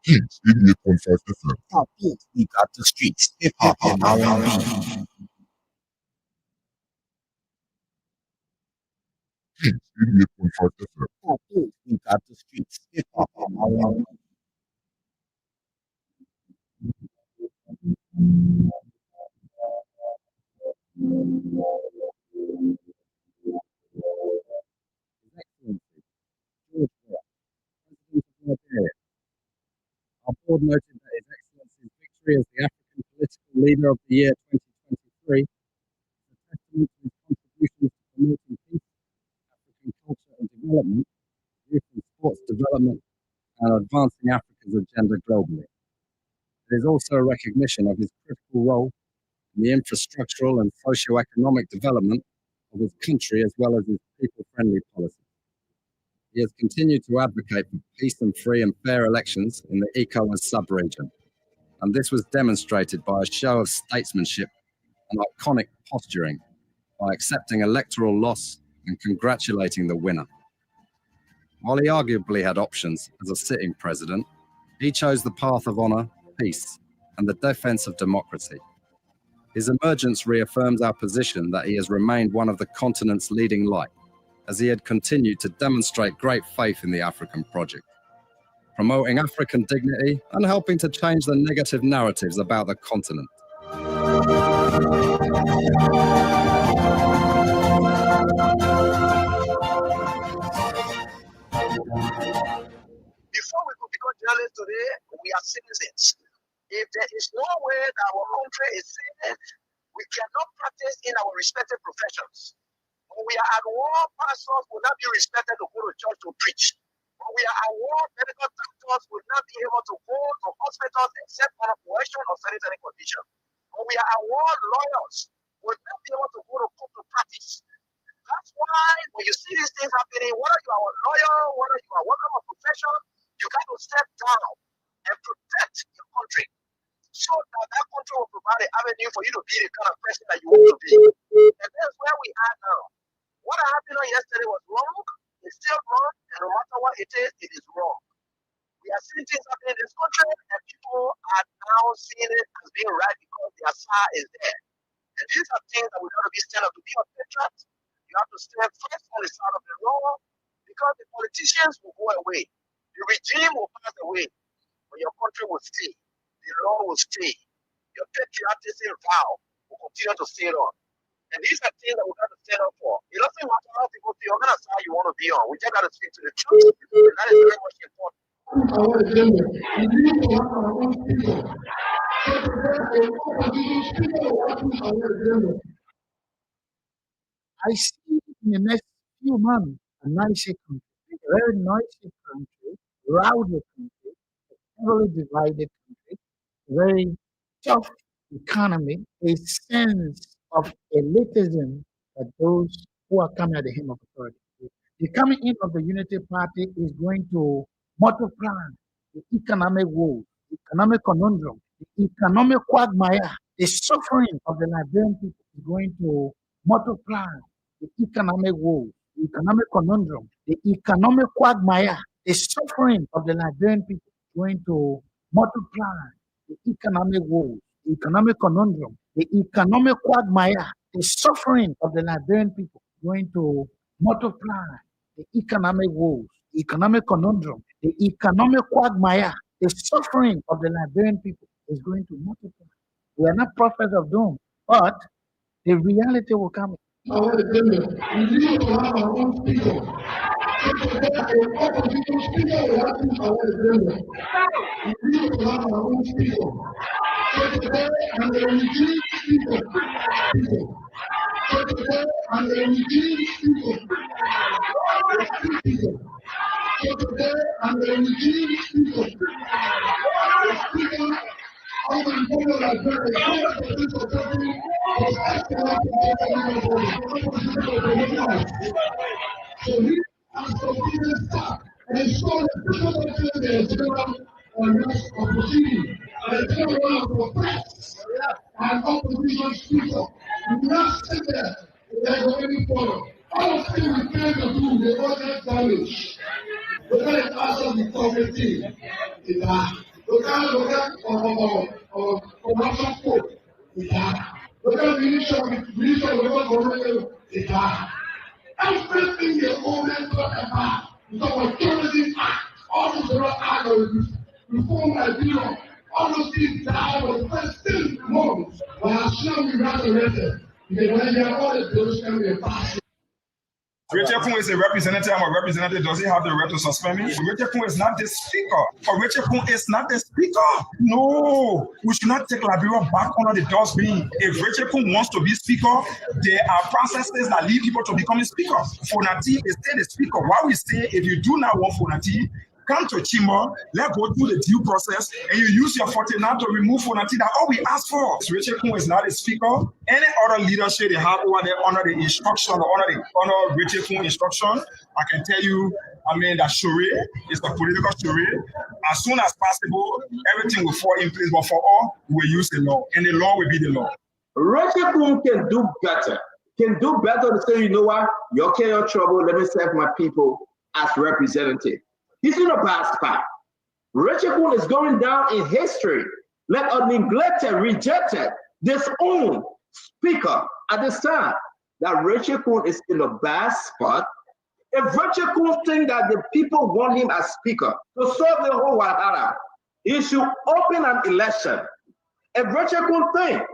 Hits 88.5 FM. Top beat, we got the streets. Hip hop and R&B. Hits 88.5 FM. Top beat, we got the streets. Hip hop and R&B. Our board noted that His Excellency's victory as the African Political Leader of the Year 2023 is a testament to his contributions to promoting peace, African culture and development, youth and sports development, and advancing Africa's agenda globally. It is also a recognition of his critical role in the infrastructural and socio-economic development of his country as well as his people-friendly policies. He has continued to advocate for peace and free and fair elections in the ECOWAS sub-region, and this was demonstrated by a show of statesmanship and iconic posturing by accepting electoral loss and congratulating the winner. While he arguably had options as a sitting president, he chose the path of honor, peace, and the defense of democracy. His emergence reaffirms our position that he has remained one of the continent's leading light, as he had continued to demonstrate great faith in the African project, promoting African dignity and helping to change the negative narratives about the continent. Before we could become journalists today, we are citizens. If there is no way that our country is safe, we cannot practice in our respective professions. When we are at war, pastors will not be respected to go to church to preach. When we are at war, medical doctors will not be able to go to hospitals except on a coercion or sanitary condition. When we are at war, lawyers will not be able to go to court to practice. That's why when you see these things happening, whether you are a lawyer, whether you are working on a profession, you got to step down and protect your country so that that country will provide an avenue for you to be the kind of person that you want to be. And that's where we are now. What happened yesterday was wrong. It's still wrong, and no matter what it is wrong. We are seeing things happening in this country, and people are now seeing it as being right because their SAR is there. And these are things that we got to be stand up to be on patriots. You have to stand first on the side of the law because the politicians will go away. The regime will pass away, but your country will stay. The law will stay. Your patriotism vow will continue to stay on. And these are things that we got to stand up for. It doesn't matter how people feel, what side you want to be on. We just got to stick to the truth. And that is very much important. I see in the next few months a noisy country, a very noisy country, rowdy country, a heavily divided country, very tough economy, a sense of elitism that those who are coming at the hem of authority. The coming in of the Unity Party is going to multiply the economic woes, the economic conundrum, the economic quagmire, the suffering of the Liberian people is going to multiply the economic woes, the economic conundrum, the economic quagmire, the suffering of the Liberian people is going to multiply the economic woes, the economic conundrum, the economic quagmire, the suffering of the Liberian people is going to multiply the economic woes, the economic conundrum, the economic quagmire, the suffering of the Liberian people is going to multiply. We are not prophets of doom, but the reality will come. So he has completed stuff. And he saw the people that the general opposition and the general of the press and opposition speaker. You not sit there without any follow. All of things we try to do, they don't get damage. Look at the answer of the committee. Look at corruption code. Look at the ministry of local government. Everything they always talk about is our tourism act. All those other acts of reform Nigeria, all those things die for the first 10 months. But as soon as we resurrected, they went there, all the bills can be passed. Richard Kun is a representative. I'm a representative. Does he have the right to suspend me? Richard Kun is not the speaker. Or Richard Kun is not the speaker. No, we should not take Liberia back under the dustbin. If Richard Kun wants to be speaker, there are processes that lead people to become a speaker. Fonati is still the speaker. Why we say if you do not want Fonati, come to Chimo, let's go through the due process, and you use your 49 to remove Fonati. That's all we ask for. Richard Kun is not a speaker. Any other leadership they have over there under the instruction or under Richard Kun instruction, I can tell you, that charade is a political charade. As soon as possible, everything will fall in place. But for all, we will use the law, and the law will be the law. Richard Kun can do better. Can do better to say, you know what, you're okay, your trouble. Let me serve my people as representative. He's in a bad spot. Richard Kun is going down in history like a neglected, rejected, disowned speaker at this time. That Richard Kun is in a bad spot. If Richard Kun thinks that the people want him as speaker to solve the whole Wahala, he should open an election. If Richard Kun thinks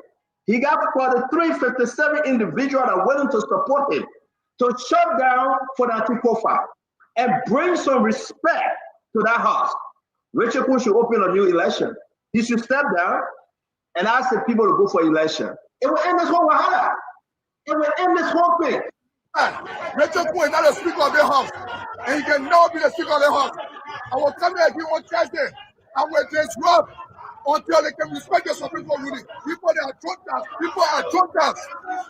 he got 4357 individuals that are willing to support him to shut down for that profile and bring some respect to that house, Richard Kun should open a new election. He should step down and ask the people to go for election. It will end this whole Wahala. It will end this whole thing. Richard Kun is not the speaker of the house, and he can never be the speaker of the house. I will come here again on Thursday. I will disrupt until they can respect the Supreme Court ruling. People that are drunkers, people are drunkers.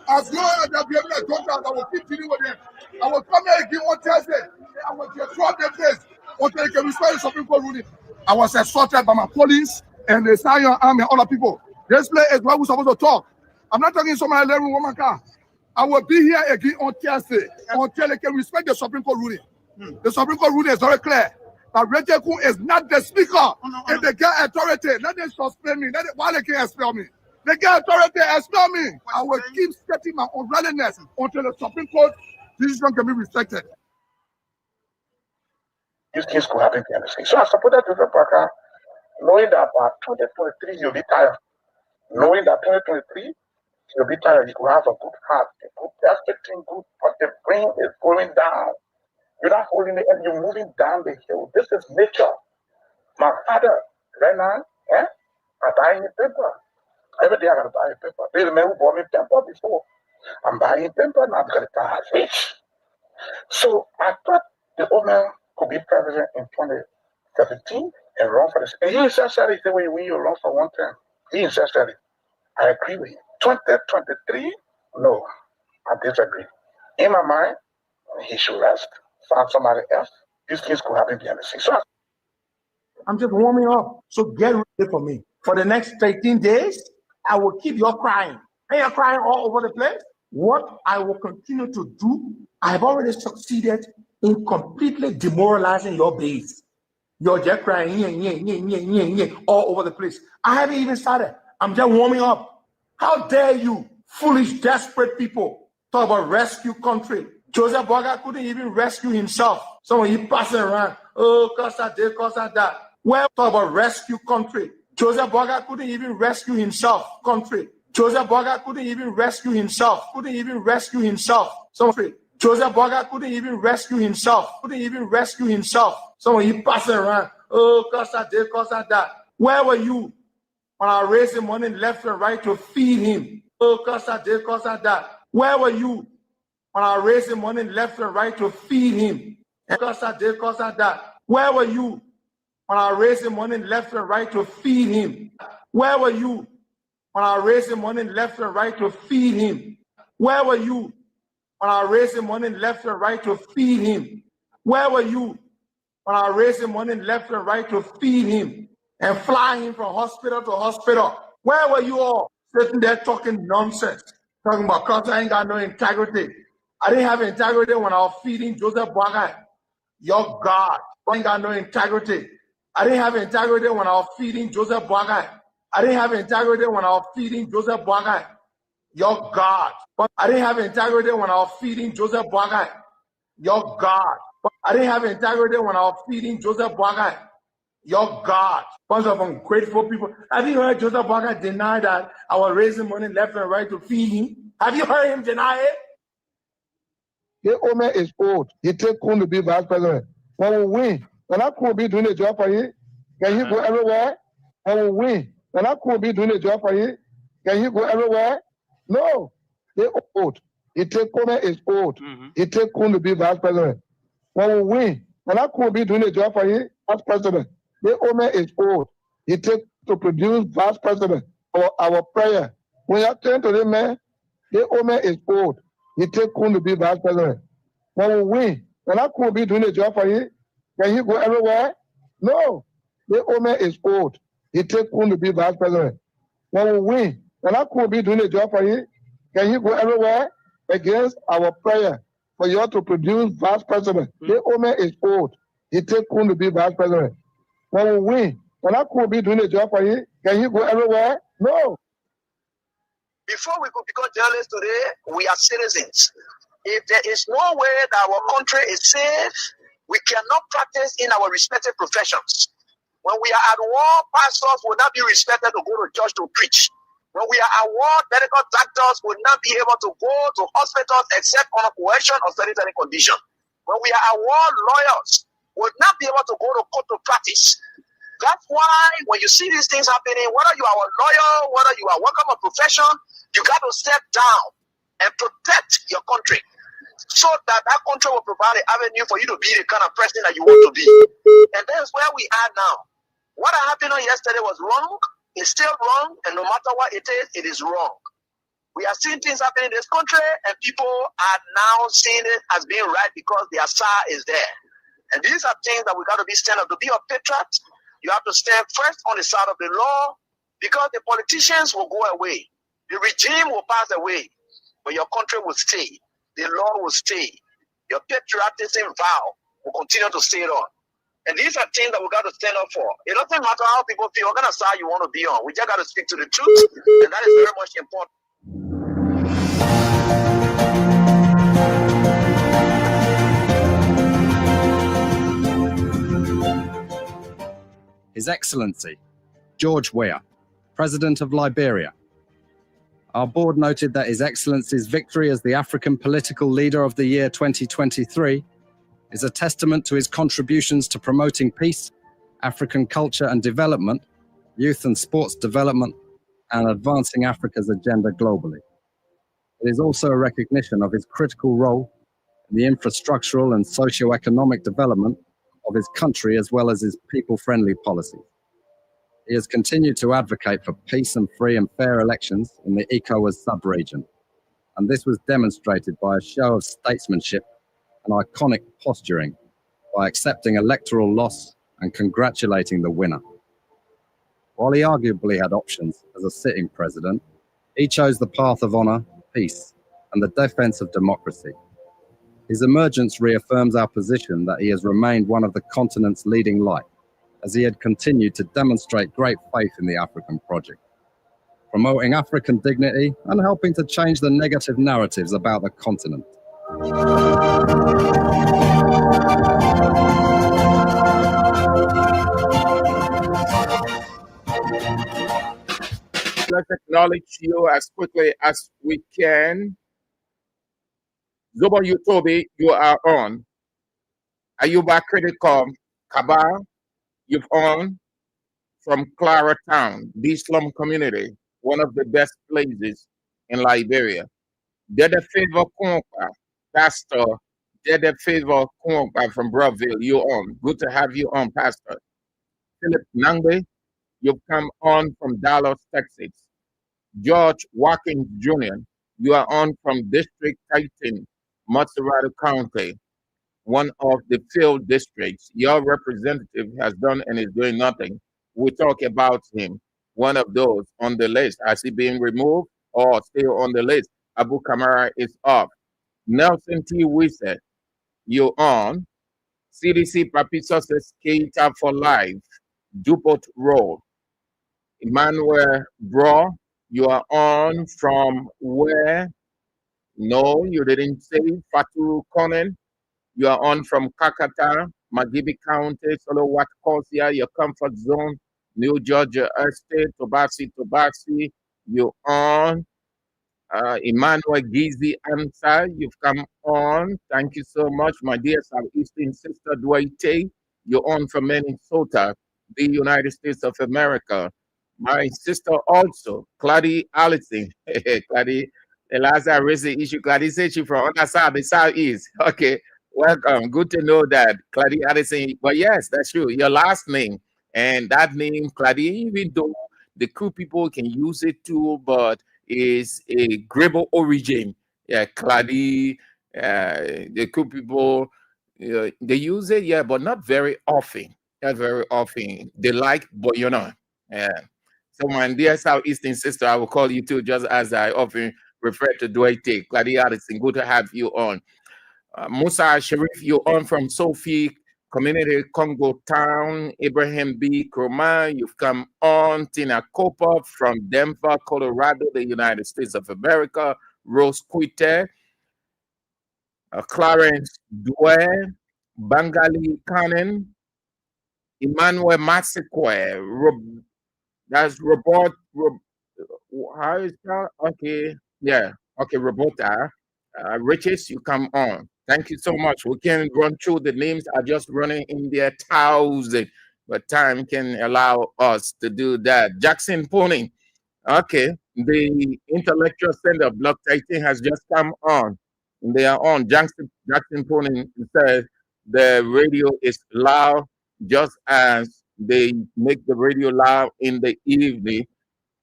As long as they be able to drunkers, I will keep dealing with them. I will come here again on Thursday. I will disrupt their place until they can respect the Supreme Court ruling. I was assaulted by my police and the Zion Army and other people. This place is where we're supposed to talk. I'm not talking to somebody living woman car. I will be here again on Thursday until they can respect the Supreme Court ruling. The Supreme Court ruling is very clear. That Richard Kun is not the speaker. If they get authority, let them suspend me. Why they can't expel me? They get authority, expel me. I will keep setting my unreadiness until the Supreme Court decision can be respected. These things could happen behind the scenes. So I supported Joseph Parker, knowing that by 2023 you'll be tired. Knowing that 2023 you'll be tired, you could have a good heart, a good everything good, but the brain is going down. You're not holding the end, you're moving down the hill. This is nature. My father, right now, I buy a paper. Every day I gotta buy a paper. There's a man who bought me paper before. I'm buying paper now because I'm rich. So I thought the old man could be president in 2017 and run for this. And he essentially said, when you run for one term, he essentially, I agree with him. 2023, no, I disagree. In my mind, he should rest, find somebody else. These things could happen behind the scenes. So I'm just warming up. So get ready for me. For the next 13 days, I will keep you crying. And you're crying all over the place. What I will continue to do, I have already succeeded in completely demoralizing your base. You're just crying all over the place. I haven't even started. I'm just warming up. How dare you, foolish, desperate people, talk about rescue country. Joseph Boga couldn't even rescue himself. Some of you passing around, oh, cause I did, cause I that. Well, talk about rescue country. Joseph Boga couldn't even rescue himself. Country. Joseph Boga couldn't even rescue himself. Couldn't even rescue himself. Joseph Boga couldn't even rescue himself. Couldn't even rescue himself. Some of you passing around, oh, cause I did, cause I that. Where were you when I raised the money left and right to feed him? Oh, cause I did, cause I that. Where were you when I raised the money left and right to feed him? Cause I did, cause I that. Where were you when I raised the money left and right to feed him? Where were you when I raised the money left and right to feed him? Where were you when I raised money left and right to feed him? Where were you when I raised money left and right to feed him and fly him from hospital to hospital? Where were you all sitting there talking nonsense, talking about because I ain't got no integrity? I didn't have integrity when I was feeding Joseph Boakai. Your God, I ain't got no integrity. I didn't have integrity when I was feeding Joseph Boakai. I didn't have integrity when I was feeding Joseph Boakai. Your God. I didn't have integrity when I was feeding Joseph Boakai. Your God. I didn't have integrity when I was feeding Joseph Boakai. Your God. Bunch of ungrateful people. Have you heard Joseph Boakai deny that I was raising money left and right to feed him? Have you heard him deny it? The Omer is old. He take Kun to be vice president. When we win, when I could be doing a job for you, can you go everywhere? When we win, when I could be doing a job for you, can you go everywhere? No. They old. He take Omer is old. He take Kun to be vice president. When we win, when I could be doing a job for you as president, the Omer is old. He take to produce vice president. Our prayer. When you turn to the man, the Omer is old. He take Kun to be vice president. When we win, when I could be doing a job for you, can you go everywhere? No. The Omer is old. He take Kun to be vice president. When we win, when I could be doing a job for you, can you go everywhere? Against our prayer for you to produce vice president. The Omer is old. He take Kun to be vice president. When we win, when I could be doing a job for you, can you go everywhere? No. Before we could become journalists today, we are citizens. If there is no way that our country is safe, we cannot practice in our respective professions. When we are at war, pastors will not be respected to go to church to preach. When we are at war, medical doctors will not be able to go to hospitals except on a coercion or sanitary condition. When we are at war, lawyers will not be able to go to court to practice. That's why when you see these things happening, whether you are a lawyer, whether you are working a profession, you got to step down and protect your country so that that country will provide an avenue for you to be the kind of person that you want to be. And that's where we are now. What happened on yesterday was wrong. It's still wrong. And no matter what it is wrong. We are seeing things happening in this country, and people are now seeing it as being right because their SAR is there. And these are things that we got to be stand up. To be a patriot, you have to stand first on the side of the law, because the politicians will go away. The regime will pass away, but your country will stay. The law will stay. Your patriotism vow will continue to stay on. And these are things that we got to stand up for. It doesn't matter how people feel, what kind of side you want to be on. We just got to speak to the truth, and that is very much important. His Excellency, George Weah, President of Liberia. Our board noted that His Excellency's victory as the African Political Leader of the Year 2023 is a testament to his contributions to promoting peace, African culture and development, youth and sports development, and advancing Africa's agenda globally. It is also a recognition of his critical role in the infrastructural and socio-economic development of his country, as well as his people-friendly policies. He has continued to advocate for peace and free and fair elections in the ECOWAS sub-region, and this was demonstrated by a show of statesmanship and iconic posturing by accepting electoral loss and congratulating the winner. While he arguably had options as a sitting president, he chose the path of honor, peace, and the defense of democracy. His emergence reaffirms our position that he has remained one of the continent's leading light, as he had continued to demonstrate great faith in the African project, promoting African dignity and helping to change the negative narratives about the continent. Let's acknowledge you as quickly as we can. Zobo Utobi, you are on. Ayuba Critical Kaba, you've on from Clara Town, the slum community, one of the best places in Liberia. Dede Favor Konka, Pastor Dede Favor Konka from Broadville, you're on. Good to have you on, Pastor. Philip Nangbe, you've come on from Dallas, Texas. George Watkins Jr., you are on from District 13, Montserrat County, one of the field districts. Your representative has done and is doing nothing. We talk about him. One of those on the list. Has he been removed or still on the list? Abu Kamara is off. Nelson T. Wisse, you on. CDC Papi Success Keita for life. Dupont Road. Emmanuel Bro, you are on from where? No, you didn't say. Fatu Conan, you are on from Kakata, Magibi County, Solo Watcosia, your comfort zone, New Georgia Estate, Tobasi, you on. Emmanuel Gizi Answer, you've come on. Thank you so much, my dear Southeastern sister Dwight. You're on from Minnesota, the United States of America. My sister also, Claudie Allison. Claudie, Eliza raised the issue. Claudie said she from other side, the Southeast. Okay, welcome. Good to know that, Claudie Allison. But yes, that's true. Your last name and that name, Claudie, even though the crew people can use it too, but is a Grable origin. Yeah, Clady, the cool people, they use it, yeah, but not very often. Not very often. They like, but you know, yeah. So my dear Southeastern sister, I will call you too, just as I often refer to Dwight. Clady Addison, good to have you on. Musa Sharif, you're on from Sophie Community, Congo Town. Ibrahim B. Kroma, you've come on. Tina Kopa from Denver, Colorado, the United States of America. Rose Quite, Clarence Dwyer, Bangali Kanen, Emmanuel Masikwe, that's Robert, how is that? Okay, yeah, okay, Roberta. Riches, you come on. Thank you so much. We can run through the names are just running in their thousand, but time can allow us to do that. Jackson Pony. Okay. The intellectual center block typing has just come on. They are on. Jackson Pony says the radio is loud just as they make the radio loud in the evening.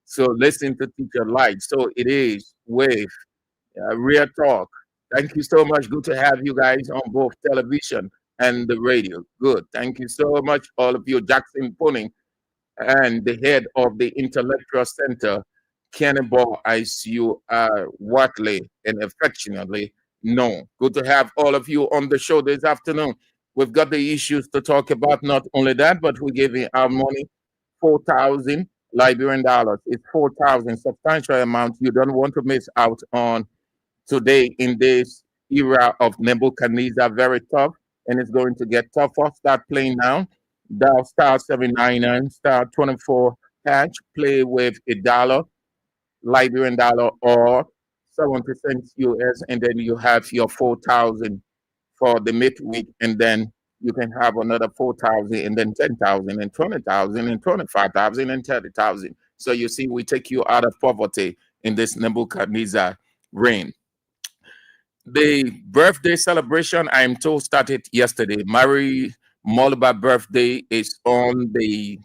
So listen to Teacher Light. So it is with Real Talk. Thank you so much. Good to have you guys on both television and the radio. Good. Thank you so much, all of you. Jackson Pony and the head of the Intellectual Center, Cannonball ICU, Watley, and affectionately known. Good to have all of you on the show this afternoon. We've got the issues to talk about. Not only that, but we're giving our money 4,000 Liberian dollars. It's 4,000, substantial amount you don't want to miss out on today in this era of Nebuchadnezzar. Very tough, and it's going to get tougher. Start playing now. Dial star 799 star 24 hash. Play with $1 Liberian dollar or 7% US, and then you have your 4,000 for the midweek, and then you can have another 4,000, and then 10,000, and 20,000, and 25,000, and 30,000. So you see, we take you out of poverty in this Nebuchadnezzar reign. The birthday celebration, I am told, started yesterday. Mary Molba birthday is on the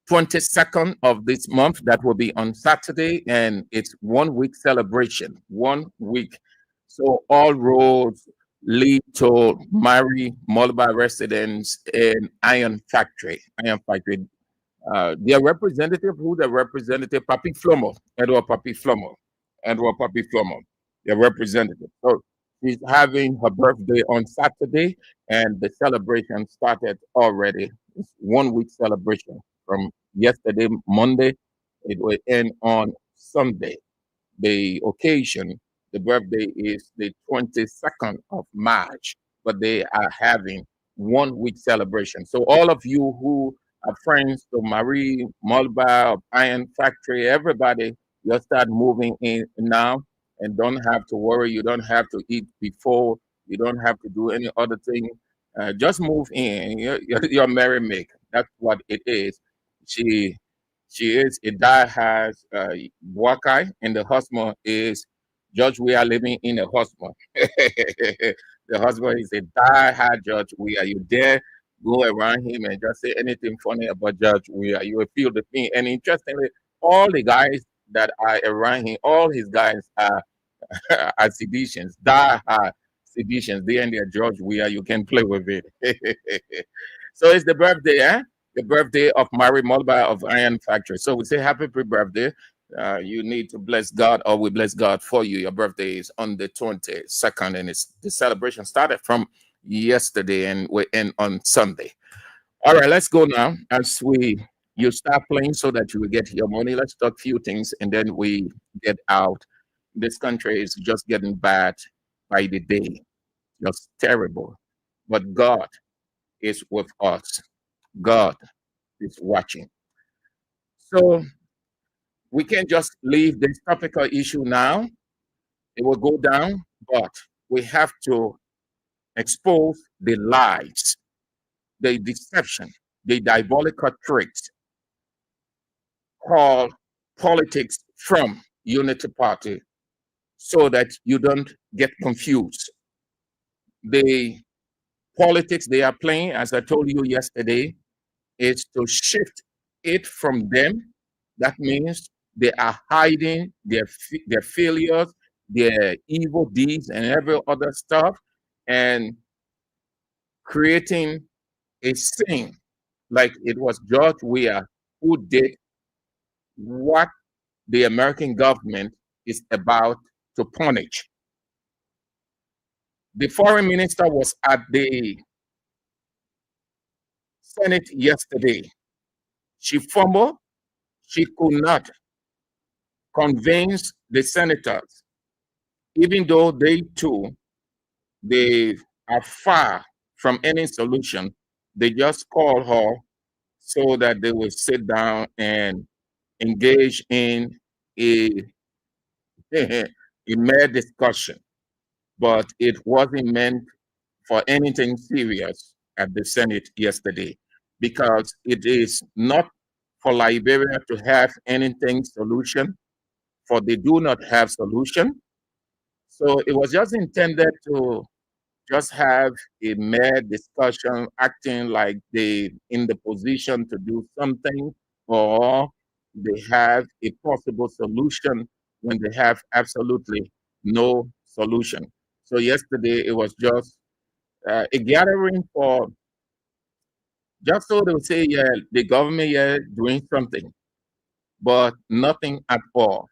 22nd of this month. That will be on Saturday, and it's 1 week celebration. 1 week. So all roads lead to Mary Molba residence in Iron Factory. Their representative, who the representative, Papi Flomo, Edward Papi Flomo, their representative. So she's having her birthday on Saturday, and the celebration started already. It's 1 week celebration from yesterday, Monday. It will end on Sunday. The occasion, the birthday is the 22nd of March, but they are having 1 week celebration. So all of you who are friends to Marie Molba of Iron Factory, everybody, just start moving in now and don't have to worry. You don't have to eat before. You don't have to do any other thing. Just move in. You're Mary Mick. That's what it is. She she is a diehard Wakai, and the husband is Judge. We are living in a husband. The husband is a diehard Judge. We are you dare go around him and just say anything funny about Judge. We are you will feel the thing. And interestingly, all the guys that are around him, all his guys are are seditious, diehard exhibitions. They and their George Weah, you can play with it. So it's the birthday, eh? The birthday of Mary Mulba of Iron Factory. So we say happy birthday. You need to bless God, or we bless God for you. Your birthday is on the 22nd, and it's the celebration started from yesterday and we end on Sunday. All right, let's go now. As you start playing so that you will get your money. Let's talk a few things and then we get out. This country is just getting bad by the day, just terrible. But God is with us. God is watching. So we can't just leave this topical issue now. It will go down, but we have to expose the lies, the deception, the diabolical tricks called politics from Unity Party so that you don't get confused. The politics they are playing, as I told you yesterday, is to shift it from them. That means they are hiding their failures, their evil deeds, and every other stuff, and creating a scene like it was George Weah who did what the American government is about to punish. The foreign minister was at the Senate yesterday. She fumbled. She could not convince the senators, even though they too, they are far from any solution. They just call her so that they will sit down and engage in a, a mere discussion. But it wasn't meant for anything serious at the Senate yesterday, because it is not for Liberia to have anything solution, for they do not have solution. So it was just intended to just have a mere discussion, acting like they in the position to do something, or they have a possible solution when they have absolutely no solution. So yesterday it was just a gathering for just so they would say, yeah, the government, yeah, doing something, but nothing at all.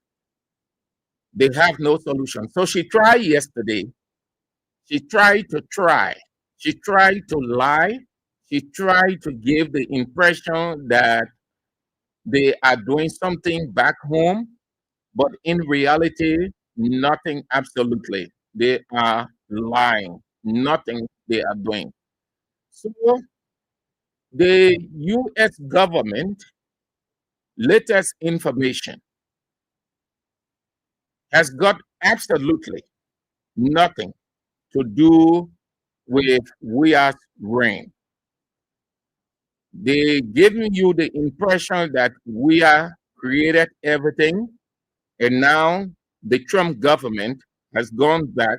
They have no solution. So she tried yesterday. She tried to try. She tried to lie. She tried to give the impression that they are doing something back home, but in reality, nothing absolutely. They are lying. Nothing they are doing. So the US government latest information has got absolutely nothing to do with Weah's reign. They giving you the impression that Weah created everything, and now the Trump government has gone back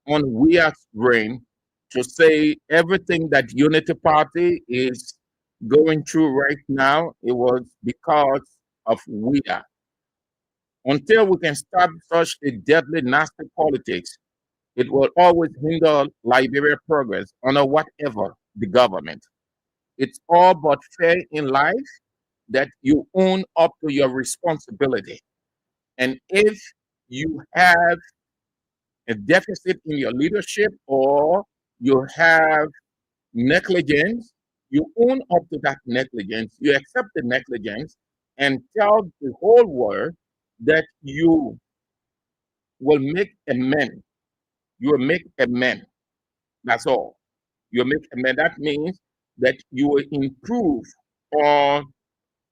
on Weah's reign to say everything that Unity Party is going through right now, it was because of Weah. Until we can stop such a deadly, nasty politics, it will always hinder Liberia progress under whatever the government. It's all but fair in life that you own up to your responsibility. And if you have a deficit in your leadership or you have negligence, you own up to that negligence, you accept the negligence, and tell the whole world that you will make amends. You will make amends. That's all. You make amends. That means that you will improve on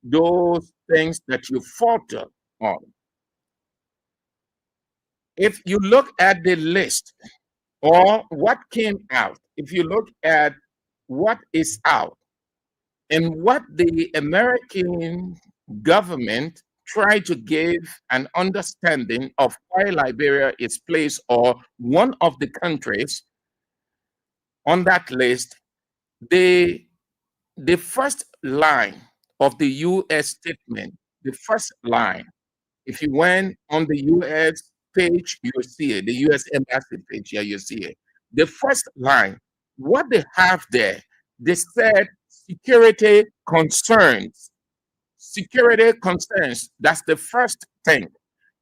those things that you falter on. If you look at the list or what came out, if you look at what is out and what the American government tried to give an understanding of why Liberia is placed or one of the countries on that list, the first line of the US statement, the first line, if you went on the US page, you'll see it, the US embassy page, yeah, you see it. the first line, what they have there, they said security concerns. Security concerns. That's the first thing.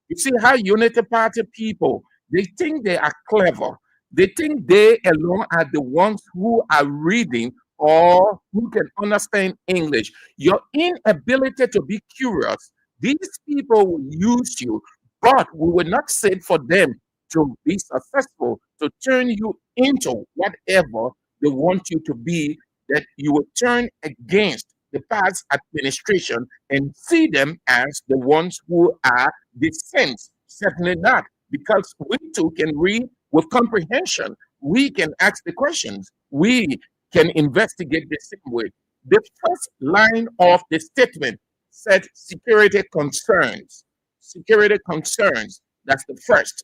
You see how Unity Party people, they think they are clever. They think they alone are the ones who are reading or who can understand English. Your inability to be curious, these people will use you, but we will not sit for them to be successful, to turn you into whatever they want you to be, that you will turn against the past administration and see them as the ones who are the saints. Certainly not, because we too can read with comprehension. We can ask the questions. We can investigate the same way. The first line of the statement said security concerns. Security concerns. That's the first.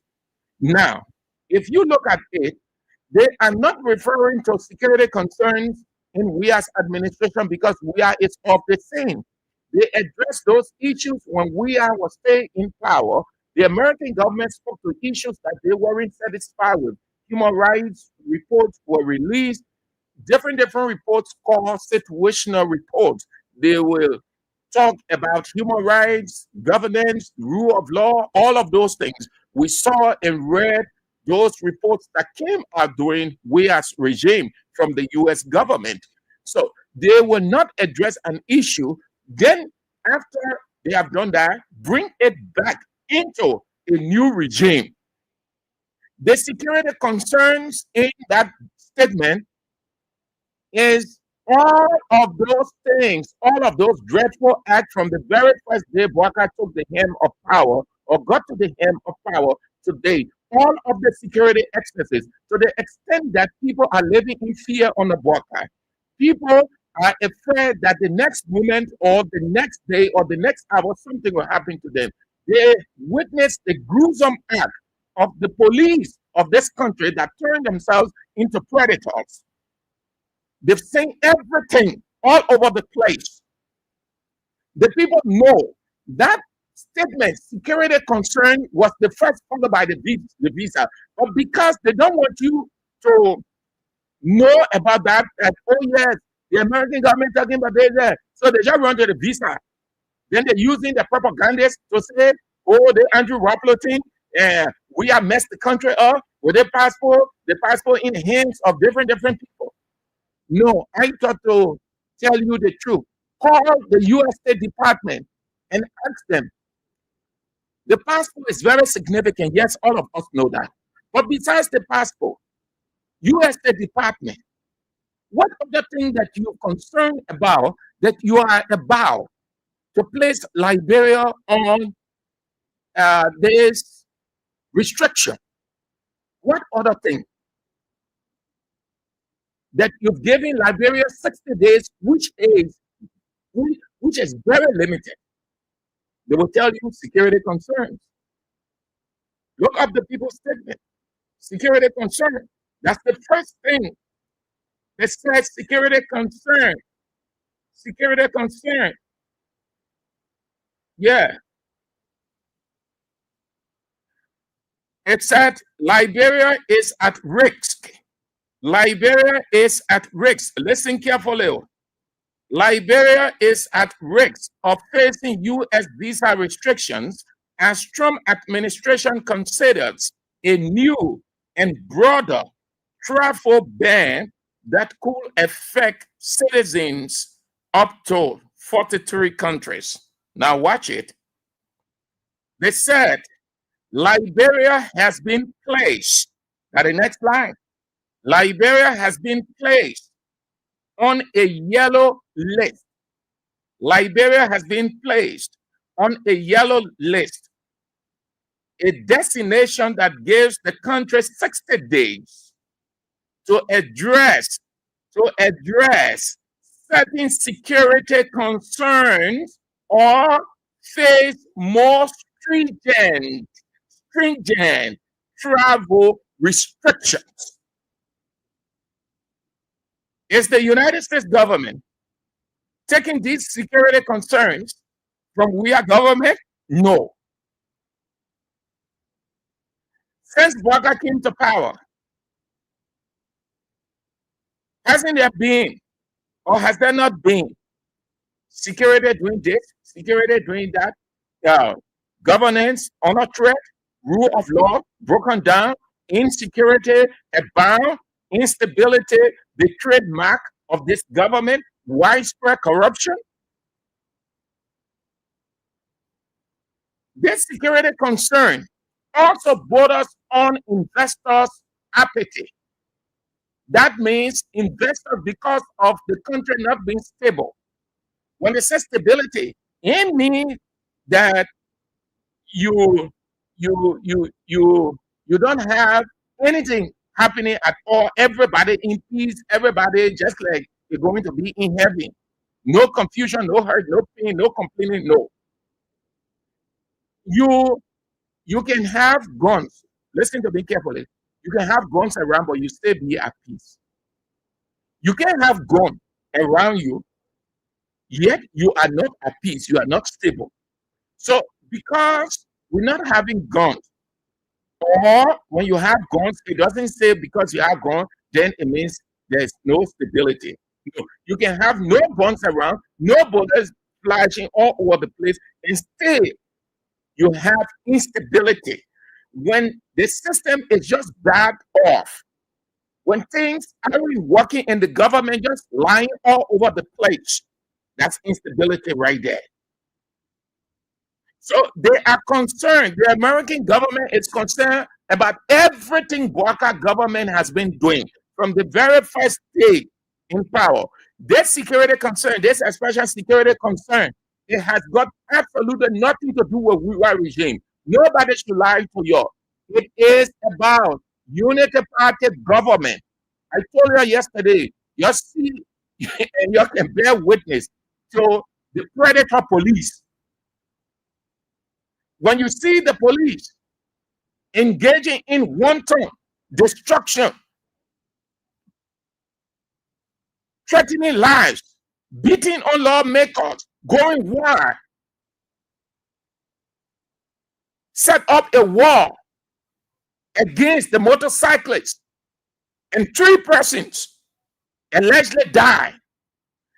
Now, if you look at it, they are not referring to security concerns in we as administration because we are is of the same. They address those issues when we are was staying in power. The American government spoke to issues that they weren't satisfied with. Human rights reports were released, different reports called situational reports. They will talk about human rights, governance, rule of law, all of those things. We saw and read those reports that came out during Weah's regime from the US government. So they will not address an issue. Then, after they have done that, bring it back into a new regime. The security concerns in that statement is all of those things, all of those dreadful acts from the very first day Bouaka took the helm of power or got to the helm of power today, all of the security excesses to the extent that people are living in fear on the Bouaka. People are afraid that the next moment or the next day or the next hour something will happen to them. They witnessed the gruesome act of the police of this country that turned themselves into predators. They've seen everything all over the place. The people know that statement, security concern, was the first followed by the visa. But because they don't want you to know about that, that, oh yes, the American government talking about this, so they just run to the visa. Then they're using the propagandists to say, oh, the Andrew Rappler thing, we have messed the country up with the passport in the hands of different people. No, I thought to tell you the truth. Call the US State Department and ask them. The passport is very significant. Yes, all of us know that. But besides the passport, US State Department, what other thing that you're concerned about, that you are about to place Liberia on this restriction? What other thing? That you've given Liberia 60 days, which is very limited. They will tell you security concerns. Look up the people's statement. Security concern. That's the first thing. They said security concern. Security concern. Yeah. It said Liberia is at risk. Liberia is at risk. Listen carefully. Liberia is at risk of facing U.S. visa restrictions as Trump administration considers a new and broader travel ban that could affect citizens up to 43 countries. Now watch it. They said Liberia has been placed, at the next line, Liberia has been placed on a yellow list. Liberia has been placed on a yellow list, a destination that gives the country 60 days to address certain security concerns or face more stringent travel restrictions. Is the United States government taking these security concerns from we are government? No. Since Bouaka came to power, Hasn't there been, or has there not been, security doing this, security doing that, governance under threat, rule of law broken down, insecurity abound, instability, the trademark of this government, widespread corruption? This security concern also borders on investors' apathy. That means investors, because of the country not being stable. When they say stability, it means that you you don't have anything happening at all. Everybody in peace, everybody just like you're going to be in heaven. No confusion, no hurt, no pain, no complaining, no. You can have guns. Listen to me carefully. You can have guns around, but you still be at peace. You can have guns around you, yet you are not at peace. You are not stable. So because we're not having guns, or when you have guns, it doesn't say because you have guns, then it means there's no stability. No, you can have no guns around, no bullets flashing all over the place, and still you have instability. When the system is just bad off, when things aren't working in the government, just lying all over the place, that's instability right there. So they are concerned. The American government is concerned about everything Bouacar government has been doing from the very first day in power. This security concern, this special security concern, it has got absolutely nothing to do with Wiwa regime. Nobody should lie to you. It is about unity party government. I told you yesterday, you see, and you can bear witness to the predator police. When you see the police engaging in wanton destruction, threatening lives, beating on lawmakers, going wild, set up a wall against the motorcyclists, and 3 persons allegedly died.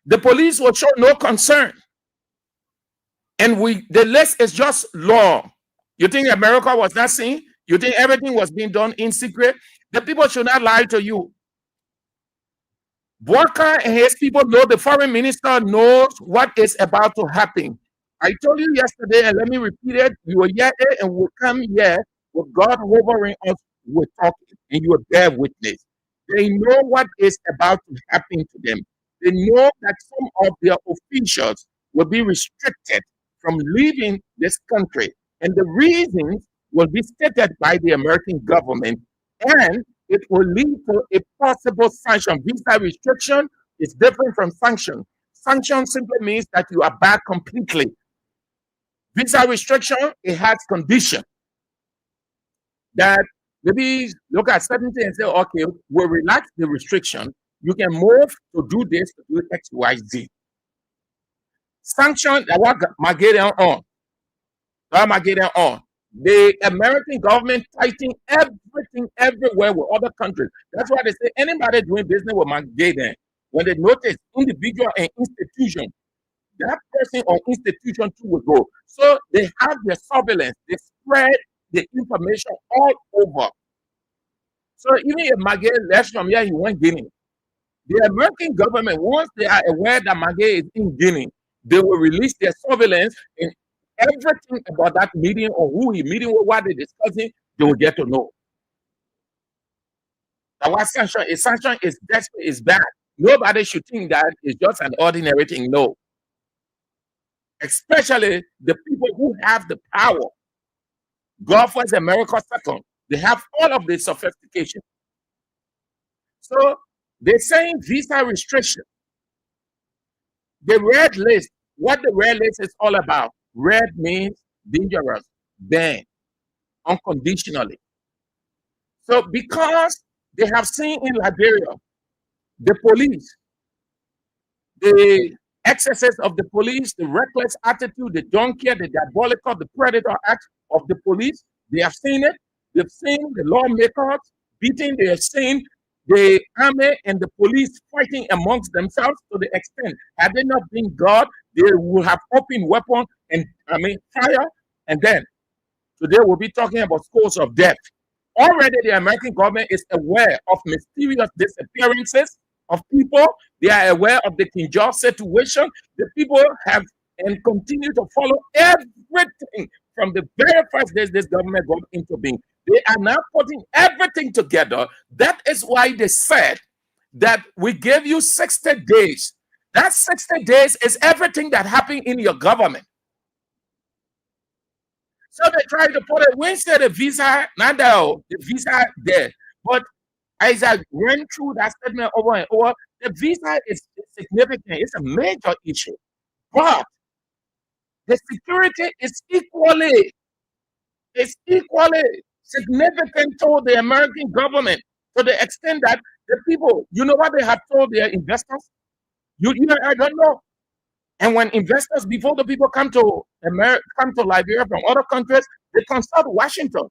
The police will show no concern. And the list is just long. You think America was not seen? You think everything was being done in secret? The people should not lie to you. Bouacar and his people know, the foreign minister knows what is about to happen. I told you yesterday, and let me repeat it, you will hear it and will come here with God hovering us, will talk, and you will bear witness. They know what is about to happen to them. They know that some of their officials will be restricted from leaving this country. And the reasons will be stated by the American government, and it will lead to a possible sanction. Visa restriction is different from sanction. Sanction simply means that you are back completely. Visa restriction, it has condition that maybe look at 70 and say, okay, we'll relax the restriction. You can move to do this, to do X, Y, Z. Sanction, what Magadian on. The American government fighting everything everywhere with other countries. That's why they say anybody doing business with Magadian, when they notice individual and institution, that person or institution too will go. So they have their surveillance, they spread the information all over. So even if Magadian left from here, he went Guinea. The American government, once they are aware that Magadian is in Guinea, they will release their surveillance and everything about that meeting or who he meeting with, what they're discussing, they will get to know. Now, what sanction is? Sanction is desperate, is bad. Nobody should think that it's just an ordinary thing. No. Especially the people who have the power. God first, America second. They have all of the sophistication. So they're saying visa restriction. The red list, what the red list is all about. Red means dangerous, ban, unconditionally. So because they have seen in Liberia, the police, the excesses of the police, the reckless attitude, the don't care, the diabolical, the predator act of the police, they have seen it. They've seen the lawmakers beating, they have seen the army and the police fighting amongst themselves to the extent, had they not been God, they would have opened weapons and fire, and then today we'll be talking about scores of death. Already the American government is aware of mysterious disappearances of people. They are aware of the King George situation. The people have and continue to follow everything from the very first days this government got into being. They are now putting everything together. That is why they said that we gave you 60 days. That 60 days is everything that happened in your government. So they tried to put it Wednesday the visa, not the visa there. But as I went through that statement over and over, the visa is significant. It's a major issue. But the security is equally significant to the American government, to the extent that the people, you know what they have told their investors? I don't know. And when investors, before the people come to America, come to Liberia from other countries, they consult Washington.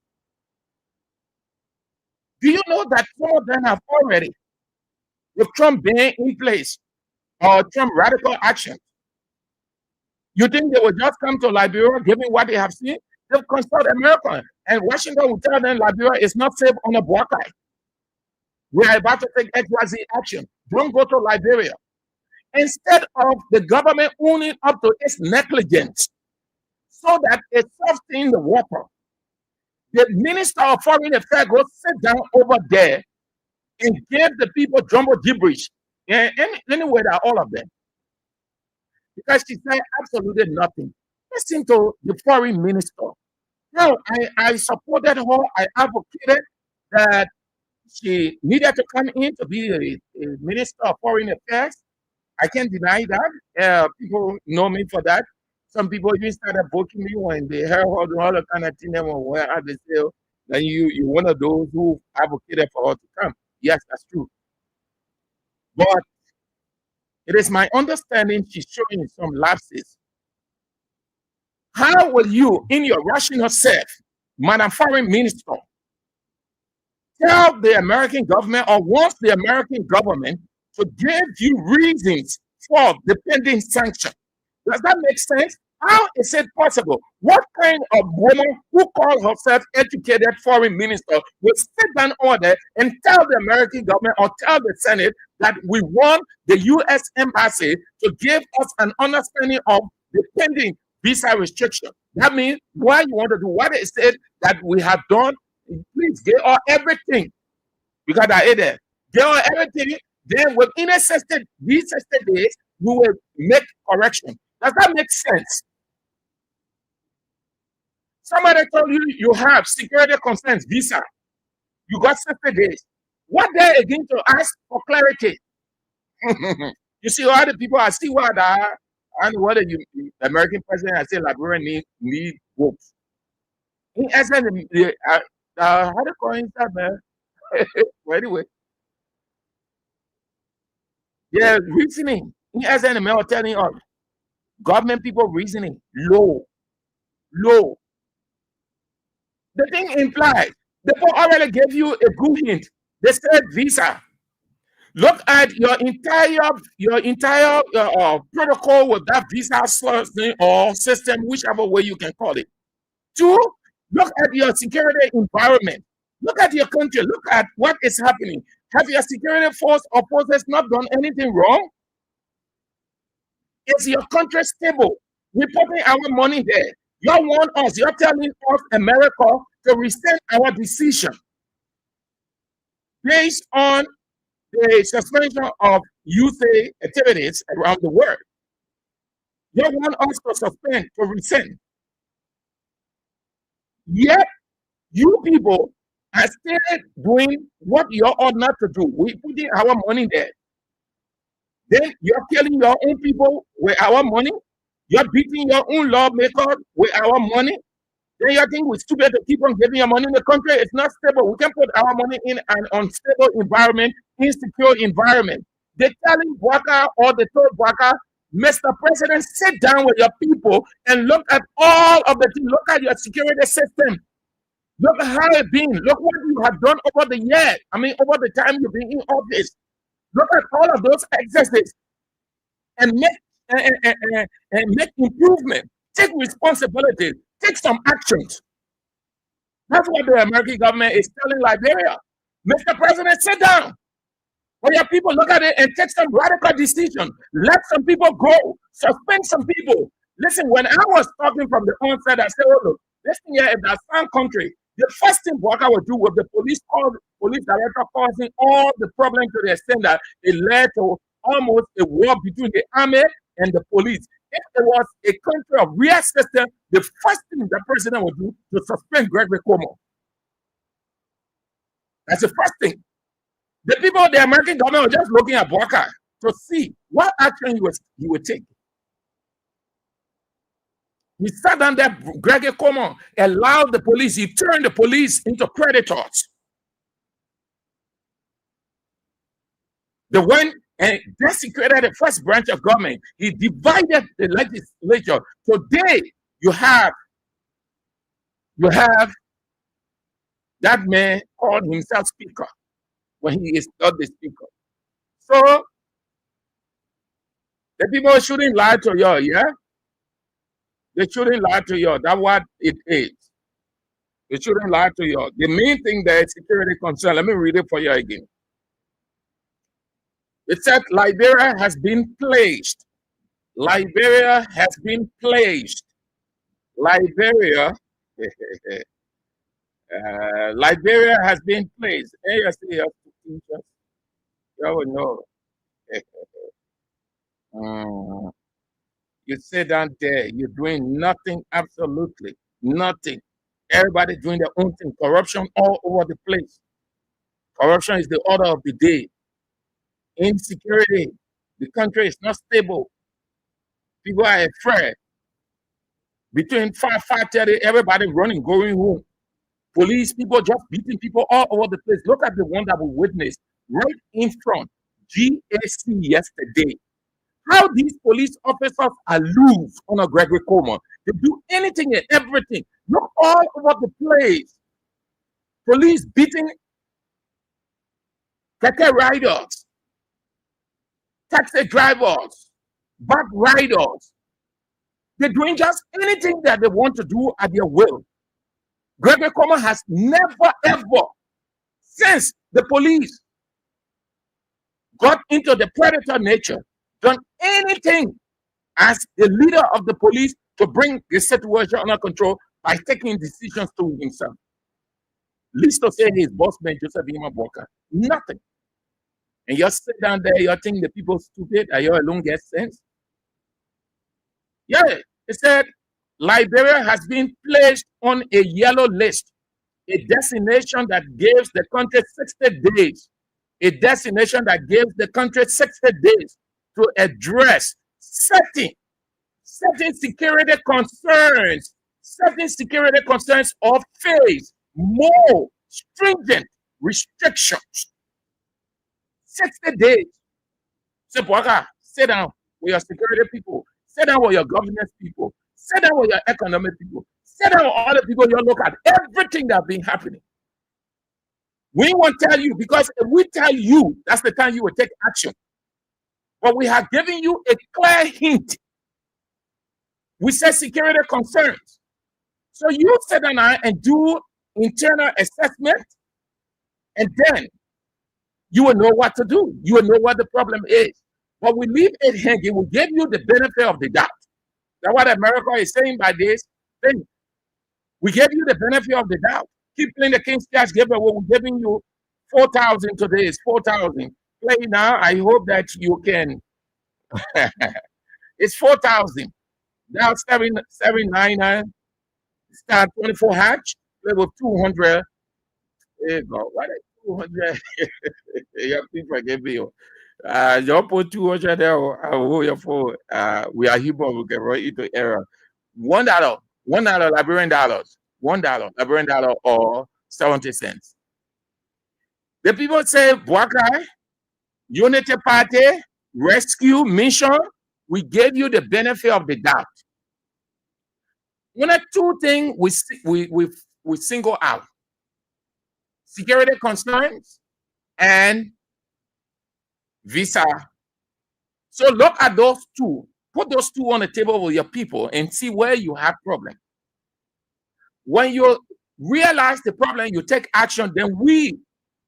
Do you know that some of them have already, with Trump being in place or Trump radical action, you think they will just come to Liberia, given what they have seen? They'll consult America, and Washington will tell them Liberia is not safe on a blockade. We are about to take XYZ action. Don't go to Liberia. Instead of the government owning up to its negligence so that it softens the water, the Minister of Foreign Affairs goes sit down over there and give the people jumbo gibberish. And anyway, that all of them. Because she said absolutely nothing. Listen to the foreign minister. No, I supported her. I advocated that she needed to come in to be a Minister of Foreign Affairs. I can't deny that. People know me for that. Some people even started booking me when they heard all the kind of thing they were at the sale. Then you one of those who advocated for her to come. Yes, that's true. But it is my understanding she's showing some lapses. How will you, in your rational self, Madam Foreign Minister, tell the American government or wants the American government to give you reasons for the pending sanction? Does that make sense? How is it possible? What kind of woman who calls herself educated foreign minister will sit down order and tell the American government or tell the Senate that we want the U.S. Embassy to give us an understanding of the pending visa restriction? That means why you want to do what it said that we have done. Please get all everything. Because I ate it. Get all everything. Then within these 60 days, we will make correction. Does that make sense? Somebody told you you have security concerns visa. You got 60 days. What they again to ask for clarity? You see, all the people I see what and what the American president has said Liberian need votes. In essence, how do you call it that, man? Well, anyway, yeah, reasoning. In essence, the man was telling us government people reasoning low. The thing implies the book already gave you a good hint. They said visa. Look at your entire protocol with that visa or system, whichever way you can call it. Two, look at your security environment. Look at your country. Look at what is happening. Have your security force or forces not done anything wrong? Is your country stable? We're putting our money there. You want us, you're telling us, America, to rescind our decision based on the suspension of USA activities around the world. You want us to suspend, to rescind. Yet, you people are still doing what you ought not to do. We're putting our money there. Then you're killing your own people with our money. You're beating your own lawmakers with our money. Then you think we're stupid to keep on giving your money in the country. It's not stable. We can put our money in an unstable environment, insecure environment. They're telling Waka or the third Waka, Mr. President, sit down with your people and look at all of the things. Look at your security system. Look at how it's been. Look what you have done over the year. I mean, over the time you've been in office. Look at all of those excesses and make improvement. Take responsibility. Take some actions. That's what the American government is telling Liberia. Mr. President, sit down. For your people, look at it and take some radical decision. Let some people go. Suspend some people. Listen, when I was talking from the onset, I said, oh, look, listen here, if that's some country, the first thing Walker would do with the police director causing all the problems to the extent that it led to almost a war between the army and the police. If there was a country of real system, the first thing the president would do to suspend Gregory Cuomo. That's the first thing. The people of the American government were just looking at Walker to see what action he would take. He sat down there, Gregory Cuomo allowed the police, he turned the police into predators. They went and desecrated the first branch of government. He divided the legislature. Today, you have that man called himself speaker when he is not the speaker. So the people shouldn't lie to you, yeah? They shouldn't lie to you. That's what it is. They shouldn't lie to you. The main thing there is security concern. Let me read it for you again. It said Liberia has been placed. Liberia has been placed. Liberia Liberia has been placed. You will know. You sit down there, you're doing nothing, absolutely nothing. Everybody doing their own thing. Corruption all over the place. Corruption is the order of the day. Insecurity. The country is not stable. People are afraid. Between 5:30, everybody running, going home. Police, people just beating people all over the place. Look at the one that we witnessed right in front, GAC yesterday. How these police officers are loose on a Gregory Cuomo. They do anything and everything. Look all over the place. Police beating keke riders, taxi drivers, bike riders. They're doing just anything that they want to do at their will. Gregory Cuomo has never, ever, since the police got into the predator nature, done anything as the leader of the police to bring the situation under control by taking decisions to himself. Least to say his boss man, Joseph Walker. Nothing. And you sit down there, you think the people stupid, and you alone get sense. Yeah, it said Liberia has been placed on a yellow list, a destination that gives the country 60 days. A destination that gives the country 60 days to address certain security concerns, or face more stringent restrictions. 60 days. So, Boaka, sit down with your security people, sit down with your governance people, sit down with your economic people, sit down with all the people you look at, everything that's been happening. We won't tell you, because if we tell you, that's the time you will take action. But we have given you a clear hint. We said security concerns. So you sit down and do internal assessment, and then you will know what to do. You will know what the problem is. But we leave it hanging. We give you the benefit of the doubt. That's what America is saying by this thing. We give you the benefit of the doubt. Keep playing the King's Cash giver. We're giving you 4,000 today. It's 4,000. Play now. I hope that you can. It's 4,000. Now 799. Start 24 hatch. Play with 200. There you go. What is 200? You have to forgive me. You put 200 there. I will hold your phone. We are Hebrew. We can write into error. $1. $1 Liberian dollars. $1 Liberian dollar or 70 cents. The people say, Boaka, Unity Party, Rescue Mission, we gave you the benefit of the doubt. One or two things we we single out security concerns and visa. So look at those two. Put those two on the table with your people and see where you have problem. When you realize the problem, you take action, then we,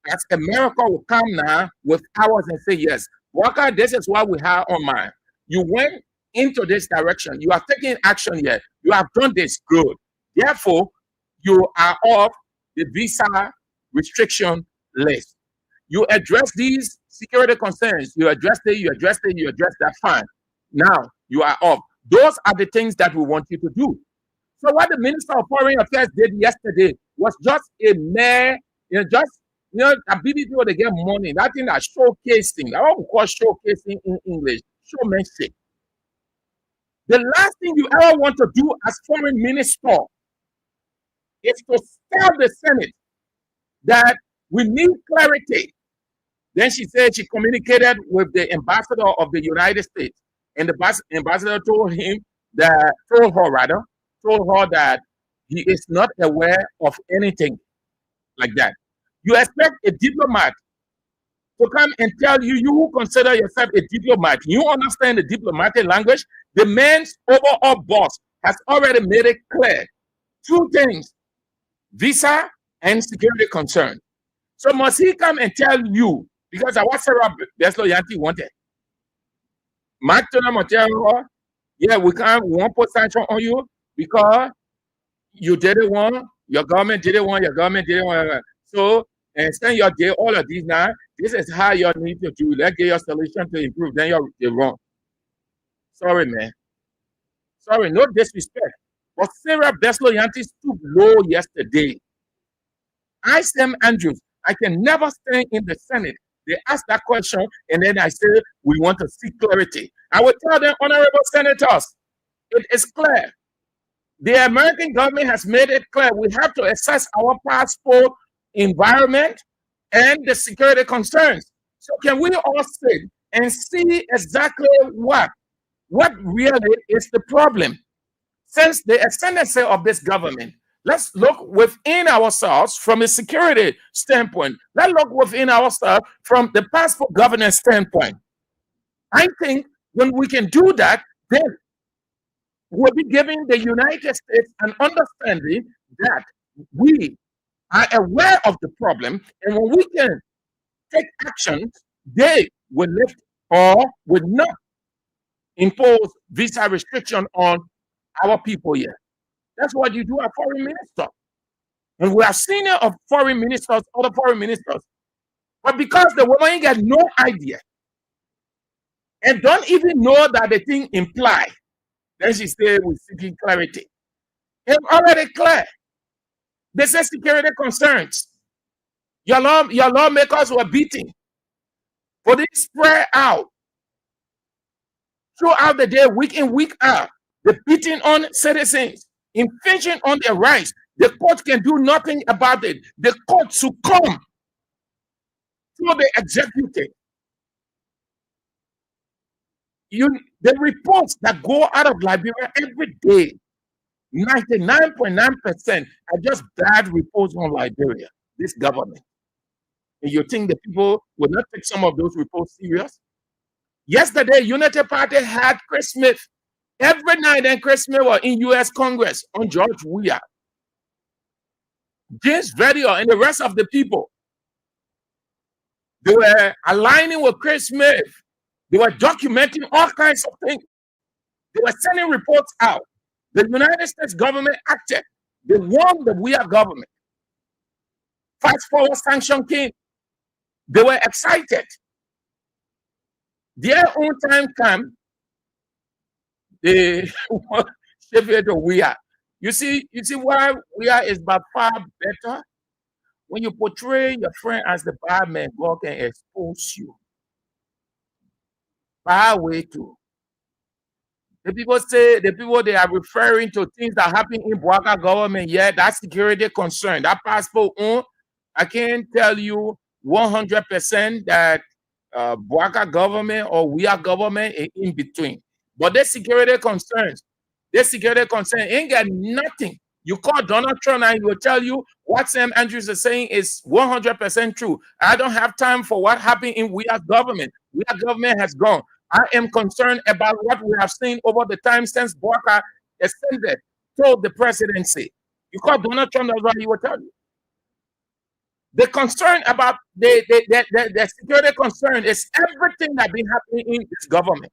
as America, will come now with ours and say, yes, Walker, this is what we have on mind. You went into this direction. You are taking action here. You have done this good. Therefore, you are off the visa restriction list. You address these security concerns. You address it, you address it, you address that, fine. Now, you are off. Those are the things that we want you to do. So what the Minister of Foreign Affairs did yesterday was just a mere, ability to get money. That thing that showcasing, that what we call showcasing in English, showmanship. The last thing you ever want to do as foreign minister is to tell the Senate that we need clarity. Then she said she communicated with the ambassador of the United States, and the ambassador told her that he is not aware of anything like that. You expect a diplomat to come and tell you, you who consider yourself a diplomat, you understand the diplomatic language? The man's overall boss has already made it clear. Two things, visa and security concern. So must he come and tell you, because I was Sarah Beslo Yanti wanted. Mark Tona tell her, yeah, we won't put sanction on you because you didn't want, your government didn't want, So, and send your day, all of these now, this is how you need to do. Let's get your solution to improve. Then you're wrong. Sorry, man. Sorry, no disrespect. But Sarah Beslo Yanti stood low yesterday. I, Sam Andrews, I can never stand in the Senate. They ask that question, and then I say, we want to seek clarity. I will tell them, honorable senators, it is clear. The American government has made it clear we have to assess our passport environment and the security concerns. So can we all sit and see exactly what really is the problem? Since the ascendancy of this government, let's look within ourselves from a security standpoint. Let's look within ourselves from the passport governance standpoint. I think when we can do that, then we'll be giving the United States an understanding that we are aware of the problem, and when we can take action, they will lift or will not impose visa restriction on our people here. That's what you do as foreign minister. And we are senior of foreign ministers, other foreign ministers. But because the woman got no idea and don't even know that the thing implies, then she said we're seeking clarity. It's already clear. They say security concerns. Your lawmakers were beating. For this spread out throughout the day, week in, week out, the beating on citizens, infringing on their rights. The court can do nothing about it. The court succumb to the executive. The reports that go out of Liberia every day, 99.9% are just bad reports on Liberia, this government. And you think the people will not take some of those reports serious? Yesterday, Unity Party had Chris Smith every night, and Chris Smith was in U.S. Congress on George Weah. James Vedio and the rest of the people, they were aligning with Chris Smith. They were documenting all kinds of things. They were sending reports out. The United States government acted. They won the Weah government. Fast forward sanction came. They were excited. Their own time came. They shifted to Weah. You see why Weah is by far better? When you portray your friend as the bad man, God can expose you. Bad way too. The people they are referring to things that happen in Boaka government. Yeah, that's security concern. That passport, I can't tell you 100% that Boaka government or Weah government is in between. But their security concerns ain't got nothing You call Donald Trump and he will tell you what Sam Andrews is saying is 100% true. I don't have time for what happened in We Are Government. We Are Government has gone. I am concerned about what we have seen over the time since Barker ascended to the presidency. You call Donald Trump, that's what he will tell you. The concern about the security concern is everything that's been happening in this government.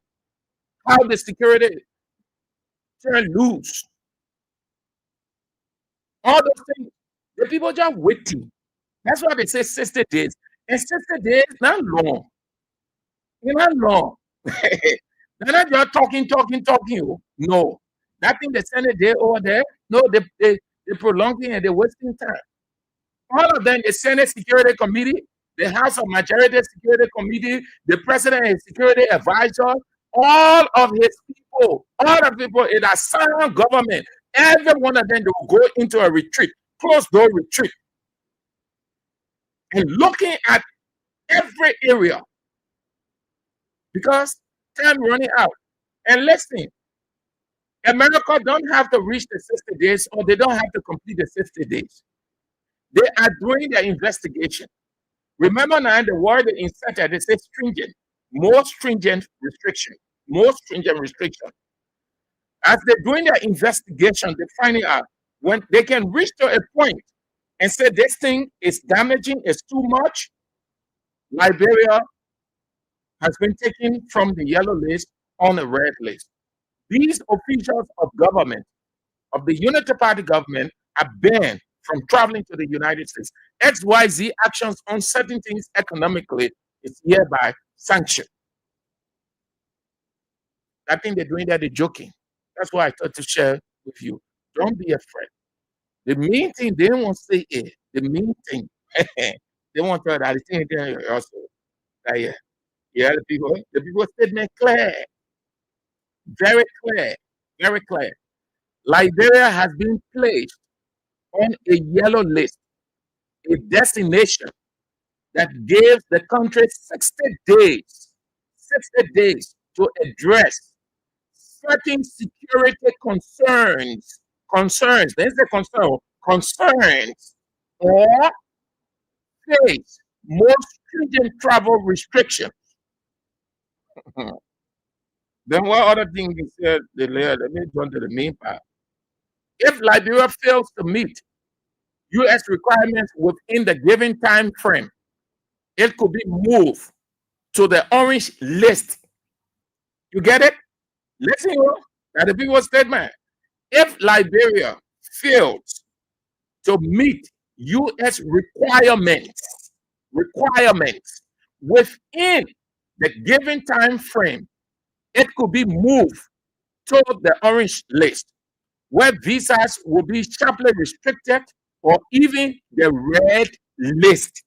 How the security turn loose. All those things. The people just waiting. That's why they say 60 days. And 60 days, not long. It's not long. They're not just talking. Oh. No. That thing they send a day over there. No, they're prolonging and they're wasting time. All of them, the Senate Security Committee, the House of Majority Security Committee, the President and Security Advisor, all of his people, all the people in a silent government, every one of them, they will go into a retreat, closed door retreat, and looking at every area because time running out. And listen, America don't have to reach the 60 days or they don't have to complete the 60 days. They are doing their investigation. Remember now the word they inserted, they say stringent, more stringent restriction, more stringent restriction. As they're doing their investigation, they're finding out when they can reach to a point and say this thing is damaging, it's too much. Liberia has been taken from the yellow list on the red list. These officials of government, of the Unity Party government, are banned from traveling to the United States. XYZ actions on certain things economically is hereby sanctioned. I think they're doing that, they're joking. That's why I thought to share with you. Don't be afraid. The main thing they don't want to say is the main thing. They want to tell that the thing there also. That, yeah, the people statement clear. Very clear. Very clear. Liberia has been placed on a yellow list, a destination that gives the country 60 days to address certain security concerns, there's a concerns, or face more stringent travel restrictions. Then what other thing he said, let me turn to the main part. If Liberia fails to meet U.S. requirements within the given time frame, it could be moved to the orange list. You get it? Listen, that the people's statement. If Liberia fails to meet U.S. requirements within the given time frame, it could be moved to the orange list, where visas will be sharply restricted, or even the red list.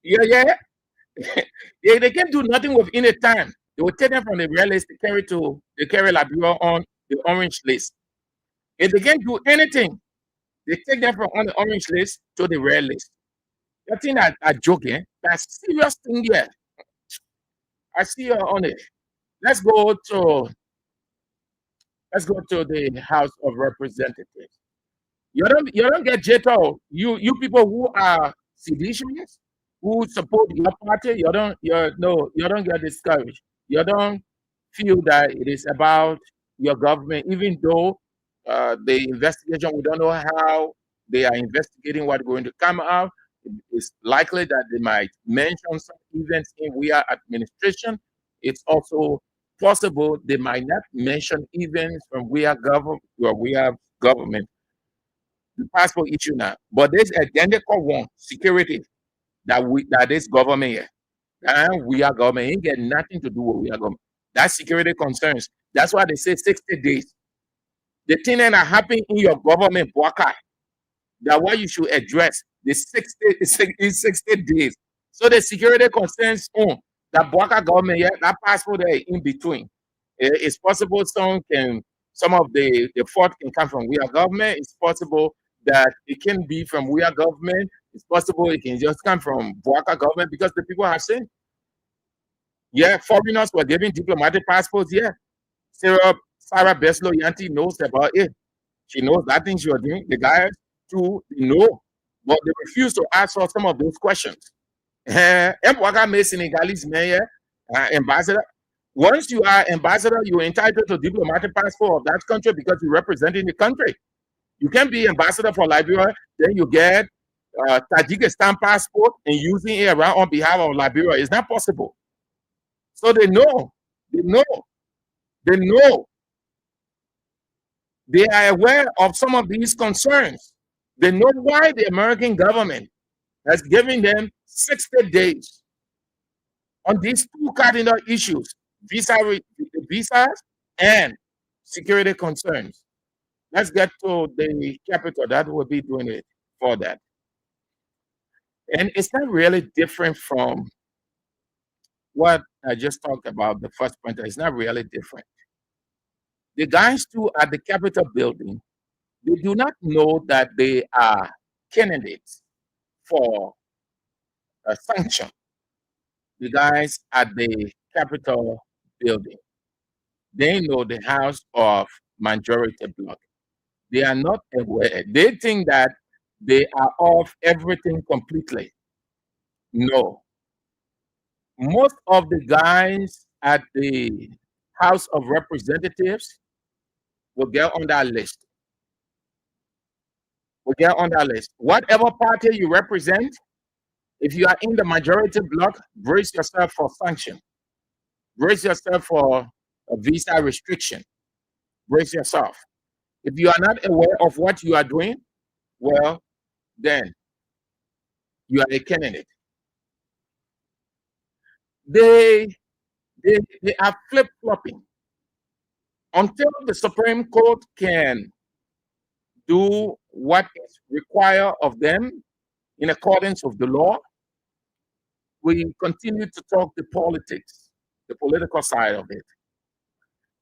Yeah. They can't do nothing within a time. They will take them from the red list to carry Liberia on the orange list. If they can't do anything, they take them from on the orange list to the red list. You think I joking? That's serious thing here. I see you on it. Let's go to the House of Representatives. You don't get JETO. You people who are seditionists, who support your party, you don't get discouraged. You don't feel that it is about your government, even though the investigation, we don't know how they are investigating what's going to come out. It's likely that they might mention some events in We Are administration. It's also possible they might not mention events from We Are government or We Have government. The passport issue now, but there's identical one security that this government here, and We Are government ain't get nothing to do with We Are government. That's security concerns. That's why they say 60 days. The thing that happen in your government, Bwaka, that what you should address the 60 days. So the security concerns on that Bwaka government, yeah, that passport there in between. It's possible some of the fault can come from We Are government. It's possible that it can be from We Are government. It's possible it can just come from Bwaka government because the people have seen. Yeah, foreigners were giving diplomatic passports. Yeah, Sarah Beslow Yanti knows about it. She knows that things you're doing. The guys too, they know, but they refuse to answer some of those questions. Senegalese mayor, ambassador. Once you are ambassador, you're entitled to diplomatic passport of that country because you're representing the country. You can be ambassador for Liberia, then you get Tajikistan passport and using it around on behalf of Liberia. It's not possible. So they know, they know, they know. They are aware of some of these concerns. They know why the American government has given them 60 days on these two cardinal issues, visas and security concerns. Let's get to the capital that will be doing it for that. And it's not really different from what I just talked about, the first point. It's not really different. The guys too at the Capitol building, they do not know that they are candidates for a sanction. The guys at the Capitol building, they know the House of Majority Bloc. They are not aware. They think that they are off everything completely. No. Most of the guys at the House of Representatives will get on that list. Will get on that list. Whatever party you represent, if you are in the majority bloc, brace yourself for sanction. Brace yourself for a visa restriction. Brace yourself. If you are not aware of what you are doing, well, then you are a candidate. They are flip-flopping until the Supreme Court can do what is required of them in accordance with the law. We continue to talk the politics, the political side of it.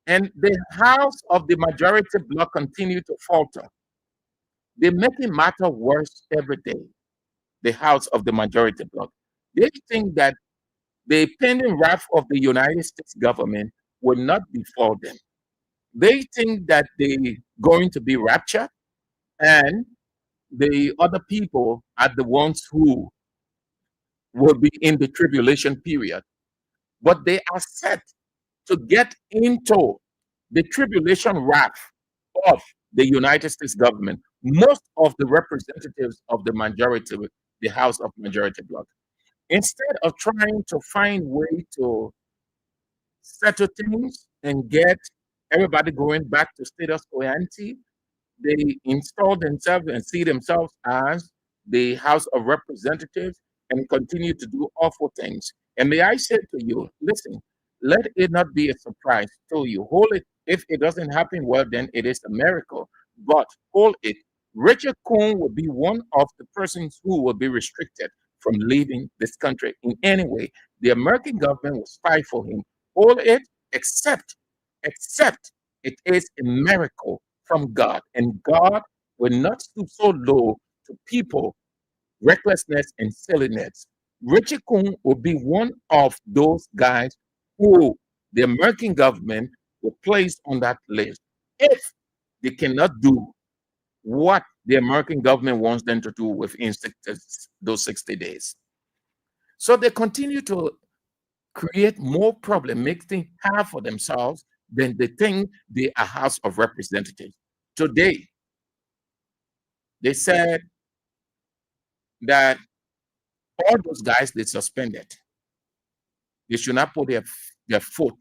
And the House of the Majority Bloc continue to falter. They make it matter worse every day, the House of the Majority Bloc. They think that the pending wrath of the United States government will not befall them. They think that they're going to be raptured, and the other people are the ones who will be in the tribulation period. But they are set to get into the tribulation wrath of the United States government. Most of the representatives of the majority, the House of Majority Bloc, instead of trying to find way to settle things and get everybody going back to status quo ante, they install themselves and see themselves as the House of Representatives and continue to do awful things. And may I say to you, listen, let it not be a surprise to you. Hold it. If it doesn't happen, well, then it is a miracle. But hold it. Richard Cohn will be one of the persons who will be restricted from leaving this country in any way. The American government will stifle him. Hold it, except it is a miracle from God, and God will not stoop so low to people recklessness and silliness. Richard Cohn will be one of those guys who the American government will place on that list if they cannot do what the American government wants them to do within those 60 days. So they continue to create more problem, make things hard for themselves than they think they are House of Representatives. Today, they said that all those guys they suspended, they should not put their foot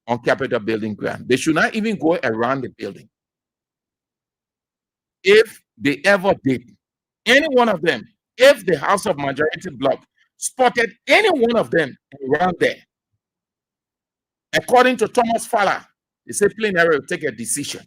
on Capitol building ground. They should not even go around the building. If they ever did, any one of them, if the House of Majority Bloc spotted any one of them around there, according to Thomas Fowler, the disciplinary will take a decision.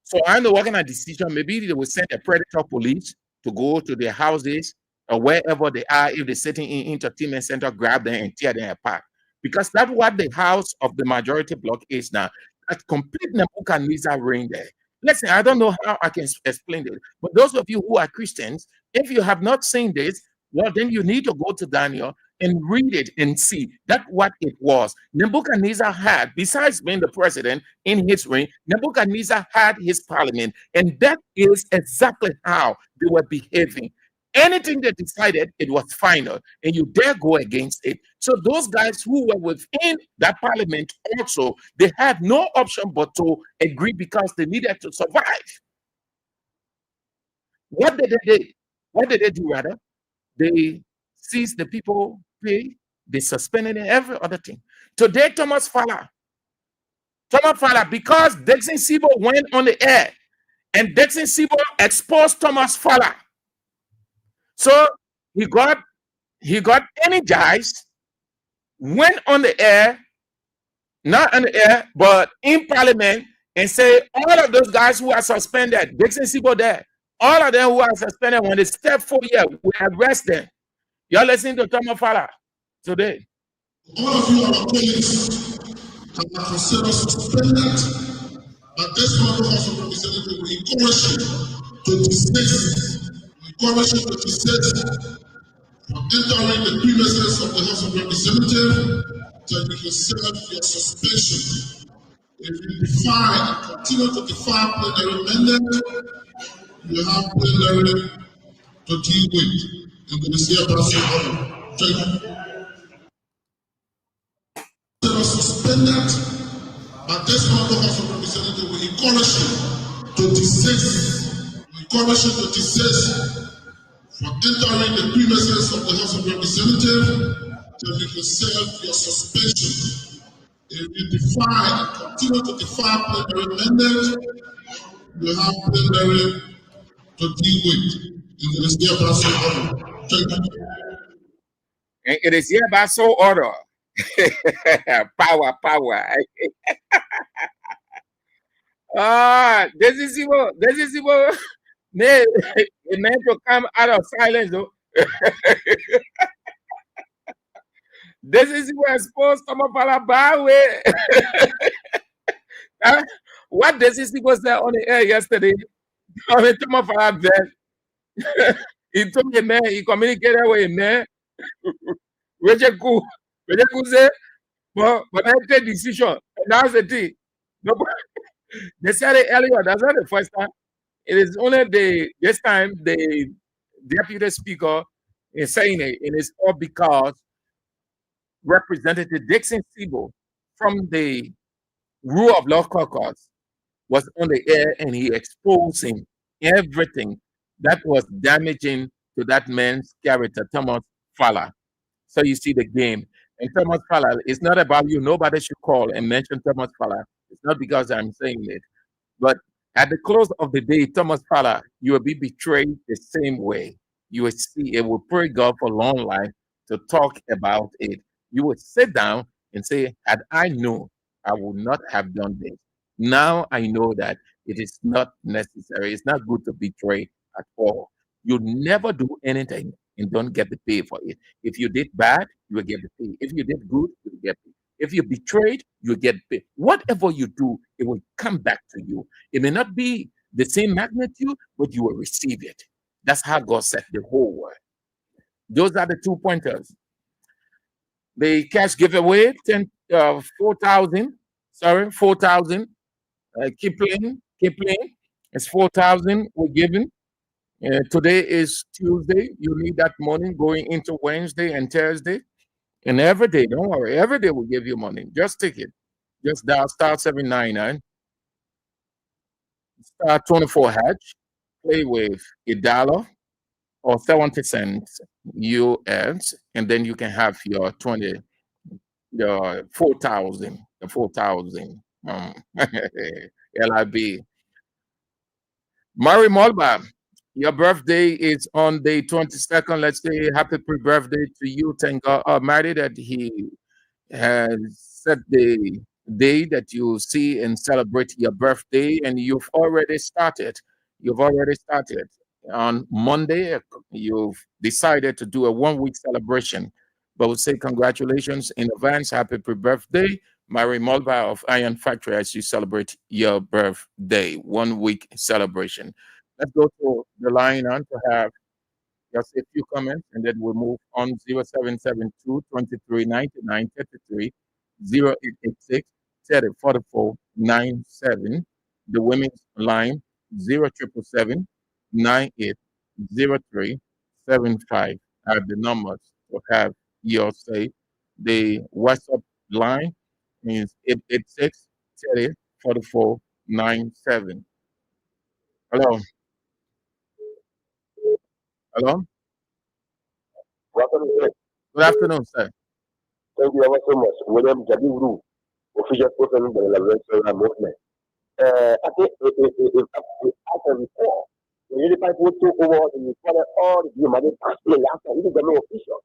So I know what kind of decision. Maybe they will send a predator police to go to their houses or wherever they are. If they're sitting in entertainment center, grab them and tear them apart. Because that's what the House of the Majority Bloc is now. A complete Nebuchadnezzar reign there. Listen, I don't know how I can explain it, but those of you who are Christians, if you have not seen this, well, then you need to go to Daniel and read it and see that what it was. Nebuchadnezzar had, besides being the president in his reign, Nebuchadnezzar had his parliament, and that is exactly how they were behaving. Anything they decided, it was final, and you dare go against it. So those guys who were within that parliament also, they had no option but to agree because they needed to survive. What did they do? What did they do rather? They seized the people pay, they suspended every other thing. Today, Thomas Fowler, because Dixon Sibo went on the air and Dixon Sibo exposed Thomas Fowler. So he got energized, went on the air, not on the air, but in parliament, and say all of those guys who are suspended, Dixon Sibo there, all of them who are suspended, when they step forward here, we arrest them. You're listening to Thomas Fowler today. All of you, our colleagues, are considered suspended. At this point, the House of Representatives, we encourage you to desist. We encourage you to desist from entering the premises of the House of Representatives till you can serve your suspension. If you defy and continue to defy plenary mandate, you have plenary to deal with in the CFRC. Thank you. Suspended. At this point, the House of Representatives, we encourage you to desist. We encourage you to desist from entering the premises of the House of Representatives till you can serve your suspension. If you defy and continue to defy plenary mandate, you have plenary to deal with in the CFRC order. Thank you. And it is hereby so order. Power. This is evil. The man to come out of silence though. This is evil exposed come up on a bar way. What this is evil said on the air yesterday? He told me, man, he communicated with him, man. Richard Koo said, but I take decision. And that's the thing. They said it earlier, that's not the first time. It is only this time the deputy speaker is saying it, and it's all because Representative Dixon Sibo from the Rule of Law Caucus was on the air and he exposing everything that was damaging to that man's character, Thomas Fowler. So you see the game. And Thomas Fowler, it's not about you. Nobody should call and mention Thomas Fowler. It's not because I'm saying it. But at the close of the day, Thomas Fowler, you will be betrayed the same way. You will see, it will pray God for long life to talk about it. You will sit down and say, had I known, I would not have done this. Now I know that it is not necessary. It's not good to betray at all. You never do anything and don't get the pay for it. If you did bad, you will get the pay. If you did good, you will get paid. If you betrayed, you get paid. Whatever you do, it will come back to you. It may not be the same magnitude, but you will receive it. That's how God set the whole world. Those are the 2 pointers. The cash giveaway, 4,000. Sorry, 4,000. Keep playing. It's 4,000 we're giving. Today is Tuesday. You need that money going into Wednesday and Thursday. And every day, don't worry, every day we'll give you money. Just take it. Just dial star 799, star 24 hatch, play with $1 or 70 cents US, and then you can have your 4,000, the 4,000 LIB. Mary Molba, your birthday is on the 22nd. Let's say happy pre-birthday to you. Thank God Almighty that He has set the day that you see and celebrate your birthday, and you've already started. On Monday. You've decided to do a 1 week celebration, but we'll say congratulations in advance. Happy pre-birthday, Mary Molba of Iron Factory, as you celebrate your birthday. 1 week celebration. Let's go to the line on to have Just a few comments, and then we'll move on. 0772 23 99 33, 0886 30 44 97. The women's line 0777 9803 75 are the numbers to have your say. The WhatsApp line is 886 30 44 97. Hello. Hello. Good afternoon, sir. Thank you ever so much. William Jadiru, official person of the Liberation Movement. I think if I can recall, the Unified people took over and we followed all the money last time, it is the no official.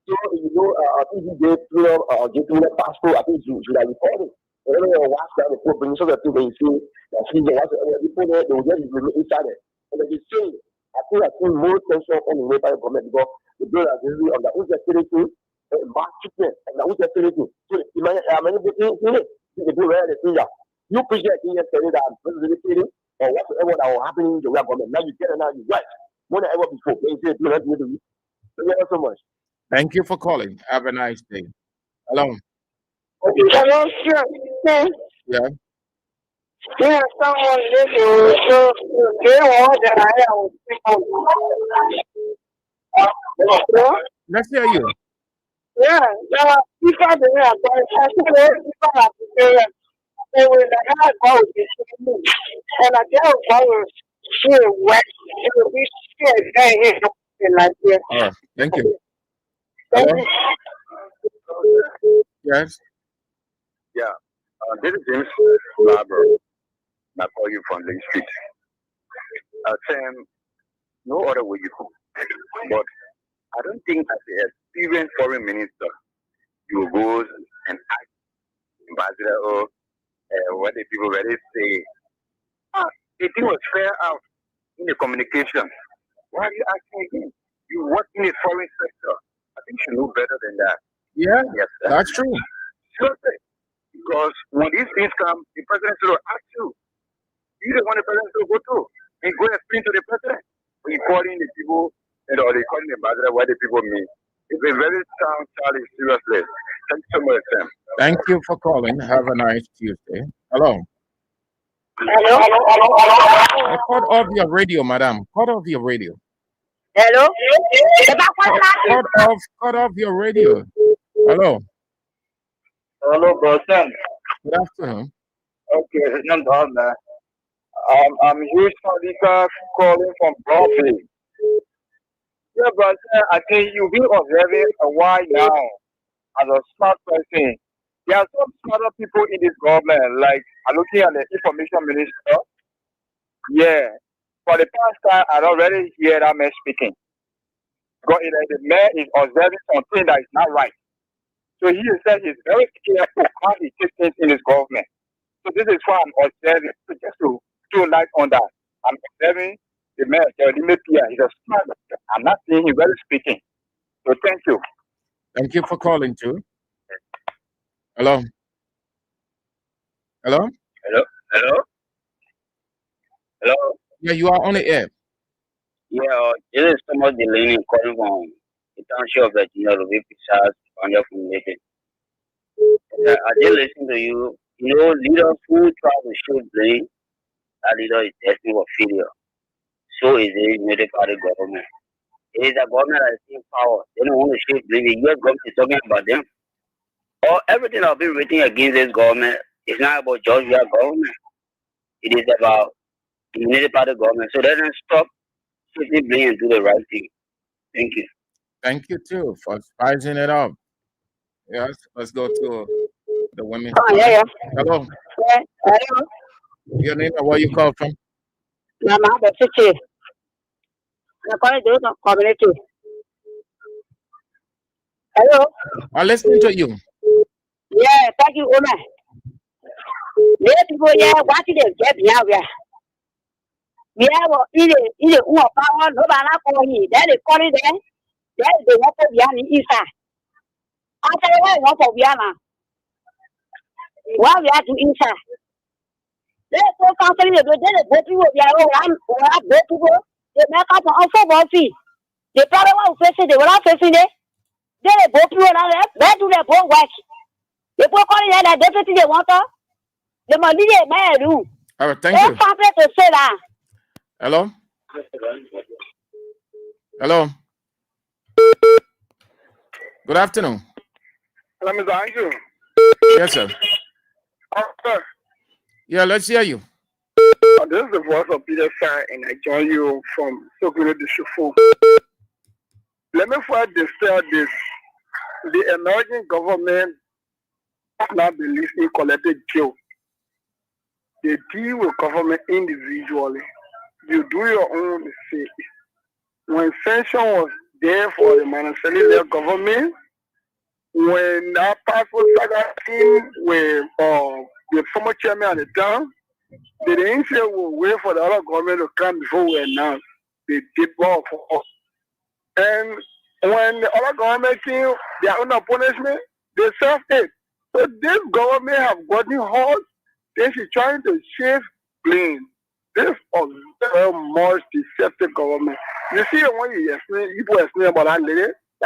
So, I think he gave getting the passport, I think you should have recorded. I don't know what's that, the poor brings up the thing they see, that he was people there, they will just inside it. And they say, I think more tension on the Unified government because the bill is really on the security. Marketing and the security. So, many people they do where they see that. You project in yesterday that I'm feeling or whatever that will happen in the government. Now you get it, now you right. More than ever before. They say, thank you so much. Thank you for calling. Have a nice day. Hello. Hello, sir. Yeah. Yeah, someone listening. So, they want that I have. Let's hear you. Yeah, people are doing it, but people are doing it. They will not go and I tell you, she wet. It will be scared. Like this. Oh, thank you. Hello? Yes. Yeah, this is James Barber. I call you from the street. Sam, no other way you could. But I don't think as an experienced foreign minister, you will go and ask ambassador or what the people already say. If it was fair out in the communication, why are you asking again? You work in the foreign sector. I think you know better than that. Yeah, yes, that's true. Sure thing. Because when these things come, the president will ask you. You don't want the president to go through and go explain to the president. When you call in the people or they call in the ambassador, what the people mean. It's a very sound challenge, seriously. Thank you so much, Sam. Thank you for calling. Have a nice Tuesday. Hello. Hello. Cut off your radio, madam. Cut off your radio. Hello. Cut off your radio. Hello. Hello, Boston. Good afternoon. Okay, no problem. I'm Hugh Sadika calling from Brooklyn. Yeah, but I think you've been observing a while now as a smart person. There are some smarter people in this government, like I'm looking at the information minister. Yeah, for the past time, I don't really hear that man speaking. Because the man is observing something that is not right. So he said he's very careful how he takes things in his government. So this is why I'm observing, just to throw light on that. I'm observing the man, he's a smart man. I'm not saying he's very speaking. So thank you. Thank you for calling too. Hello. Hello? Hello? Hello? Hello? Yeah, you are on the air. Yeah, this is Thomas Delaney calling from the township of Virginia, the Pixars, on your community. I did listen to you. You know, leaders who try to show blame, that leader is destined for failure. So is the United Party government. It is a government that is in power. They don't want to show blame. The US government is talking about them. Or everything I've been written against this government is not about Georgia government. It is about the United Party government. So let them stop shooting blame and do the right thing. Thank you. Thank you too for spicing it up. Yes, let's go to the women. Oh, yeah. Hello. Yeah, hello. Your name and where you call from? Mama, the city. I call it the community. Hello. I'm listening to you. Yeah, thank you, Oma. Let people here watch it get now. We have either power, no banana for me. Then they call it there. Then they want to be on the east side. After a while, want to be on. While we are to inside. Let's go country, they go to the around, go to go. They make up also fee. The problem was facing, they were not facing it. They both you and where do they both work? They both calling that deputy they want to. The money they may do. All right, thank you. To say that. Hello? Hello? Good afternoon. Hello, Mr. Andrew. Yes, sir. Sir. Yeah, let's hear you. This is the voice of Peter San, and I join you from Sokolo District 4. Let me first dispel this. The emerging government does not believe in collective guilt. They deal with government individually. You do your own mistake. When sanction was there for the Manaseli government, when that passport saga team with the former chairman at the time, they didn't say we'll wait for the other government to come before we announce. They did more for us. And when the other government came, their own punishment, they served it. So this government have gotten hot. They should trying to shift blame. This is very much deceptive government. You see, when you explain about that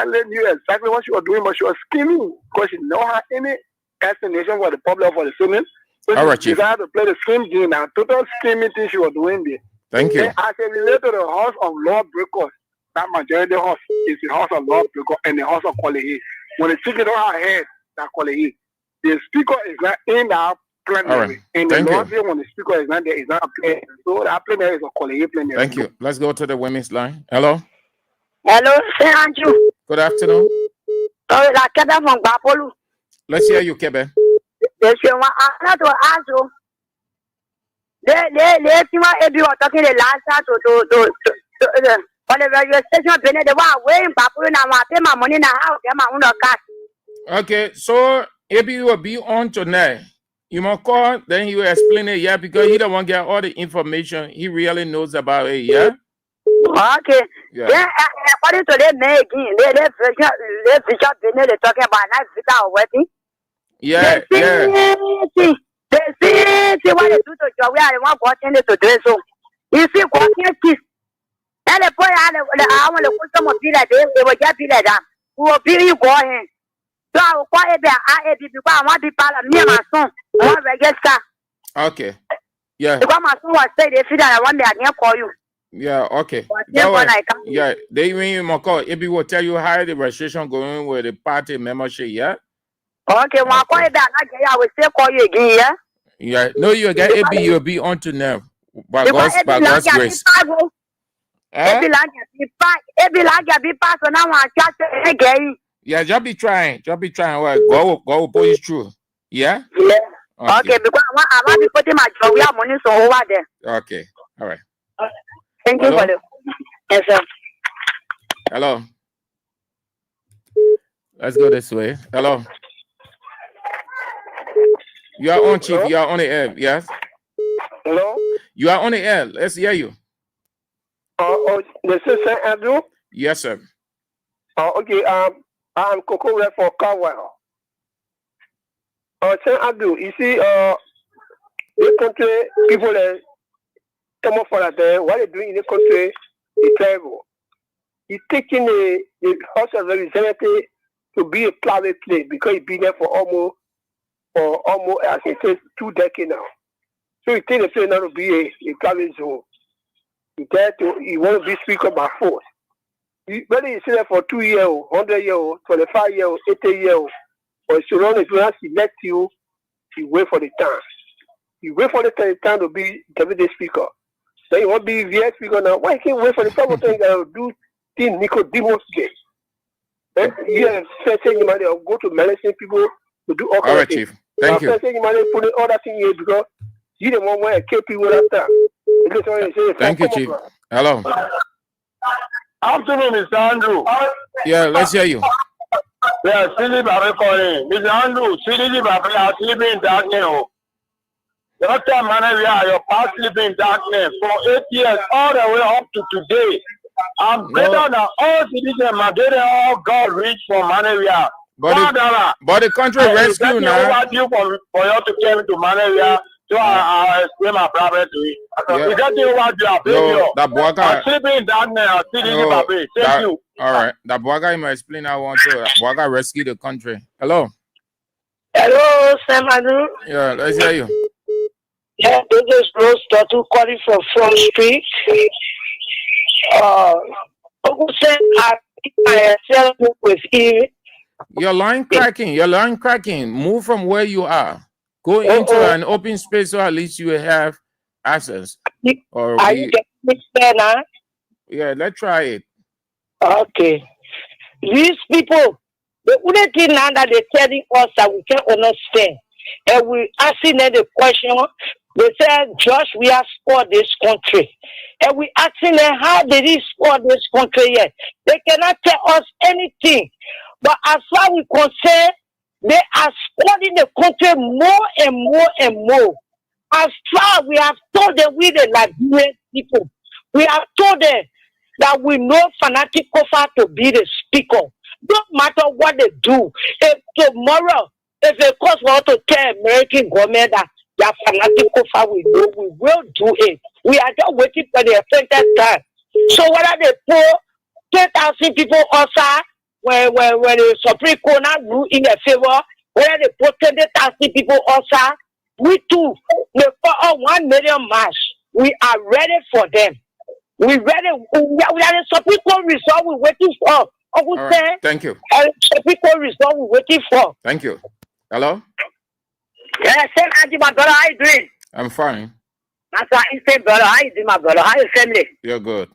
lady knew exactly what she was doing, but she was scheming because she did not have any explanation for the public for the swimming. So all right, she Chief. decided to play the scheme game and total scheming thing she was doing there. Thank you. And as it relates to the house of lawbreakers, that majority house is the house of lawbreakers and the house of quality. When the chicken don't have head, that quality. The speaker is not in our plenary. Right. And the Thank law you. when the speaker is not there, is not a plenary. So that plenary is a quality plenary. Thank you. Let's go to the women's line. Hello? Hello, Sir Andrew. Good afternoon. La Kebe from Bapolu. Let's hear you, Kebe. They say, I'm not to ask you. They see what if you are talking the last time to for the radio station, they were waiting Bapolu now. I pay my money now. I'll get my own cash. Okay, so if you will be on tonight, you must call, then he will explain it, yeah, because he don't want to get all the information he really knows about it, yeah? Okay. Yeah. According to them, they talking about night without wedding. Yeah, They see what they do to Joe. We are the one watching it to do so. You see, watching kiss. And the boy, I want to put some of it like they will just be like that. Who will be you going? So I will call it there. Because I want to be part of me and my son. I want to register. Okay. Yeah. Because my son was saying they feel that I want me, I can't call you. Yeah, okay. Yeah, they even call if he will tell you how the registration going with the party membership, yeah? Okay, when I call you back, I will still call you again, yeah? Yeah, no, you get AB, you'll be on to now. By God's grace. Yeah, just be trying. Well, go will pull you through. Yeah? Yeah. Okay, because I want to put in my job. We have money so over there. Okay. All right. Thank you for the. Yes, sir. Hello. Let's go this way. Hello. You are on, Chief. You are on the air. Yes. Hello. You are on the air. Let's hear you. This is St. Andrew. Yes, sir. Okay. I'm Coco Red for Carwell. St. Andrew, you see, this country people that come up for that day, what they're doing in the country is terrible. He's taking the House of Representatives to be a private place because he's been there for almost as it says 2 decades now. So he takes the place now to be a private zone. He want to be speaker by force. Whether he's there for 2 years, 100 years, 25 years, 80 years, or so long as he elect you, he wait for the time. He wait for the time to be deputy speaker. Then he want to be VS speaker now. Why can't wait for the time to do things Nicodemus did? Yeah, saying you might go to medicine people to do all kinds of things. Chief. Thank you. Saying you might put all that thing here because you the one where keep people after. Thank you, Chief. Hello. Afternoon, Mr. Andrew. Yeah, let's hear you. Yeah, Silly Baby calling. Mr. Andrew, Silly Baby are sleeping in darkness. Your time, your past sleeping in darkness for 8 years, all the way up to today. I'm better than all citizens, getting all God rich from Manavia. But the country rescue now. For you to come to Manavia So I explain my problem to you. Yeah. You just think about your baby. No, that boy I'm guy. sleeping in darkness. I'm still eating No, my baby. Thank that, you. all right. That boy guy might explain I want to. That boy guy rescue the country. Hello. Hello, Sam Andrew. Yeah, let's hear you. Yeah, this is Rose Tatu calling from Front Street. Uncle Sam, I myself with him. Your line cracking. Your line cracking. Move from where you are. Go into an open space so at least you will have access. Or are you getting it there now? Yeah, let's try it. Okay. These people, the only thing now that they're telling us that we can't understand, and we asking them the question, they said, Josh, we have scored this country. And we asking them, how did he score this country yet? They cannot tell us anything. But as far as we concern, they are scoring the country more and more and more. As far as we have told them, we the Liberian people, we have told them that we know fanatic Kofa to be the speaker. Don't matter what they do. If tomorrow, if they cause want to tell American government that they are fanatic Kofa, we know we will do it. We are just waiting for the appointed time. So whether they put 10,000 people outside when the Supreme Court now rule in their favor, whether they put 20,000 people outside, we too, they put 1 million march. We are ready for them. We ready. We are the Supreme Court result we're waiting for. Right. Thank you. Supreme Court result we're waiting for. Thank you. Hello? Yeah, same Auntie, my brother. How you doing? I'm fine. That's why I say, brother. How you doing, my brother? How you family? You're good.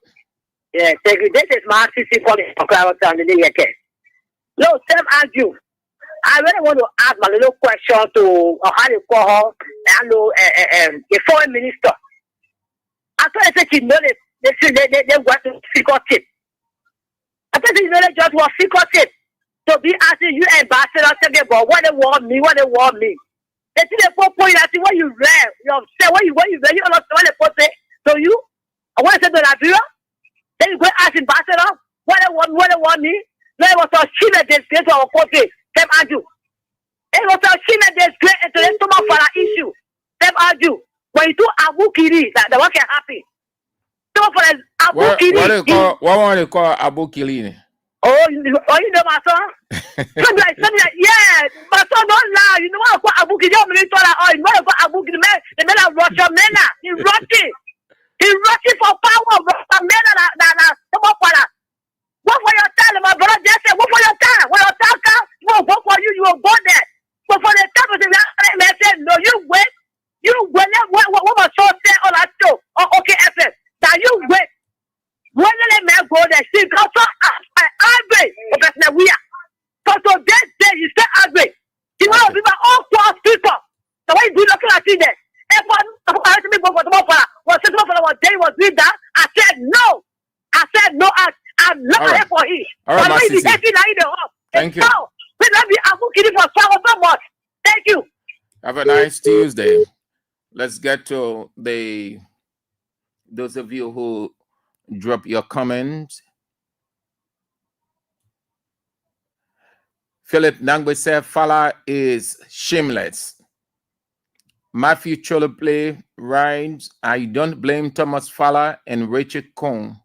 Yeah, thank you. This is my sister calling from Clarendon. No, same Andrew. I really want to ask my little question to how you call her. I know the foreign minister. I thought I said she know they want to secret it. I thought you know they just want secret it. To be asking you ambassador talking about what they want me. They see the poor point. I see what you read. You say what you read. You don't know what they put it. So you, I want to say to Nigeria. Then you go ask ambassador what they want me. Then it was a shame that they to our country. Them argue. It was a shame that they create intellectual for an issue. Them argue. When you do Abu Kiri, that the one can happen. So for Abu Kiri. What they call Abu Kiri? Oh, you know my son? Something like, yeah, my son don't lie. You know what I call Abu Kiri? You know what I call Abu Kiri? The man of Russia, man, he rotting. He rotting for power. Russia, man, come on, father. What for your time, my brother? Just say, what for your time? When your time comes, you will go for you, you will go there. But for the time of the man said, no, you wait. You wait. What my son said on that show? Okay, FM. Now you wait. When the man go there, she got so angry. Because we are. So this day, you stay angry. You want to be my own false people. So when you do looking at it there, if I to me for tomorrow, was day was doing that, I said no. I'm not here for it. All right, my sister. Thank you. Thank you. Have a nice Tuesday. Let's get to those of you who drop your comments. Philip Nangbe said Fala is shameless. Matthew Choloplay writes, I don't blame Thomas Fala and Rachel Cohn.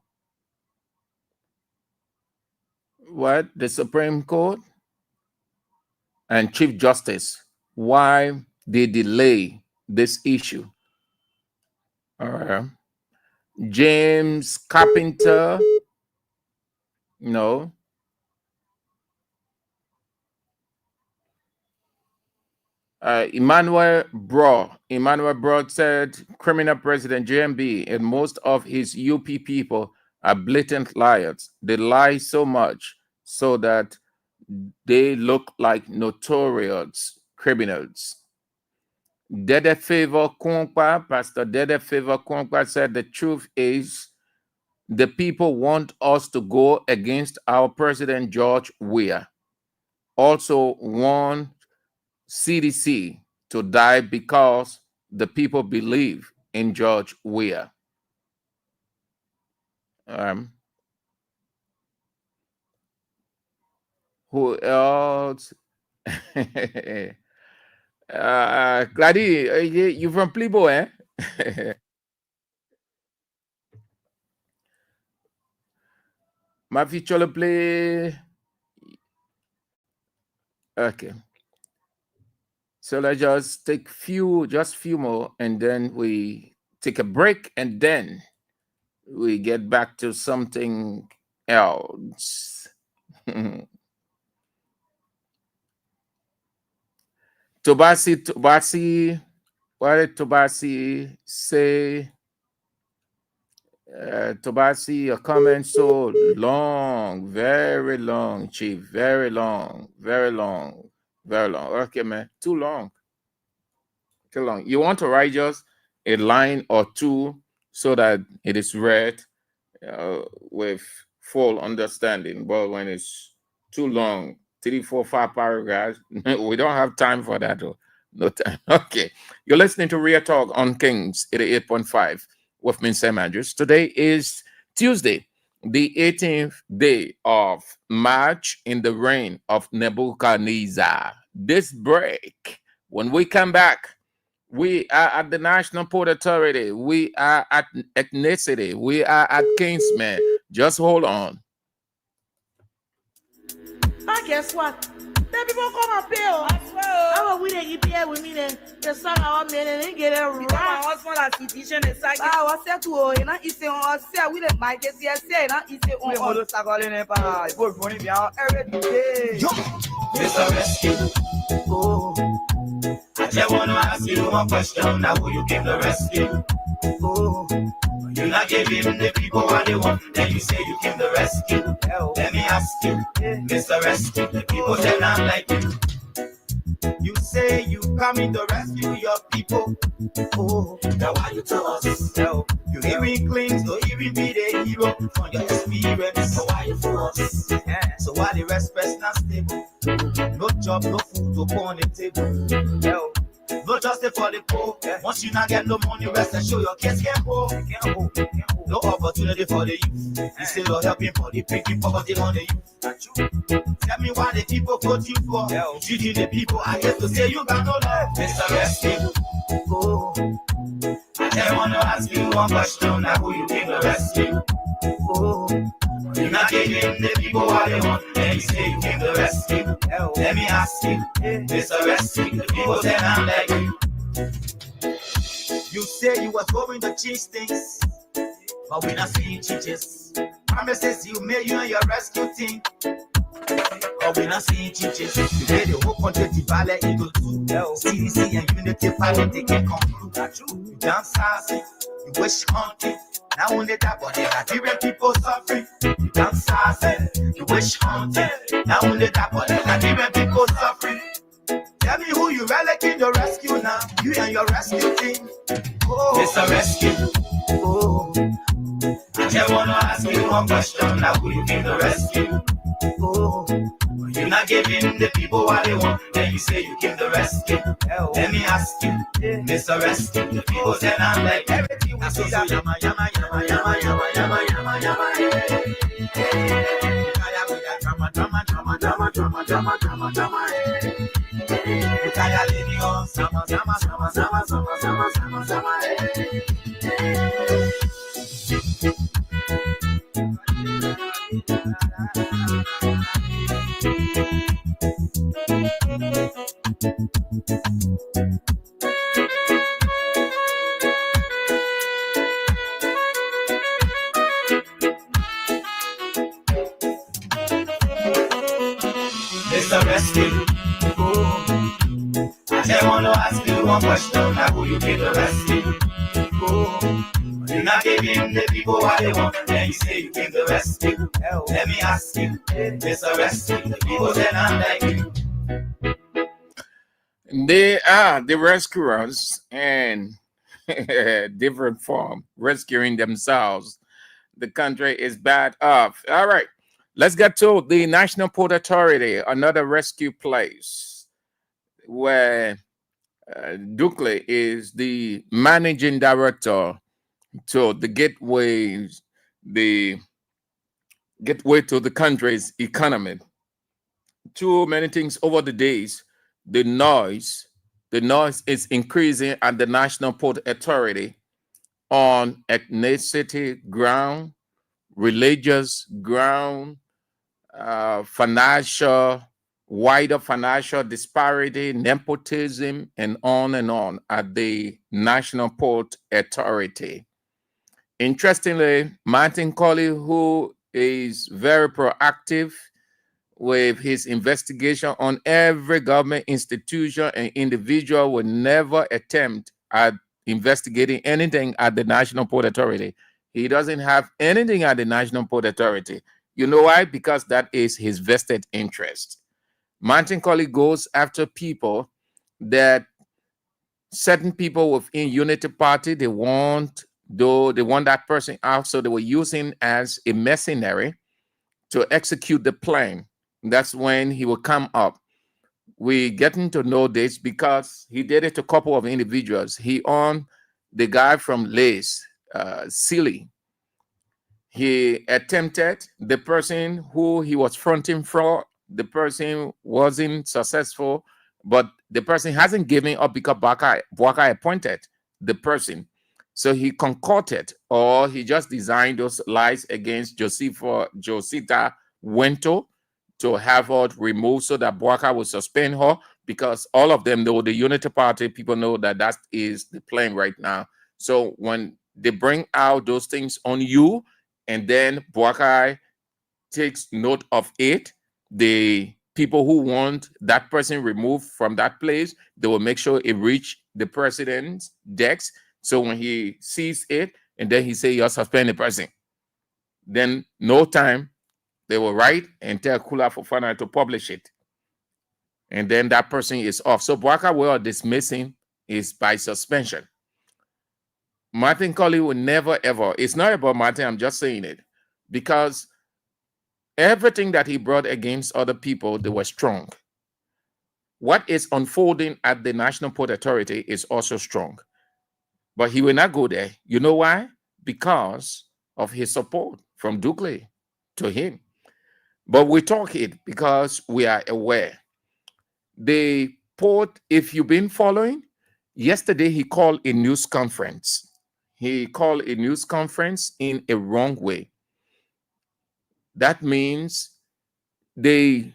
What? The Supreme Court and Chief Justice, why they delay this issue? All right. James Carpenter, no. Emmanuel Broad said criminal president JMB and most of his UP people are blatant liars. They lie so much so that they look like notorious criminals. Dede Favor Kwankwa, Pastor Dede Favor Kwankwa said the truth is the people want us to go against our President George Weah. Also want CDC to die because the people believe in George Weah. Who else? Gladys, you from Plibo, eh? My future play. Okay. So let's just take just few more, and then we take a break, and then we get back to something else. Tobasi, what did Tobasi say? Tobasi, your comment so long, very long, Chief, very long, very long, very long. Okay, man, too long, too long. You want to write just a line or two so that it is read with full understanding. But when it's too long, 3, 4, 5 paragraphs, we don't have time for that. No time. Okay. You're listening to Real Talk on Kings 88.5 with me, Sam Andrews. Today is Tuesday, the 18th day of March in the reign of Nebuchadnezzar. This break, when we come back, we are at the National Port Authority. We are at ethnicity. We are at Kingsman. Just hold on. But guess what? The people come and pay. I swear. How we they EPA with me then? The son our men and they get it right. My husband as physician is like. I was said to you know, it's on say we the mic is here say na it's on. We mo sa calling ne pa. Go money be every day. Mr. Rescue. Oh. I just wanna ask you one question. Now who you came to rescue? Oh. You not giving the people what they want, then you say you came to rescue. Let me ask you, Mr. Rescue, the people say not like you. You say you coming to rescue your people. Oh, now why you tell us? You even claims to even be the hero from your experience. So why you for us? So why the rest person not stable? No job, no food to put on the table. No justice for the poor. Once you not get no money, rest and show your kids can't go. No opportunity for the youth. Instead of helping for the picking poverty on the youth. Tell me why the people vote you for. Treating the people, I get to say you got no love. Mr. Rescue. Oh. I just want to ask you one question. Now who you came to rescue? Oh. You're not giving the people what they want, then you say you came to rescue. Let me ask you, Mr. Rescue, the people say I'm like you. You say you was going to change things, but we're not seeing changes. Promises you made you and your rescue team, but we're not seeing changes. You made the whole country divided into two. CDC and Unity Party, they can't conclude. You dance sassy, you wish hunting. Now only that, but the Nigerian people suffering. You can't say you wish haunted. Now only that, but the Nigerian people suffering. Tell me who you really came to rescue now. You and your rescue team. Oh, Mr. Rescue. Oh, I just wanna ask you one question. Now who you came to rescue? Oh, you're not giving the people what they want, then you say you came to rescue. Let me ask you, Mr. Rescue. The people say I'm like everything we see. Yama yama yama yama yama yama yama yama. Drama drama drama drama drama drama drama drama. Kaya living on sama sama sama sama sama sama sama sama. Mr. Rescue. I just want to ask you one question. Now who you came to rescue? Oh, you're not giving the people what they want, then you say you came to rescue. Let me ask you, Mr. Rescue, the people say I'm like you. They are the rescuers and different form, rescuing themselves. The country is bad off. All right, let's get to the National Port Authority, another rescue place where Dukley is the managing director to the gateway to the country's economy. Too many things over the days, the noise, the noise is increasing at the National Port Authority on ethnicity ground, religious ground, financial, wider financial disparity, nepotism, and on at the National Port Authority. Interestingly, Martin Colley, who is very proactive with his investigation on every government institution and individual, would never attempt at investigating anything at the National Port Authority. He doesn't have anything at the National Port Authority. You know why? Because that is his vested interest. Martin Colley goes after people that certain people within Unity Party, they want that person out, so they were using as a mercenary to execute the plan. That's when he will come up. We getting to know this because he did it to a couple of individuals. He owned the guy from Lace, Silly. He attempted the person who he was fronting for. The person wasn't successful, but the person hasn't given up because Bwaka appointed the person. So he concocted, or he just designed those lies against Josita Wento to have her removed so that Bwaka will suspend her, because all of them know, the Unity Party people know that that is the plan right now. So when they bring out those things on you, and then Bwaka takes note of it, the people who want that person removed from that place, they will make sure it reach the president's desk. So when he sees it, and then he say, you're suspend the person, then no time, they will write and tell Kula Fofana to publish it. And then that person is off. So Bwaka way of dismissing is by suspension. Martin Colley will never, ever, it's not about Martin, I'm just saying it, because everything that he brought against other people, they were strong. What is unfolding at the National Port Authority is also strong. But he will not go there. You know why? Because of his support from Dukley to him. But we talk it because we are aware. The port, if you've been following, yesterday he called a news conference. He called a news conference in a wrong way. That means the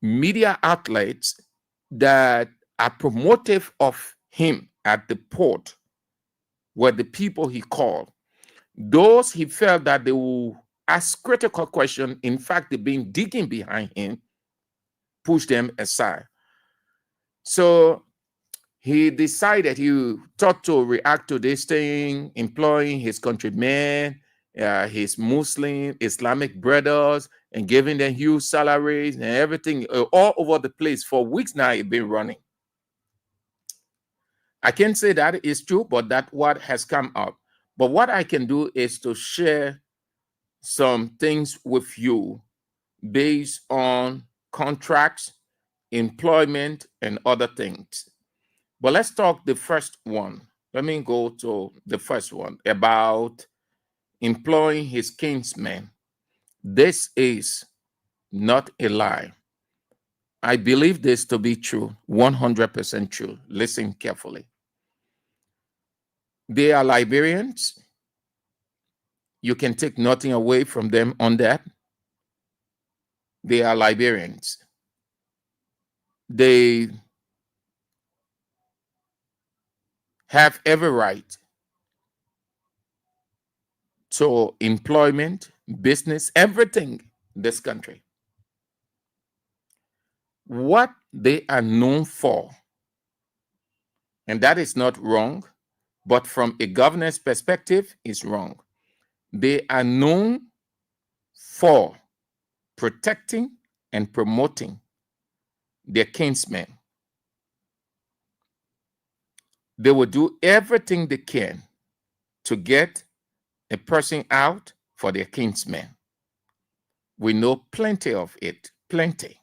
media outlets that are promotive of him at the port were the people he called. Those he felt that they will ask critical questions, in fact, they've been digging behind him, push them aside. So he decided, he thought to react to this thing, employing his countrymen, his Muslim, Islamic brothers, and giving them huge salaries and everything all over the place. For weeks now, it's been running. I can't say that is true, but that's what has come up. But what I can do is to share some things with you based on contracts, employment, and other things. But let's talk the first one. Let me go to the first one about employing his kinsmen. This is not a lie. I believe this to be true, 100% true. Listen carefully. They are Liberians. You can take nothing away from them on that. They are Liberians. They have every right to employment, business, everything in this country. What they are known for, and that is not wrong, but from a governance perspective, is wrong. They are known for protecting and promoting their kinsmen. They will do everything they can to get a person out for their kinsmen. We know plenty of it, plenty.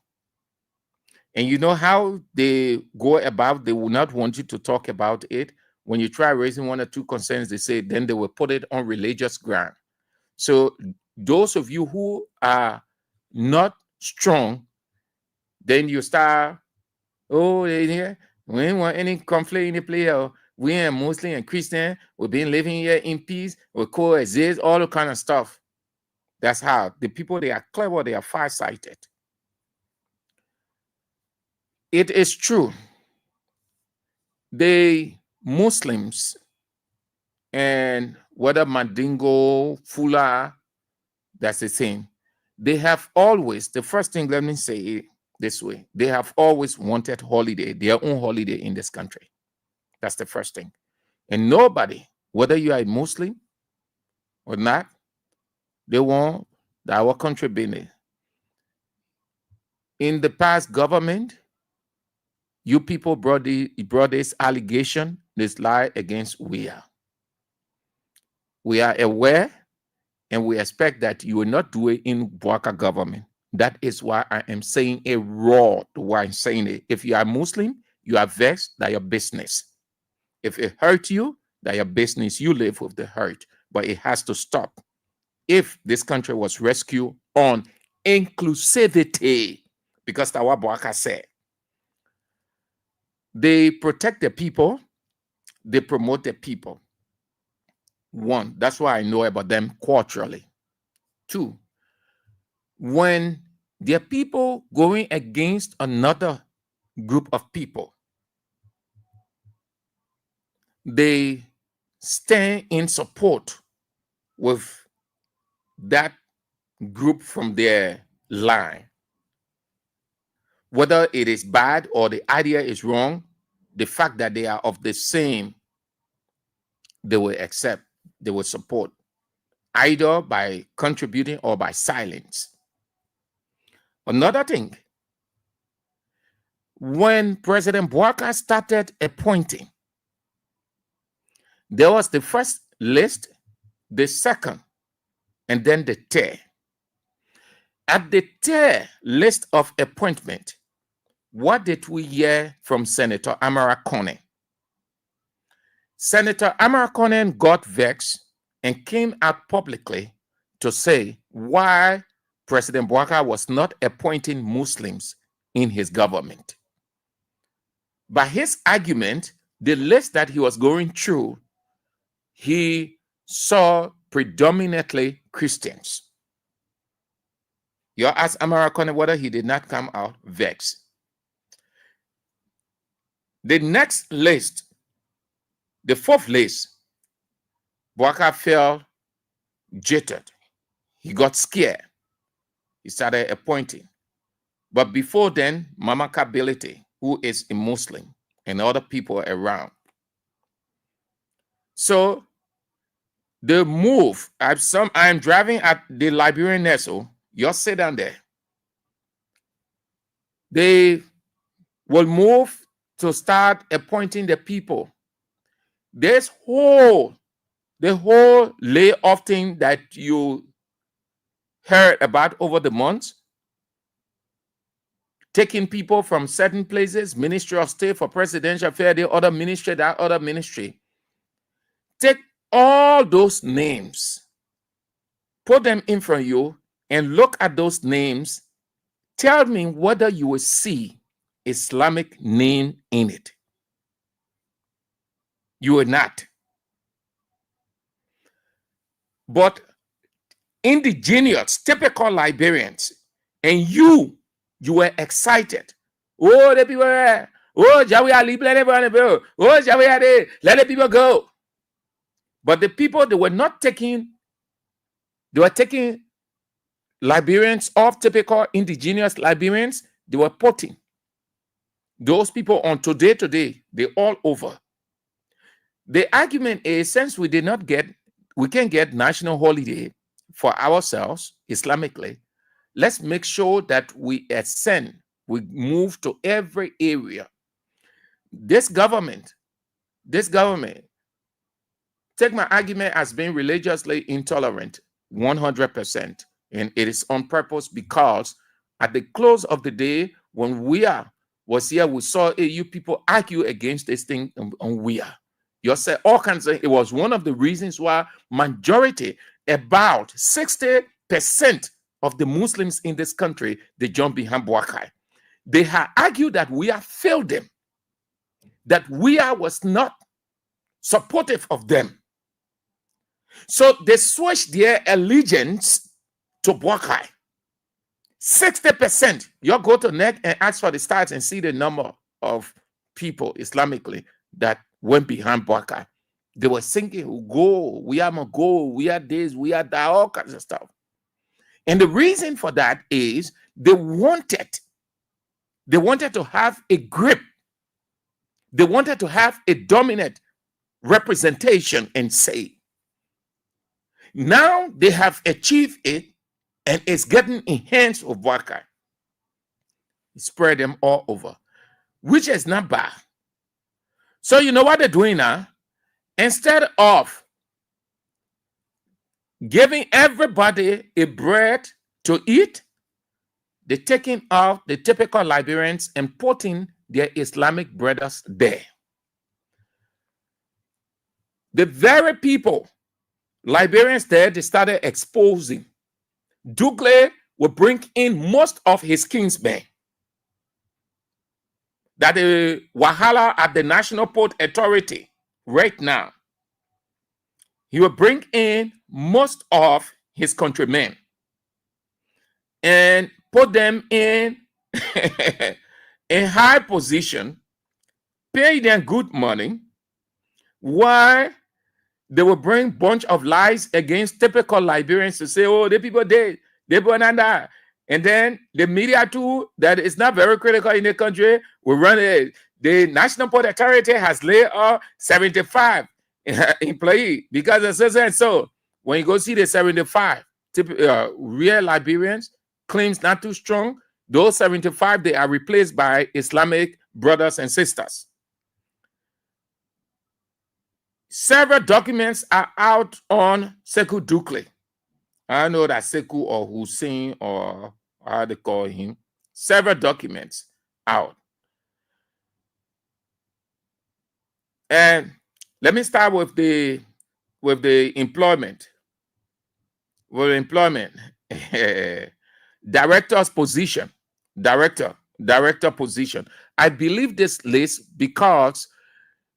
And you know how they go about, they will not want you to talk about it. When you try raising one or two concerns, they say then they will put it on religious ground. So those of you who are not strong, then you start, oh, We ain't want any conflict in the play. We ain't Muslim and Christian. We've been living here in peace. We coexist, all the kind of stuff. That's how the people, they are clever, they are far-sighted. It is true. The Muslims, and whether Mandingo, Fula, that's the same. They have always, the first thing, let me say it this way, they have always wanted holiday, their own holiday in this country. That's the first thing. And nobody, whether you are a Muslim or not, they want our country being in the past government. You people brought this allegation, this lie against we are. We are aware, and we expect that you will not do it in Bwaka government. That is why I am saying a raw, why I'm saying it. If you are Muslim, you are vexed, that your business. If it hurt you, that your business, you live with the hurt. But it has to stop. If this country was rescued on inclusivity, because Tawa Bwaka said, they protect the people, they promote the people. One, that's why I know about them culturally. Two, when there are people going against another group of people, they stand in support with that group from their line. Whether it is bad or the idea is wrong, the fact that they are of the same, they will accept, they will support, either by contributing or by silence. Another thing, when President Bwaka started appointing, there was the first list, the second, and then the third. At the third list of appointment, what did we hear from Senator Amara Conen? Senator Amara Conen got vexed and came out publicly to say why President Bwaka was not appointing Muslims in his government. By his argument, the list that he was going through, he saw predominantly Christians. You ask Amara Conen whether he did not come out vexed. The next list, the fourth list, Bwaka felt jittered. He got scared. He started appointing. But before then, Mama Kability, who is a Muslim, and other people around. So the move, I'm driving at the Liberian Nestle, you sit down there. They will move to start appointing the people. The whole layoff thing that you heard about over the months, taking people from certain places, Ministry of State for Presidential Affairs, the other ministry, that other ministry. Take all those names, put them in front of you, and look at those names. Tell me whether you will see Islamic name in it. You will not. But indigenous, typical Liberians, and you were excited. Oh, the people, oh, Jawi Ali, let everyone go. Oh, Jawi Ali, let the people go. But the people, they were taking Liberians off, typical indigenous Liberians, they were putting those people on today, they're all over. The argument is, since we can get national holiday for ourselves, Islamically, let's make sure that we move to every area. This government, take my argument as being religiously intolerant, 100%. And it is on purpose, because at the close of the day, when we was here, we saw you people argue against this thing on we are. You said all kinds of, it was one of the reasons why majority, about 60% of the Muslims in this country, they jumped behind Bwaka. They had argued that we have failed them. that was not supportive of them. So they switched their allegiance to Boakai. 60%. You go to NEC and ask for the stats and see the number of people Islamically that went behind Boakai. They were singing, go, we are go, we are this, we are that, all kinds of stuff. And the reason for that is they wanted to have a grip. They wanted to have a dominant representation and say. Now they have achieved it, and it's getting in hands of Boakai. Spread them all over, which is not bad. So you know what they're doing now? Instead of giving everybody a bread to eat, they're taking out the typical Liberians and putting their Islamic brothers there. The very people, Liberians there, they started exposing. Dugle will bring in most of his kinsmen. That the Wahala at the National Port Authority right now, he will bring in most of his countrymen and put them in a high position, pay them good money, while they will bring bunch of lies against typical Liberians to say, oh, the people dead, they born and die. And then the media too, that is not very critical in the country, will run it. The National Port Authority has laid off 75 employees because of so and so. When you go see the 75 real Liberians, claims not too strong, those 75, they are replaced by Islamic brothers and sisters. Several documents are out on Sekou Dukle. I know that Sekou or Hussein or how they call him. Several documents out. And let me start with the employment. With employment. Director's position. Director position. I believe this list because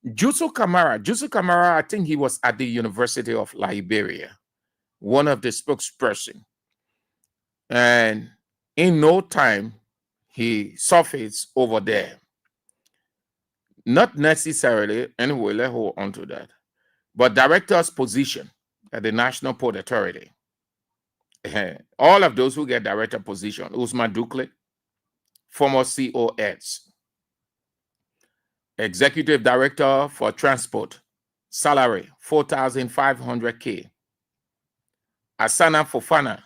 Jusu Kamara, I think he was at the University of Liberia, one of the spokesperson. And in no time, he surfaced over there. Not necessarily, anyway, let's hold on to that. But director's position at the National Port Authority. All of those who get director position, Usman Dukle, former COS. Executive Director for Transport, salary 4,500K. Asana Fofana,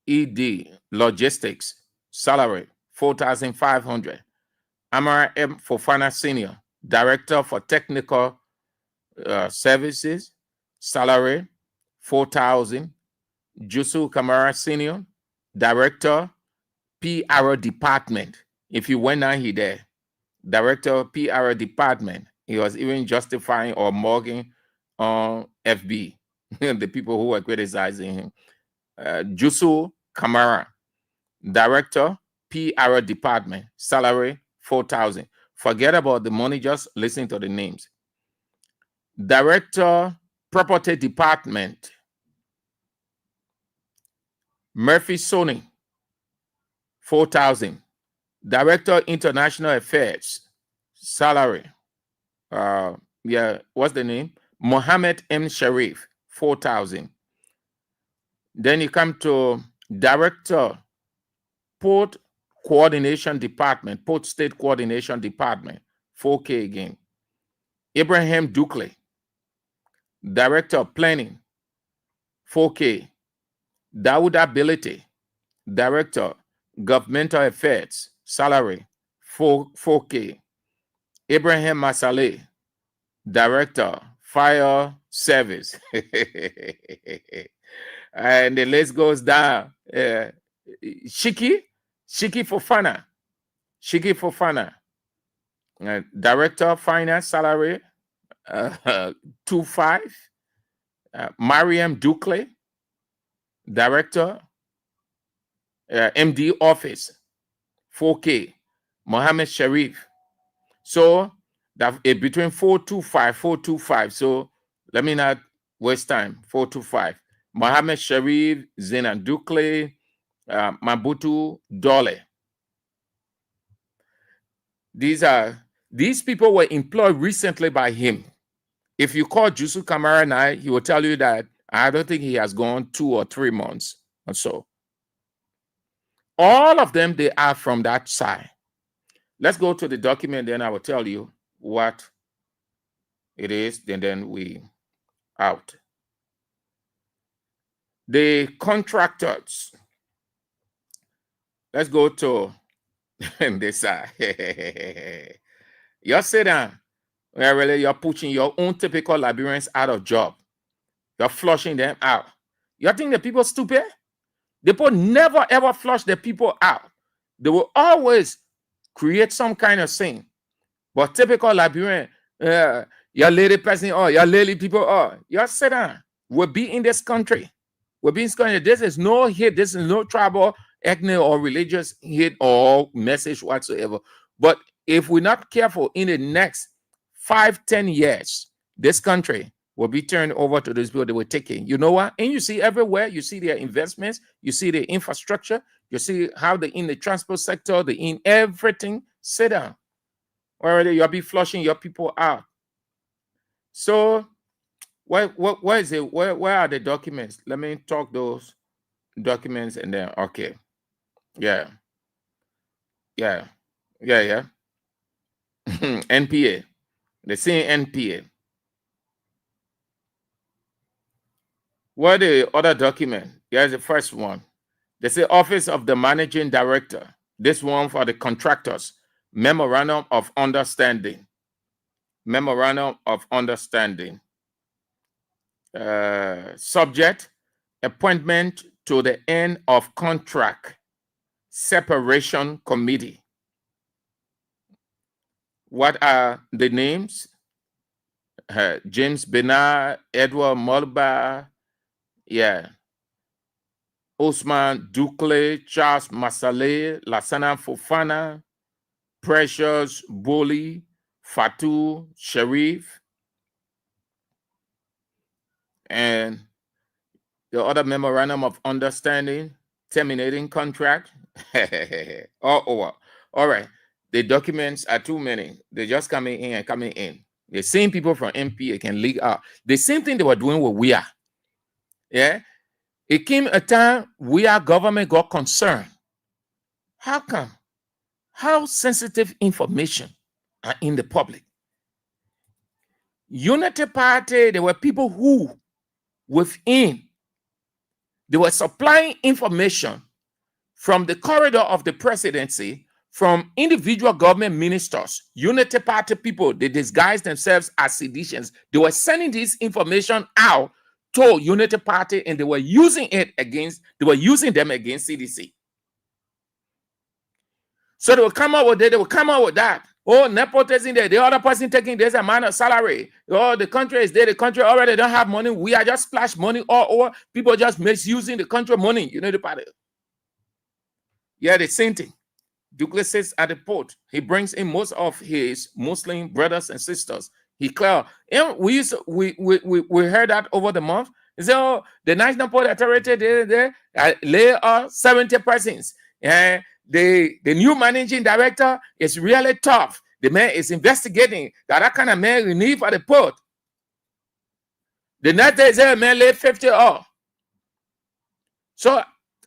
ED, Logistics, salary 4,500. Amara M. Fofana Senior, Director for Technical Services, salary 4,000. Jusu Kamara Senior, Director, PR Department. If you went down here there, Director PR Department. He was even justifying or mugging on FB, the people who were criticizing him. Jusu Kamara, Director PR Department, salary 4,000. Forget about the money, just listen to the names. Director Property Department, Murphy Sony, 4,000. Director International Affairs, salary, what's the name? Mohammed M. Sharif, 4,000. Then you come to Director Port Coordination Department, Port State Coordination Department, 4K again. Ibrahim Dukle, Director of Planning, 4K. Dawood Ability, Director Governmental Affairs, salary 4K. Ibrahim Masale, Director Fire Service. And the list goes down. Shiki Fofana, Director Finance, salary 2.5. Mariam Dukle, Director MD Office, 4K. Mohammed Sharif. So that between 425. So let me not waste time. 425. Mohammed Sharif, Zenan Dukle, Mabutu Dole. These people were employed recently by him. If you call Jusu Kamara now, he will tell you that I don't think he has gone 2 or 3 months or so. All of them, they are from that side. Let's go to the document, then I will tell you what it is, then we out. The contractors. Let's go to this side. You sit down. Where really you're pushing your own typical Liberians out of job. You're flushing them out. You think the people stupid? The people never ever flush the people out. They will always create some kind of thing. But typical Liberian, your lady person, or your lady people, or you sit down. We'll be in this country. We'll be in this country. This is no hate. This is no tribal, ethnic, or religious hate or message whatsoever. But if we're not careful, in the next 5-10 years, this country will be turned over to those people that were taking. You know what? And you see everywhere, you see their investments, you see the infrastructure, you see how they in the transport sector, they in everything. Sit down. Already you'll be flushing your people out. So where is it? Where are the documents? Let me talk those documents and then okay. Yeah. NPA. They say NPA. What the other document? Here's the first one. They say Office of the Managing Director. This one for the contractors. Memorandum of Understanding. Memorandum of Understanding. Subject, appointment to the end of contract. Separation Committee. What are the names? James Bernard, Edward Mulba, Osman Dukle, Charles Masale, Lassana Fofana, Precious Boli, Fatou Sharif, and the other memorandum of understanding, terminating contract. All right. The documents are too many. They're just coming in and coming in. The same people from MPA can leak out. The same thing they were doing with WIA. Yeah. It came a time WIA government got concerned. How come? How sensitive information are in the public? Unity Party, there were people who, within, they were supplying information from the corridor of the presidency, from individual government ministers, Unity Party people. They disguised themselves as seditionists. They were sending this information out to Unity Party, and they were using them against CDC. So they will come out with that. They will come out with that. Oh, nepotism there. The other person taking this amount of salary. Oh, the country is there. The country already don't have money. We are just splash money all over. People just misusing the country money. Unity Party. Yeah, the same thing. Douglas sits at the port. He brings in most of his Muslim brothers and sisters. He clear. And we heard that over the month. So the National Port Authority they lay off 70 persons. And the new managing director is really tough. The man is investigating that kind of man we need for the port. The next day, the man laid 50 off. So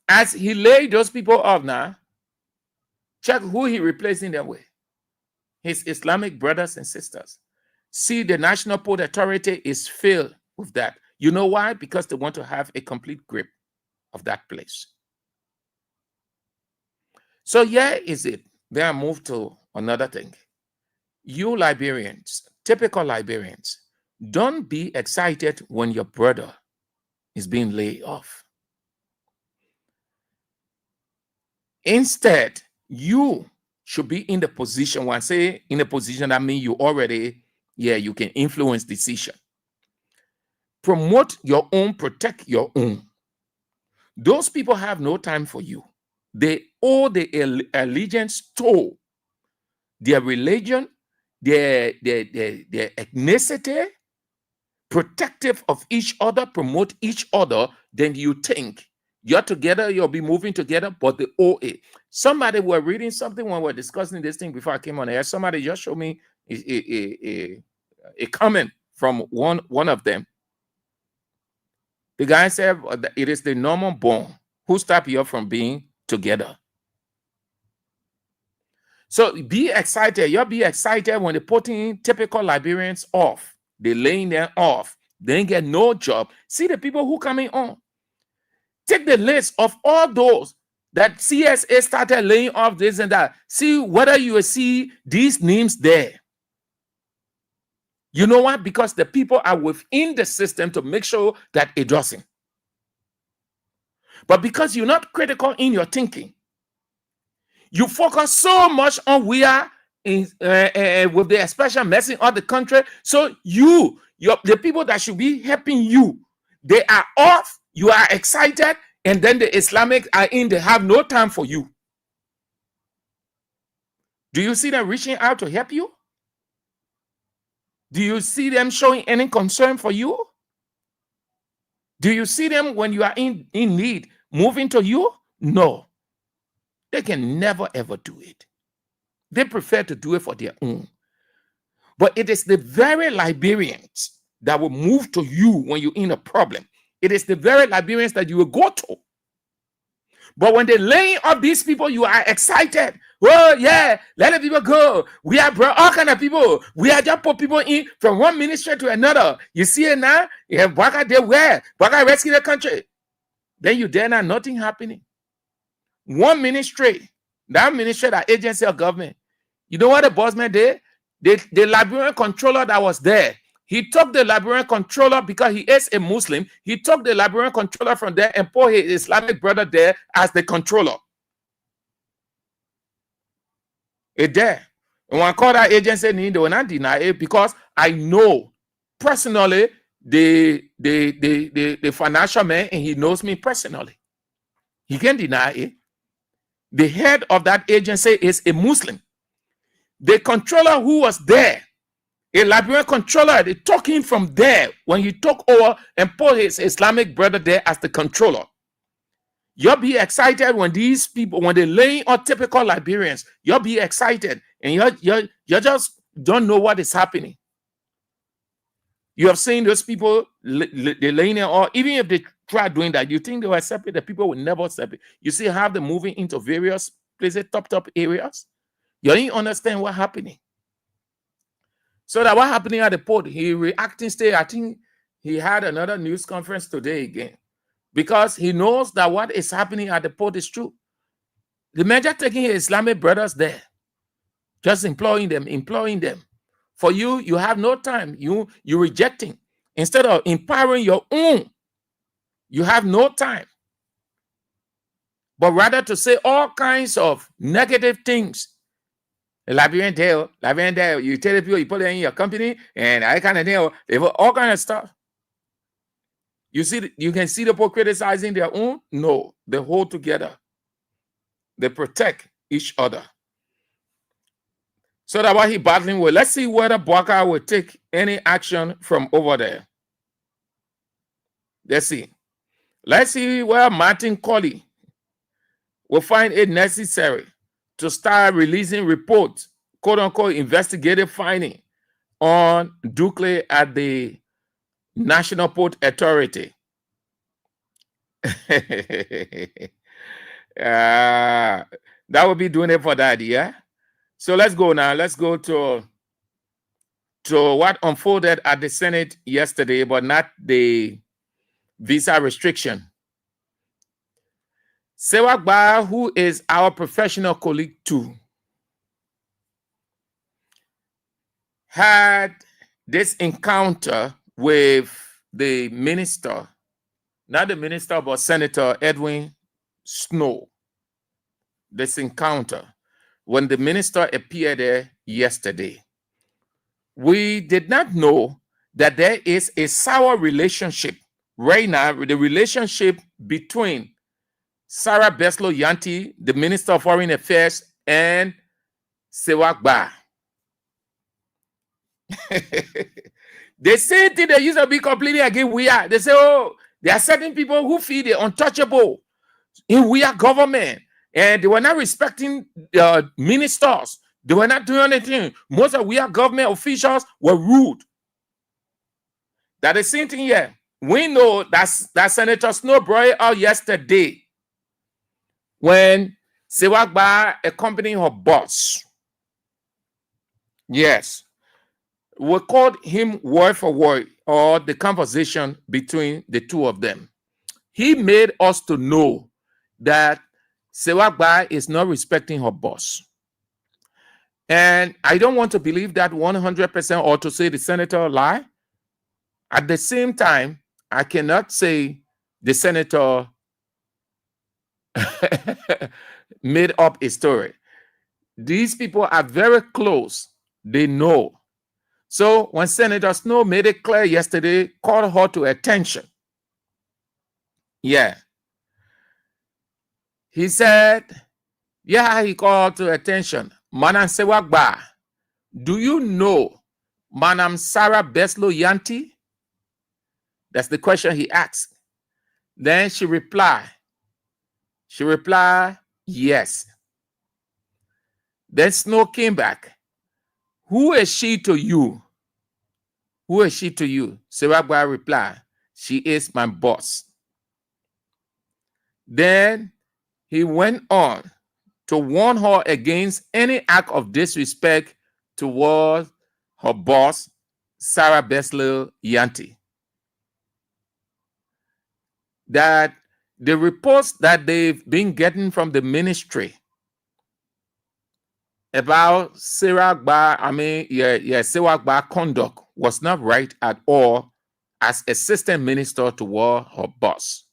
as he laid those people off now, check who he replacing them with. His Islamic brothers and sisters. See, the National Port Authority is filled with that. You know why? Because they want to have a complete grip of that place. So here is it. Then I move to another thing. You Liberians, typical Liberians, don't be excited when your brother is being laid off. Instead, you should be in the position, when I say in a position, that means you already, you can influence decision. Promote your own, protect your own. Those people have no time for you. They owe the allegiance to their religion, their ethnicity, protective of each other, promote each other, then you think you're together, you'll be moving together. But the OA, somebody were reading something when we were discussing this thing before I came on air. Somebody just showed me a comment from one of them. The guy said it is the normal bond who stop you from being together. So be excited. You'll be excited when they're putting typical Liberians off. They're laying them off. They ain't get no job. See the people who coming on. Take the list of all those that CSA started laying off this and that. See whether you will see these names there. You know what? Because the people are within the system to make sure that it doesn't. But because you're not critical in your thinking, you focus so much on we are in with the expression messing on the country. So the people that should be helping you, they are off. You are excited, and then the Islamic are in. They have no time for you. Do you see them reaching out to help you? Do you see them showing any concern for you? Do you see them when you are in need moving to you? No. They can never ever do it. They prefer to do it for their own. But it is the very Liberians that will move to you when you're in a problem. It is the very Liberians that you will go to. But when they laying up these people, you are excited. Oh, yeah, let the people go. We are all kind of people. We are just put people in from one ministry to another. You see it now? You have Baka there where? Baka rescue the country. Then you dare not, nothing happening. One ministry, that agency of government. You know what the boss man did? The Liberian controller that was there, he took the Liberian controller because he is a Muslim. He took the Liberian controller from there and put his Islamic brother there as the controller. It there. And when I call that agency, they will not deny it because I know personally the financial man, and he knows me personally. He can't deny it. The head of that agency is a Muslim. The controller who was there, a Liberian controller, they took him from there when he took over and put his Islamic brother there as the controller. You'll be excited when these people, when they're laying on typical Liberians, you'll be excited and you just don't know what is happening. You have seen those people, they're laying there, or even if they try doing that, you think they were separate, the people will never separate. You see how they're moving into various places, top areas. You didn't understand what's happening. So that what happening at the port, he reacting stay. I think he had another news conference today again. Because he knows that what is happening at the port is true. The major taking his Islamic brothers there, just employing them. For you, you have no time. You rejecting. Instead of empowering your own, you have no time. But rather to say all kinds of negative things. Liberian deal, you tell the people you put it in your company, and I kind of deal, they have all kind of stuff. You can see the people criticizing their own. No, they hold together. They protect each other. So that's what he's battling with. Let's see whether Bwaka will take any action from over there. Let's see. Let's see where Martin Colley will find it necessary to start releasing reports, quote unquote, investigative finding on Dukley at the National Port Authority. That would be doing it for that, yeah? So let's go now. Let's go to what unfolded at the Senate yesterday, but not the visa restriction. Sewagba, who is our professional colleague too, had this encounter with the minister, not the minister, but Senator Edwin Snow. This encounter when the minister appeared there yesterday. We did not know that there is a sour relationship right now, the relationship between Sarah Beslo Yanti, the Minister of Foreign Affairs, and Sewagba. The same thing they used to be completely against we are. They say, oh, there are certain people who feel the untouchable in we are government, and they were not respecting ministers. They were not doing anything. Most of we are government officials were rude. That the same thing here. We know that Senator Snow brought it out yesterday when Sewagba accompanied her boss. Yes. We called him word for word, or the conversation between the two of them. He made us to know that Sewagba is not respecting her boss. And I don't want to believe that 100% or to say the senator lie. At the same time, I cannot say the senator made up a story. These people are very close. They know. So when Senator Snow made it clear yesterday, called her to attention. Yeah. He said, yeah, he called to attention. Manam Sewagba, do you know Manam Sarah Beslo Yanti? That's the question he asked. Then she replied, yes. Then Snow came back. Who is she to you? Who is she to you? Sewagba replied, she is my boss. Then he went on to warn her against any act of disrespect towards her boss, Sarah Beslo Yanti. That the reports that they've been getting from the ministry about Sewagba conduct was not right at all as assistant minister toward her boss.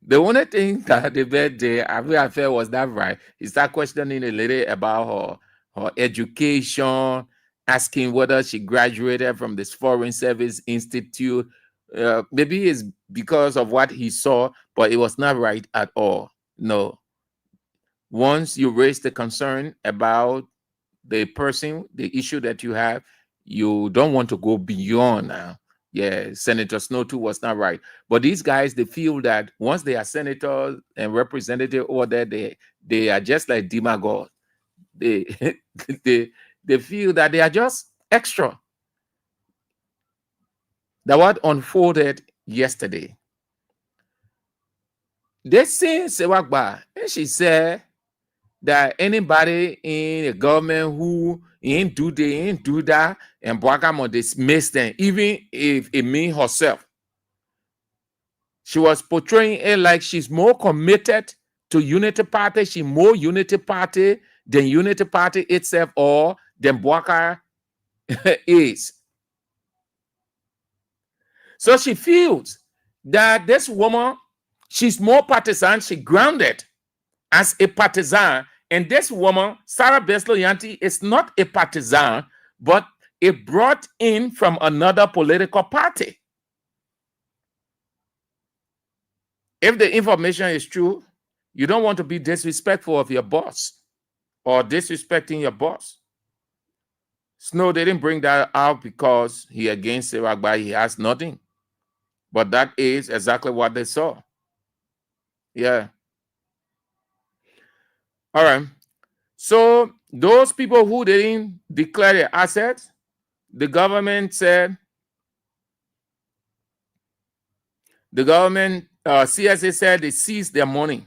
The only thing that the birthday I felt was that right. He started questioning a lady about her education, asking whether she graduated from this Foreign Service Institute. Maybe it's because of what he saw, but it was not right at all. No. Once you raise the concern about the person, the issue that you have, you don't want to go beyond now. Yeah, Senator Snow too was not right. But these guys, they feel that once they are senators and representatives over there, they are just like demagogues. They, they feel that they are just extra. That what unfolded yesterday. They seen Sewagba, and she said that anybody in the government who ain't do that, and Bwagamo dismiss them, even if it means herself. She was portraying it like she's more committed to Unity Party. She's more Unity Party than Unity Party itself, or than Bwaka is. So she feels that this woman, she's more partisan, she's grounded as a partisan. And this woman, Sarah Beslo Yanti, is not a partisan, but a brought in from another political party. If the information is true, you don't want to be disrespectful of your boss or disrespecting your boss. Snow didn't bring that out because he against Sewagba, he has nothing. But that is exactly what they saw. Yeah. All right. So those people who didn't declare their assets, the government said, CSA said they seized their money.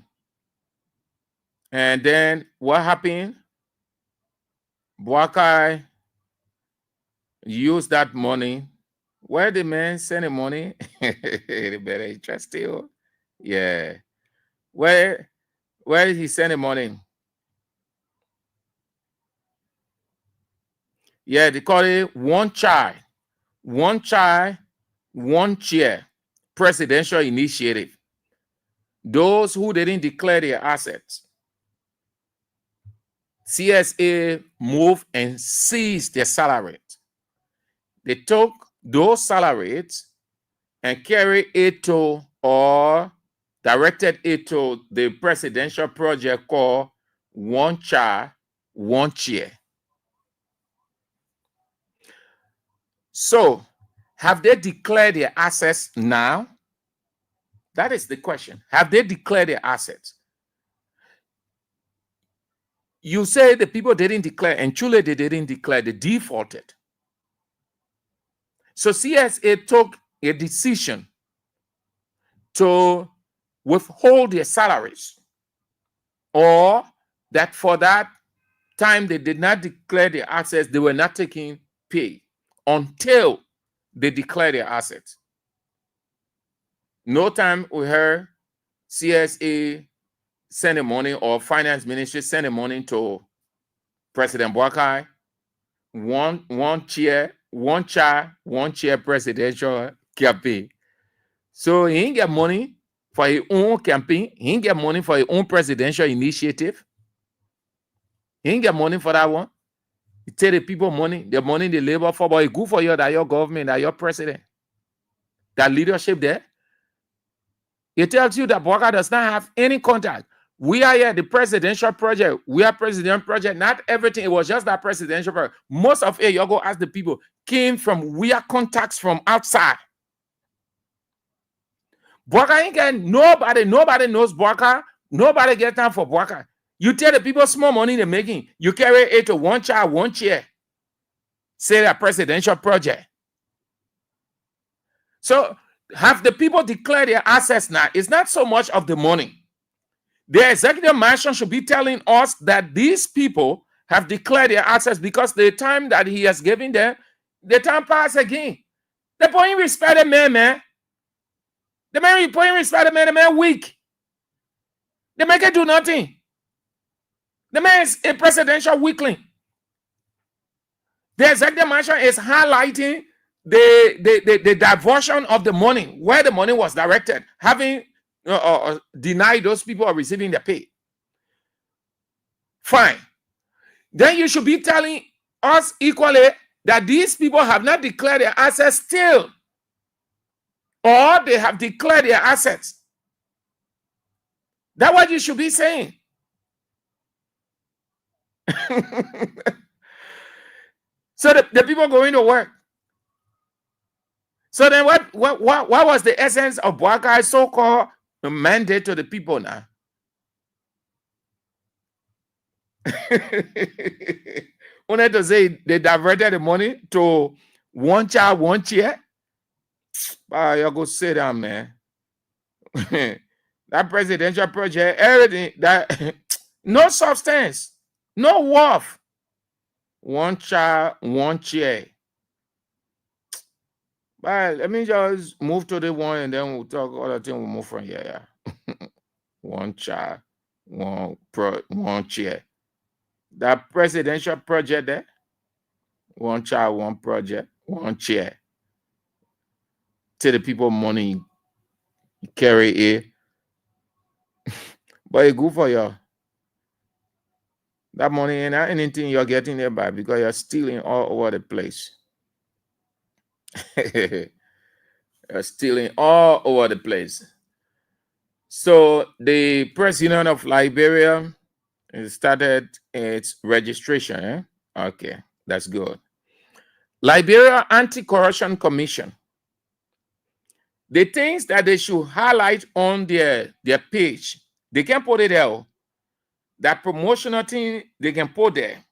And then what happened? Bwakai used that money. Where the man send the money? Very interesting. Yeah. Where did he send the money? Yeah, they call it one child, one chair presidential initiative. Those who didn't declare their assets, CSA moved and seized their salaries. They took those salaries and carried it to, or directed it to, the presidential project called One Child, One Chair. So, have they declared their assets now? That is the question. Have they declared their assets? You say the people didn't declare, and truly they didn't declare, they defaulted. So CSA took a decision to withhold their salaries, or that for that time they did not declare their assets, they were not taking pay until they declare their assets. No time we heard CSA send the money or finance ministry send the money to President Boakai. One chair presidential campaign. So he didn't get money for his own campaign. He didn't get money for his own presidential initiative. He didn't get money for that one. You tell the people money, the money they labor for, but it's good for you that your government, that your president, that leadership there. It tells you that Boakai does not have any contact. We are here, the presidential project. We are president project. Not everything. It was just that presidential project. Most of it, you go ask the people, came from we are contacts from outside. Boakai ain't get nobody knows Boakai. Nobody get time for Boakai. You tell the people small money they're making. You carry it to one child, one chair. Say that presidential project. So have the people declare their assets now? It's not so much of the money. The executive mansion should be telling us that these people have declared their assets because the time that he has given them, the time passed again. They're putting respect the man. The man putting respect the man weak. The man can do nothing. The man is a presidential weakling. The executive mansion is highlighting the diversion of the money, where the money was directed, having denied those people are receiving their pay. Fine. Then you should be telling us equally that these people have not declared their assets still, or they have declared their assets. That's what you should be saying. So the people going to work. So then what was the essence of Boakai's so-called mandate to the people now? Only to say they diverted the money to one child, one chair. You go sit down, man. That presidential project, everything that no substance, no worth. One child, one chair. But let me just move to the one and then we'll talk other thing. We'll move from here. Yeah. One child, one chair. That presidential project there. One child, one project, one chair. Tell the people money carry it. But it's good for you. That money ain't not anything you're getting there by because you're stealing all over the place. You're stealing all over the place. So the Press Union of Liberia started its registration. Eh? Okay, that's good. Liberia Anti-Corruption Commission. The things that they should highlight on their page, they can put it there. That promotional thing, they can put there.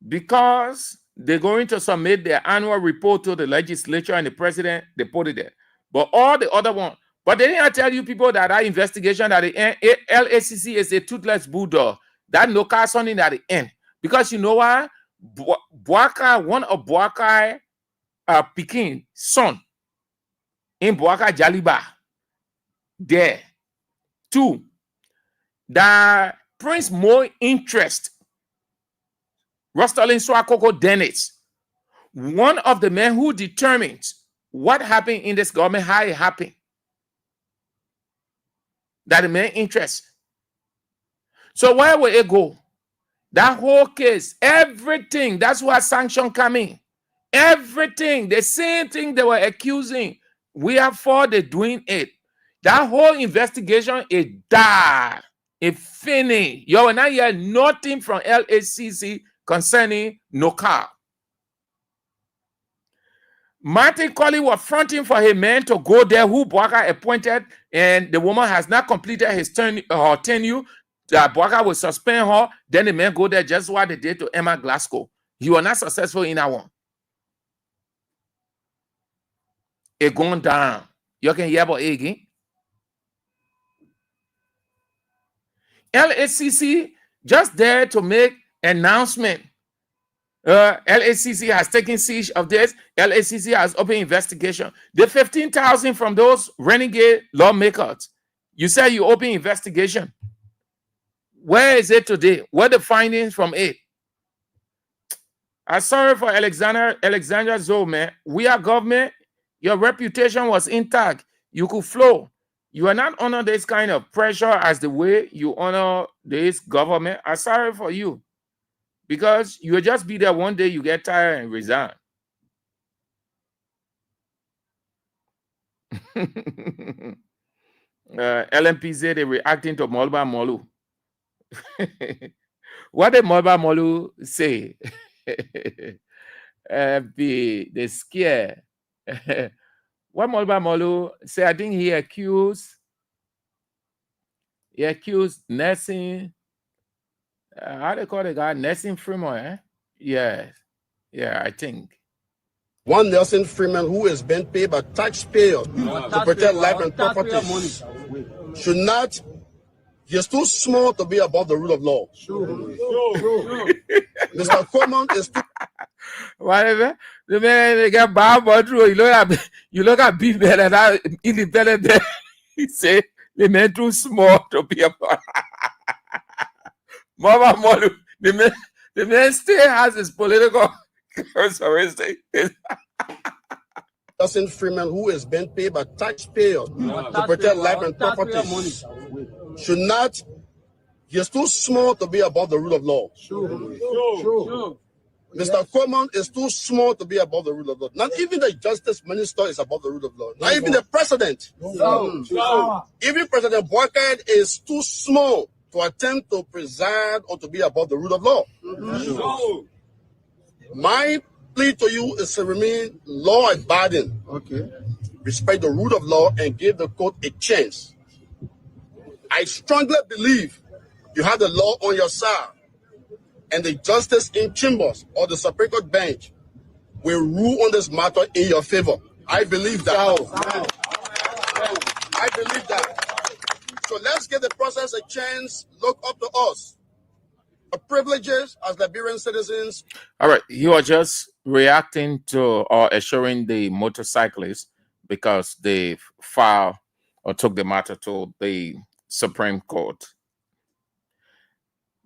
Because they're going to submit their annual report to the legislature and the president, they put it there. But all the other one, but they didn't tell you people that that investigation at the end, LACC is a toothless bulldog. That no car something at the end. Because you know why? Boakai, one of Boakai Peking son in Boakai Jaliba. There. Two, that Prince more interest. Rostalin Swakoko Dennis, one of the men who determines what happened in this government, how it happened. That the main interest. So where will it go? That whole case, everything, that's why sanction coming. Everything, the same thing they were accusing, we are for the doing it. That whole investigation, it died. It finished. You will not hear nothing from LACC concerning no car. Martin Colley was fronting for a man to go there who Boaka appointed, and the woman has not completed her tenure. That Boaka will suspend her. Then the man go there just what they did to Emma Glasgow. He was not successful in that one. It going down. You can hear about it again. LACC just there to make announcement. LACC has taken siege of this. LACC has opened investigation. The 15,000 from those renegade lawmakers. You say you open investigation. Where is it today? What are the findings from it? I'm sorry for Alexandra Zoe, man. We are government. Your reputation was intact. You could flow. You are not under this kind of pressure as the way you honor this government. I'm sorry for you. Because you will just be there one day, you get tired and resign. LMPZ, they reacting to Molba Molu. What did Molba Molu say? They scare. What Molba Molu say? I think he accused Nelson. How they call the guy? Nelson Freeman, eh? Yeah, I think. One Nelson Freeman who is being paid by taxpayers to protect life and property should not. He's too small to be above the rule of law. Mr. Coleman is too. Whatever. The man they get bad but true. You look at big man and that independent. He say the man too small to be above. Mama Molu, the man still has his political characteristics. Nelson Freeman who is being paid by taxpayers to protect life and property should not. He's too small to be above the rule of law. Mr. Coleman is too small to be above the rule of law. Not even the justice minister is above the rule of law. Not even the president. Even President Boakad is too small to attempt to preside or to be above the rule of law. My plea to you is to remain law-abiding. Respect the rule of law and give the court a chance. I strongly believe you have the law on your side, and the justice in chambers or the Supreme Court bench will rule on this matter in your favor. I believe that. I believe that. So let's give the process a chance. Look up to us. Our privileges as Liberian citizens. All right, you are just reacting to or assuring the motorcyclists because they filed or took the matter to the Supreme Court.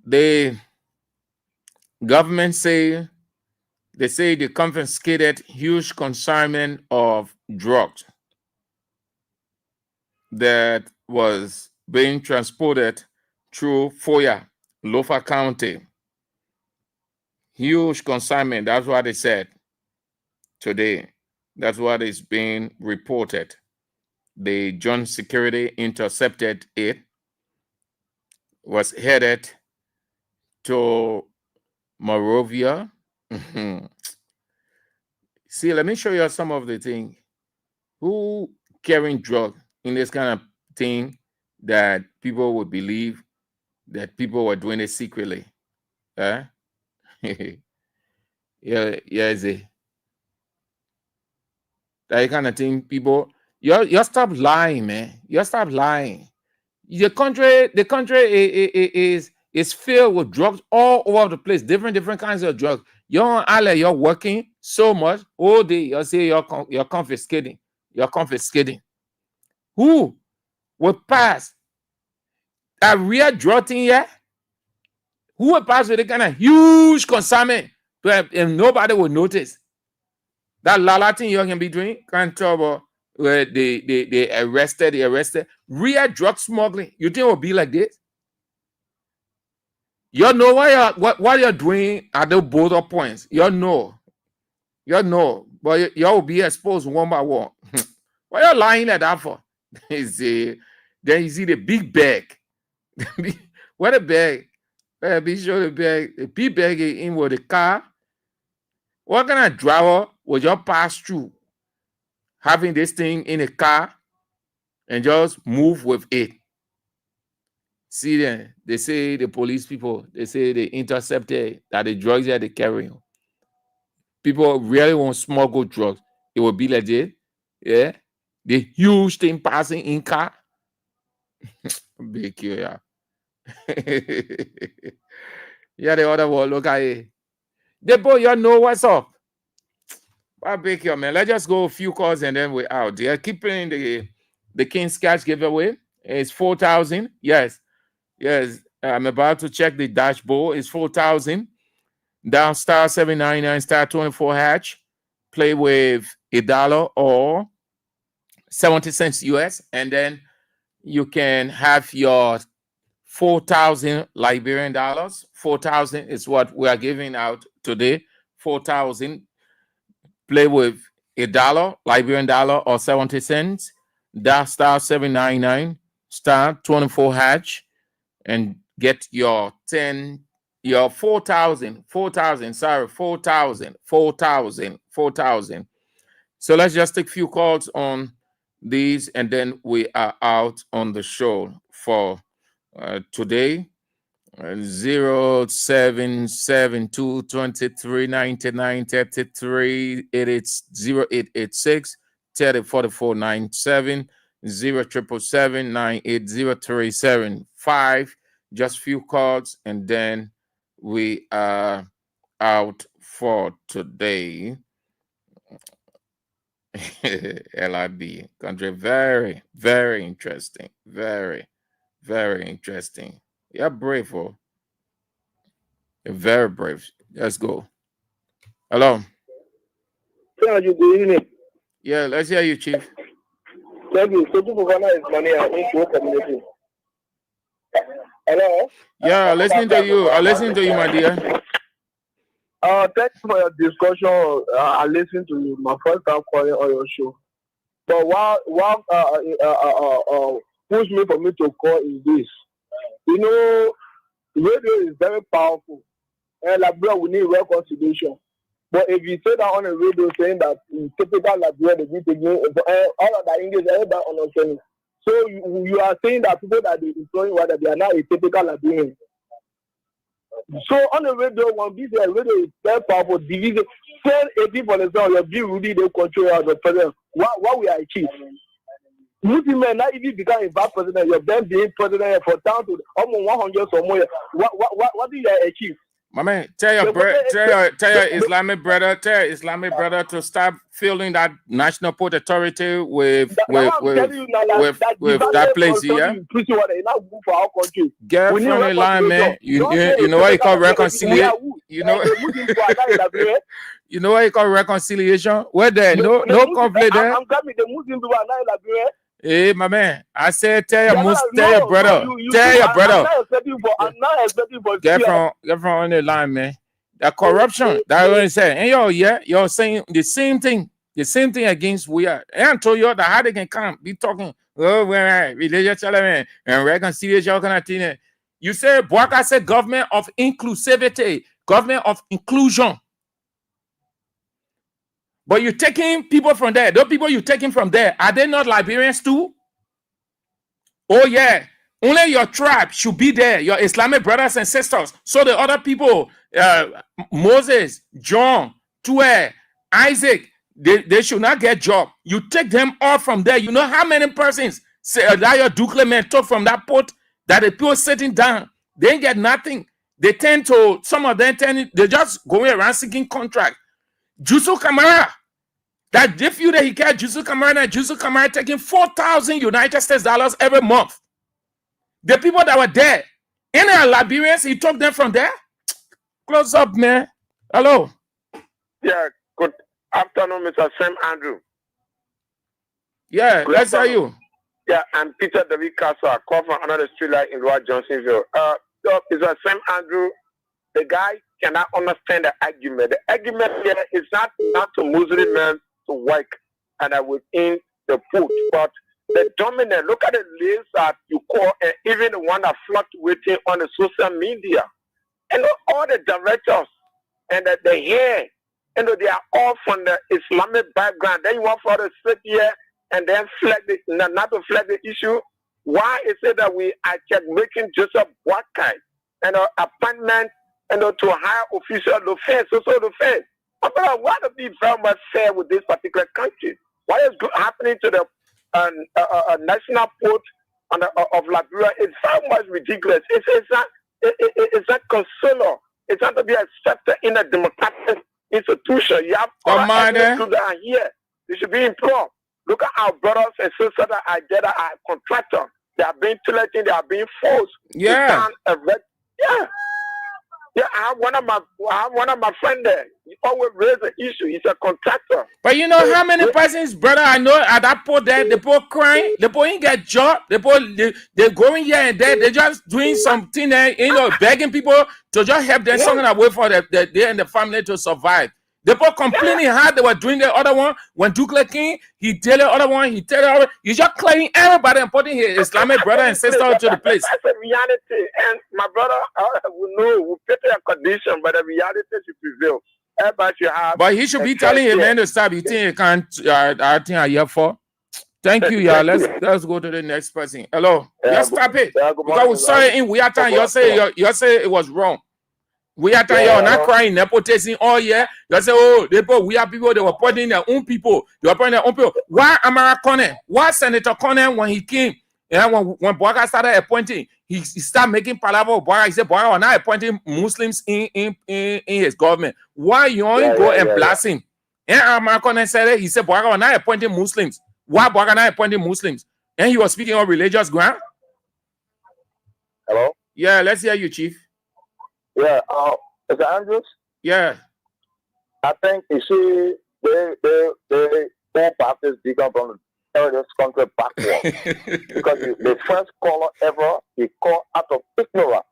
The government say they confiscated huge consignment of drugs that was being transported through Foya, Lofa County. Huge consignment, that's what they said today. That's what is being reported. The joint security intercepted it, was headed to Morovia. See, let me show you some of the things. Who carrying drug in this kind of thing that people would believe that people were doing it secretly? Yeah, is it? That kind of thing, people. You stop lying, man. You stop lying. The country is filled with drugs all over the place, different kinds of drugs. You're working so much all day. You say you're confiscating. You're confiscating. Who will pass a real drug thing here? Who will pass with a kind of huge consignment and nobody will notice? That lala thing you can be doing, can't trouble where they arrested real drug smuggling. You think it will be like this? You know what you're doing at the border points. You know, but you will be exposed one by one. What are you lying at that for? Then you see the big bag. What a bag? Be sure the bag. The big bag in with the car. What kind of driver would you pass through having this thing in a car and just move with it. See then, they say the police people, they say they intercepted that the drugs that they carry. People really want smuggle drugs. It will be like this. Yeah. The huge thing passing in car. Big yeah. Yeah, the other one, look at it. The boy, you know what's up. I'll big you, man. Let's just go a few calls and then we're out. Yeah, keep playing the King's Cash giveaway. It's 4,000. Yes. Yes. I'm about to check the dashboard. It's 4,000. Down star 799 star 24 hatch. Play with $1 or 70 cents US, and then you can have your 4,000 Liberian dollars. 4,000 is what we are giving out today. 4,000. Play with $1 Liberian dollar or 70 cents. That star 799 star 24 hatch and get your 4,000. So let's just take a few calls on these and then we are out on the show for today. 0772 23 99 33. It is 0886 30 44 97 0777 980 Just few calls and then we are out for today. LIB country, very, very interesting. Very, very interesting. You're brave, oh. You're very brave. Let's go. Hello. Good evening. Yeah, let's hear you, Chief. Thank you. So, is money in community. Hello. Yeah, listening to you. I'm listening to you, my dear. Thanks for your discussion. I listened to you. My first time calling on your show. But what pushed me for me to call is this. You know, radio is very powerful, and Liberia we need reconciliation. But if you say that on the radio, saying that in typical Liberia they need to give all of that English, everybody understanding. So you are saying that people that they employing whether they are not a typical Liberian. So on the radio, when this radio is very powerful, division 10-80 for example, your be really they control as a president. What we are achieved. Muslim men not even become a bad president, you're then being president for down to almost 100 somewhere. What do you achieve? My man, tell your Islamic brother to stop feeling that national port authority with that place here. Get from the line, man. You know what you call reconciliation. You know what you call reconciliation. Where there no conflict there. I'm coming. The Muslim people are not Liberian. Hey, my man, I said tell your brother. Tell your brother. I'm not expecting for Get from on the line, man. The corruption, that's what I said. And you're saying the same thing against we are. And I told you that how they can come, be talking, we're religious element and reconciliation kind of thing. You say, Boaka said government of inclusivity, government of inclusion. But you're taking people from there. Those people you're taking from there, are they not Liberians too? Oh, yeah. Only your tribe should be there, your Islamic brothers and sisters. So the other people, Moses, John, Tue, Isaac, they should not get job. You take them all from there. You know how many persons that your Duke men took from that port that the people sitting down, they ain't get nothing. They tend to, some of them, they're just going around seeking contract. Jusu Kamara, that they feel that he got Jusu Kamara taking 4,000 United States dollars every month. The people that were there, any Liberians, he took them from there. Close up, man. Hello. Yeah, good afternoon, Mr. Sam Andrew. Yeah, let's hear you. Yeah, I'm Peter David Castle. I call from another street light in Lower Johnsonville. Mr. Sam Andrew, the guy cannot understand the argument. The argument here is not to Muslim men to work and within the food, but the dominant. Look at the list that you call, and even the one that fluctuating on the social media, and all the directors and the hair You know, they are all from the Islamic background. Then you want for to sit here and then not to flag the issue. Why is it that we are making Joseph Boakai and appointment to hire official defense, social defense? I feel like why to be very much fair with this particular country? What is happening to the national port of Liberia is very much ridiculous. It's not consular. It's not to be accepted in a democratic institution. You have all groups that are here. They should be employed. Look at our brothers and sisters that are there that are contractors. They are being threatened. They are being forced. Yeah. Yeah, I have one of my friends there. He always raise the issue. He's a contractor. But you know how many persons, brother, I know at that port there, the poor crying, the poor ain't get job, the poor they're going here and there, they're just doing something there, begging people to just help them something away for they and the family to survive. The poor complaining how they were doing the other one. When Duke King, he tell the other one, he tell the other, he's just claiming everybody and putting his Islamic brother and sister to the place. That's a reality. And my brother will know, will fit a condition, but the reality should prevail. Everybody should have. But he should be telling him man to stop. You think he can't, I think I'm here for. Thank you, y'all. Let's go to the next person. Hello. Just stop it. Because we saw it in Weird Time. You say it was wrong. We are telling you not crying, nepotism all year. You say, oh, we are people, they were putting their own people. They were putting their own people. Why Amara Conan? Why Senator Conan when he came? And when Boakai started appointing, he started making palaver of Boakai. He said, Boakai was not appointing Muslims in his government. Why you only go and blast him? And Amara Conan said it. He said, Boakai was not appointing Muslims. Why Boakai not appointing Muslims? And he was speaking on religious ground. Hello? Yeah, let's hear you, Chief. Yeah, is it Andrews? Yeah. I think you see they all Baptists become from this country backward. Because the first caller ever he called out of ignorance.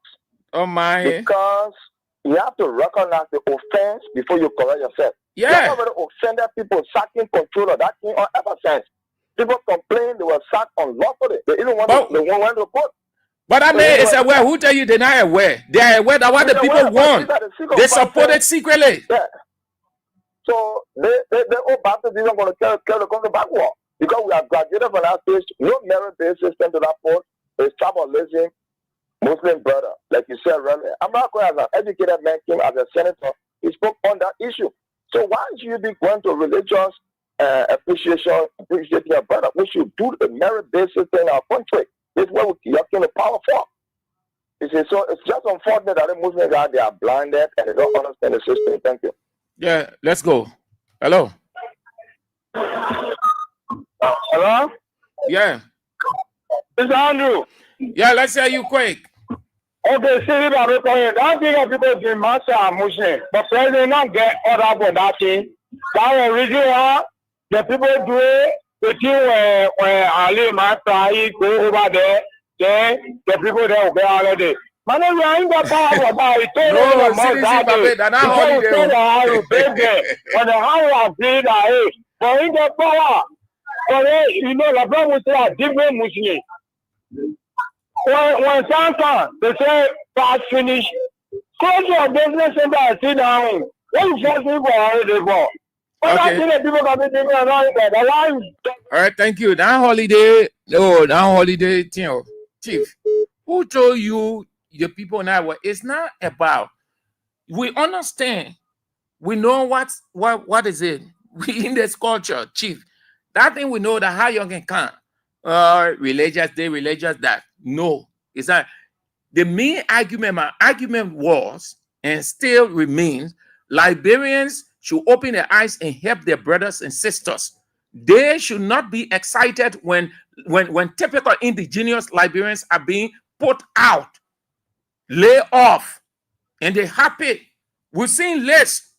Oh my. Because you have to recognize the offense before you correct yourself. Yeah. You have already offended people sacking control of that thing on ever since. People complain they were sacked unlawfully. They even want to put. But I mean, it's aware. Who tell you they're not aware? They are aware that what the people want. They support it secretly. Yeah. So they all Baptists are going to carry the country backward. Because we have graduated from that stage, no merit-based system to that point. It's tribalism, Muslim brother, like you said earlier. America as an educated man came as a senator, he spoke on that issue. So why should you be going to religious appreciating your brother? We should do the merit-based system in our country. This is what you're getting the power for. You see, so it's just unfortunate that the Muslims they are blinded and they don't understand the system. Thank you. Yeah, let's go. Hello. Hello? Yeah. It's Andrew. Yeah, let's hear you quick. Okay, see, I think people do master Muslim, but president not get other than that thing. That original, the people do it. The thing when Ali my pride go over there, then the people there will be already. Man, we are in the power about it. No, seriously, they're not holiday. When the house agree that hey, for in the power, for you know, the problem is different Muslim. When sometimes they say fast finish, close your business center and sit down. What is first people already for? Okay. All right, thank you. That holiday thing, Chief. Who told you the people now? It's not about. We understand. We know what is it. We in this culture, Chief. That thing we know that how young can religious day, religious that. No, it's not. The main argument, my argument was and still remains: Liberians should open their eyes and help their brothers and sisters. They should not be excited when typical indigenous Liberians are being put out, lay off, and they're happy. We've seen lists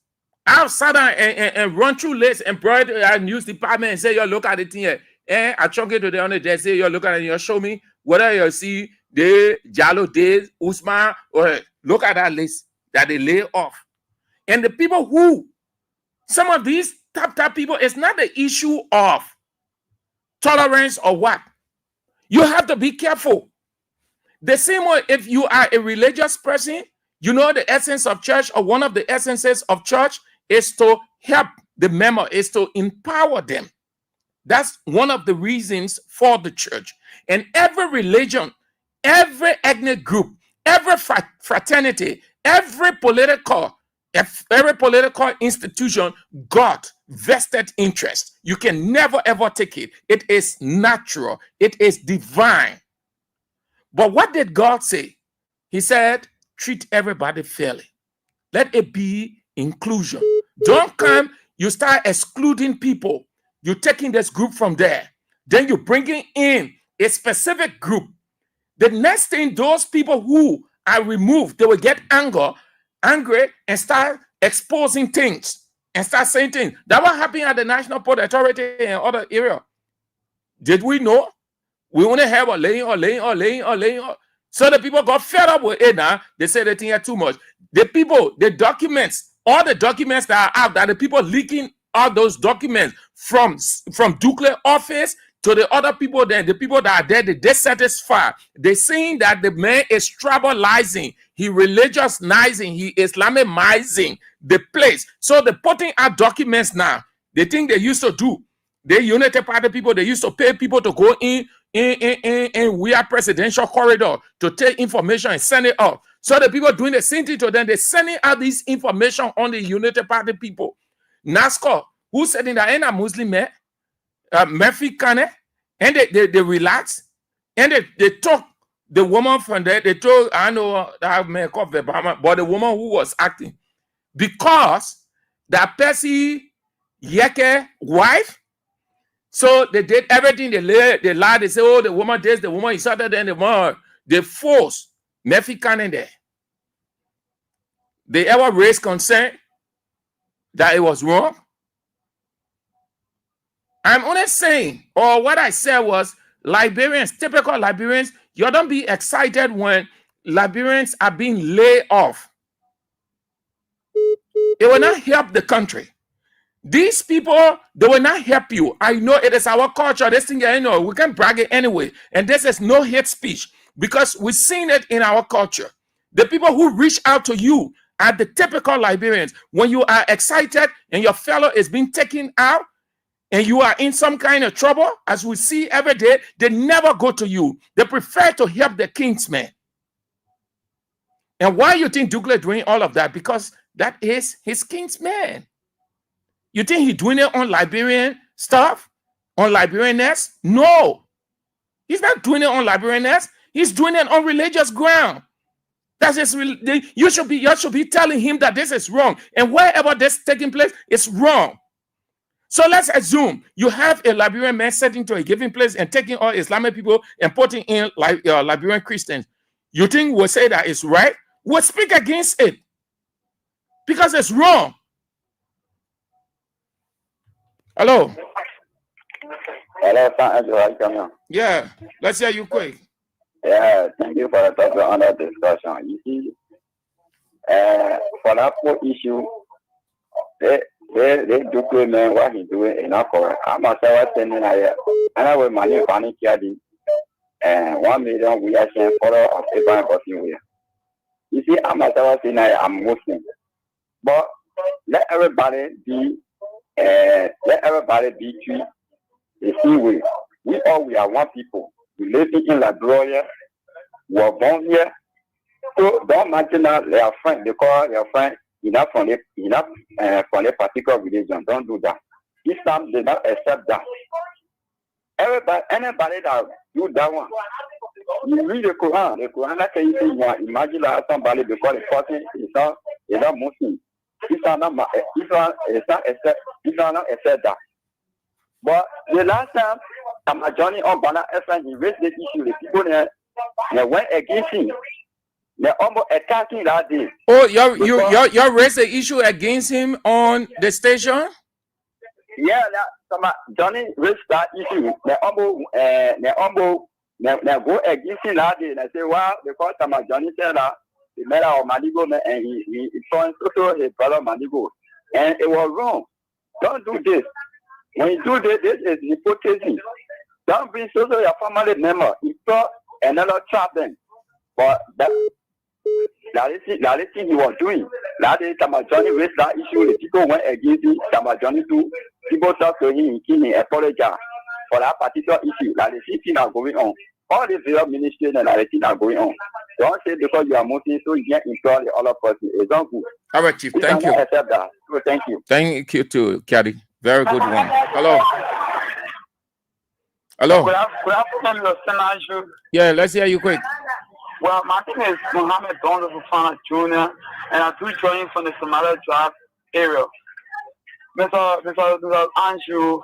outside and run through lists and brought our news department and say, yo, look at it here. And I chunk it to the other day, say, yo, look at it, you show me whether you see the Jalo Days, Usman, or look at that list that they lay off. And the people who some of these top people, it's not the issue of tolerance or what. You have to be careful. The same way, if you are a religious person, you know the essence of church, or one of the essences of church is to help the member is to empower them. That's one of the reasons for the church. And every religion, every ethnic group, every fraternity, every political institution got vested interest. You can never ever take it. It is natural. It is divine. But what did God say? He said, treat everybody fairly. Let it be inclusion. Don't come, you start excluding people. You're taking this group from there. Then you're bringing in a specific group. The next thing, those people who are removed, they will get angry, and start exposing things and start saying things. That what happened at the National Port Authority and other area. Did we know? We only have a laying. So the people got fed up with it now. They said they think too much. The people, the documents, all the documents that are out, that the people leaking out those documents from Duke office to the other people, then the people that are there, they dissatisfied. They're saying that the man is tribalizing, he religiousizing, he Islamizing the place. So they're putting out documents now. The thing they used to do, the Unity Party people, they used to pay people to go in we are presidential corridor to take information and send it out. So the people doing the same thing to them, they're sending out this information on the Unity Party people. NASCO, who said in the end a Muslim man, Murphy Kane, and they relax, and they took the woman from there, they told, I know that man called Obama, but the woman who was acting, because that Percy Yeke wife. So they did everything. They lied. They say, oh, the woman this, the woman is other than the woman. They forced Murphy Cannon there. They ever raised concern that it was wrong? I'm only saying, or what I said was, Liberians, typical Liberians, you don't be excited when Liberians are being laid off. It will not help the country. These people, they will not help you. I know it is our culture. This thing, you know, we can brag it anyway. And this is no hate speech because we've seen it in our culture. The people who reach out to you are the typical Liberians. When you are excited and your fellow is being taken out and you are in some kind of trouble, as we see every day, they never go to you. They prefer to help the kinsmen. And why you think Douglas doing all of that? Because that is his kinsman. You think he's doing it on Liberian stuff? On Liberianness? No. He's not doing it on Liberianness. He's doing it on religious ground. That's just, you should be telling him that this is wrong. And wherever this is taking place, it's wrong. So let's assume you have a Liberian man setting to a given place and taking all Islamic people and putting in Liberian Christians. You think we'll say that it's right? We'll speak against it because it's wrong. Hello. Hello, Andrew. Yeah, let's hear you quick. Yeah, thank you for the topic on that discussion. You see, for that whole issue, they do good, man. What he doing is not correct. I'm myself sending a, and I will money funny kidding, and 1 million we are saying follow of Abraham person. You see, I'm myself saying I'm Muslim, but let everybody be treated the same way. We are one people. We live in Liberia. We are born here. So don't imagine that they are friends. They call their friend enough from a particular religion. Don't do that. Islam did not accept that. Anybody that do that one, you read the Quran. The Quran that can say imagine that somebody because the person is not Muslim. Islam not accept that. But the last time I'm joining on Bana FM, he raised the issue. The people there went against him. They almost attacking that day. Oh, you raised the issue against him on the station? Yeah, Johnny raised that issue. They almost go against him that day. They say, well, because Johnny said that he met our Madigo and he found also his brother Madigo. And it was wrong. Don't do this. When you do this, this is hypocrisy. Don't bring social your family member. You saw another trap them. But that That is he was doing. That is Johnny raised that issue. The people went against him. Johnny too. People talk to him. He apologized for that particular issue. That is things are going on. All these various ministries and things are going on. Don't say because you are Muslim, so you can't employ the other person. It's not good. All right, Chief. Thank you. Accept that. So thank you. Thank you too, Kadi. Very good one. Hello. Hello. Good afternoon, Lieutenant. Yeah, let's hear you quick. Well, my name is Mohammed Donald Fufana Jr., and I do join from the Somalia Drive area. Mr. Andrew,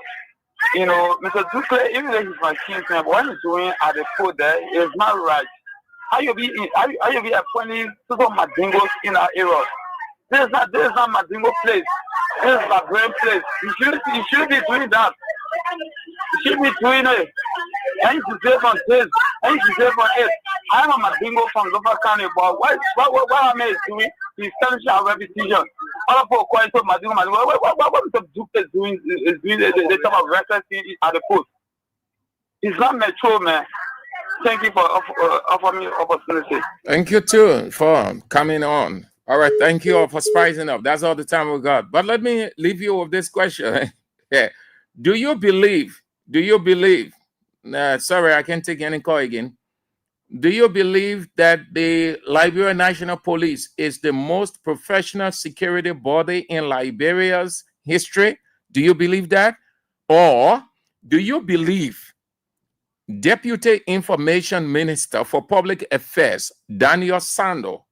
you know, Mr. Duque, even though he's my kinsman, what he's doing at the food there is not right. How you be appointing super Madingos in our area? This is not Madingo place. This is a great place. You should be doing that. You should be doing it. I need to save on this. I need to save on it. I'm a Madingo from Lower County, but what am I doing? He's telling our repetition. Other people calling to Madingo. What Mr. Duke is doing the type of reckless thing at the post. It's not mature, man. Thank you for offering me opportunity. Thank you too for coming on. All right, thank you all for spicing up. That's all the time we got. But let me leave you with this question. Yeah. Do you believe? Sorry, I can't take any call again. Do you believe that the Liberia National Police is the most professional security body in Liberia's history? Do you believe that? Or do you believe Deputy Information Minister for Public Affairs, Daniel Sando,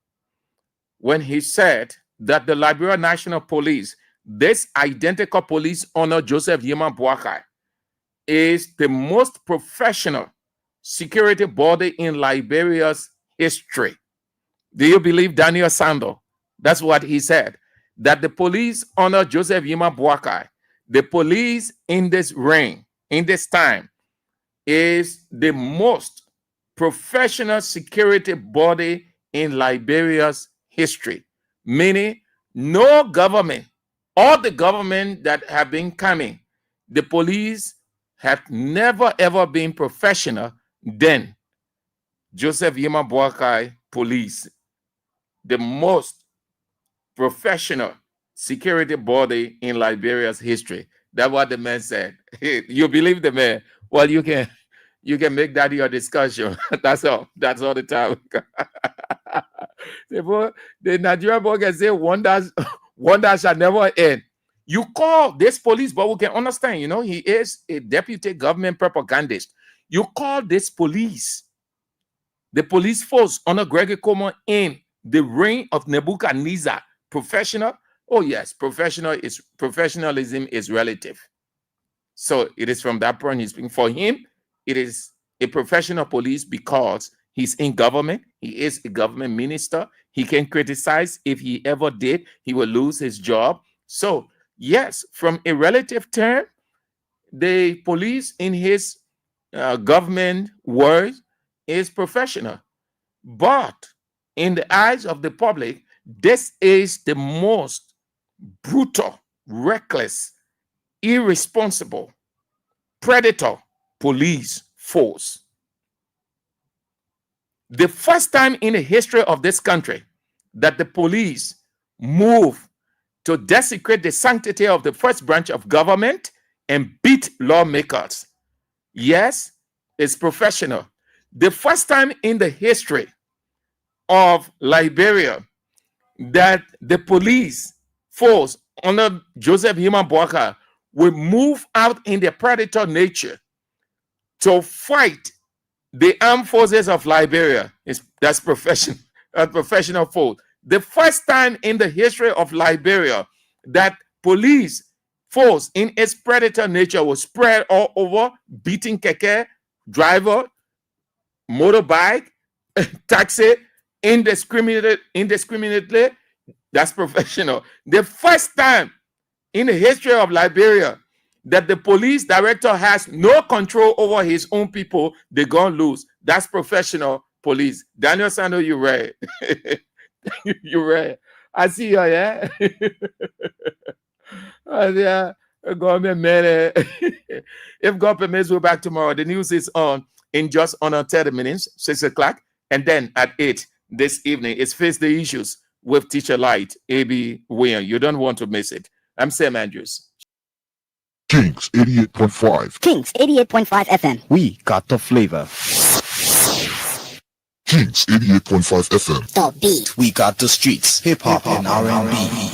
when he said that the Liberia National Police, this identical police owner, Joseph Yema Boakai, is the most professional security body in Liberia's history? Do you believe Daniel Sando? That's what he said. That the police owner, Joseph Yema Boakai, the police in this reign, in this time, is the most professional security body in Liberia's history, meaning no government, all the government that have been coming, the police have never ever been professional than Joseph Yema Boakai police, the most professional security body in Liberia's history. That's what the man said. You believe the man? Well, you can make that your discussion. That's all the time. The Nigerian boy can say wonders shall never end. You call this police, but we can understand, you know, he is a deputy government propagandist. You call this police, the police force under Gregory Coleman in the reign of Nebuchadnezzar, professional. Oh yes, professionalism is relative. So it is from that point he's speaking. For him, it is a professional police because he's in government. He is a government minister. He can criticize. If he ever did, he will lose his job. So yes, from a relative term, the police in his government world is professional. But in the eyes of the public, this is the most brutal, reckless, irresponsible, predator police force. The first time in the history of this country that the police move to desecrate the sanctity of the first branch of government and beat lawmakers. Yes, it's professional. The first time in the history of Liberia that the police force under Joseph Yema Boakai will move out in their predator nature to fight the armed forces of Liberia. That's professional force. The first time in the history of Liberia that police force in its predator nature was spread all over, beating keke, driver, motorbike, taxi, indiscriminately. That's professional. The first time in the history of Liberia that the police director has no control over his own people, they gone loose. That's professional police. Daniel Sando, you read. You read. I see you, yeah. Yeah. Government man. If God permits, we're back tomorrow. The news is on in just under 30 minutes, 6 o'clock, and then at 8, this evening is Face the Issues with Teacher Light, A.B. William. You don't want to miss it. I'm Sam Andrews. Kings 88.5. Kings 88.5 FM. We got the flavor. Kings 88.5 FM. The beat. We got the streets, hip hop and R&B.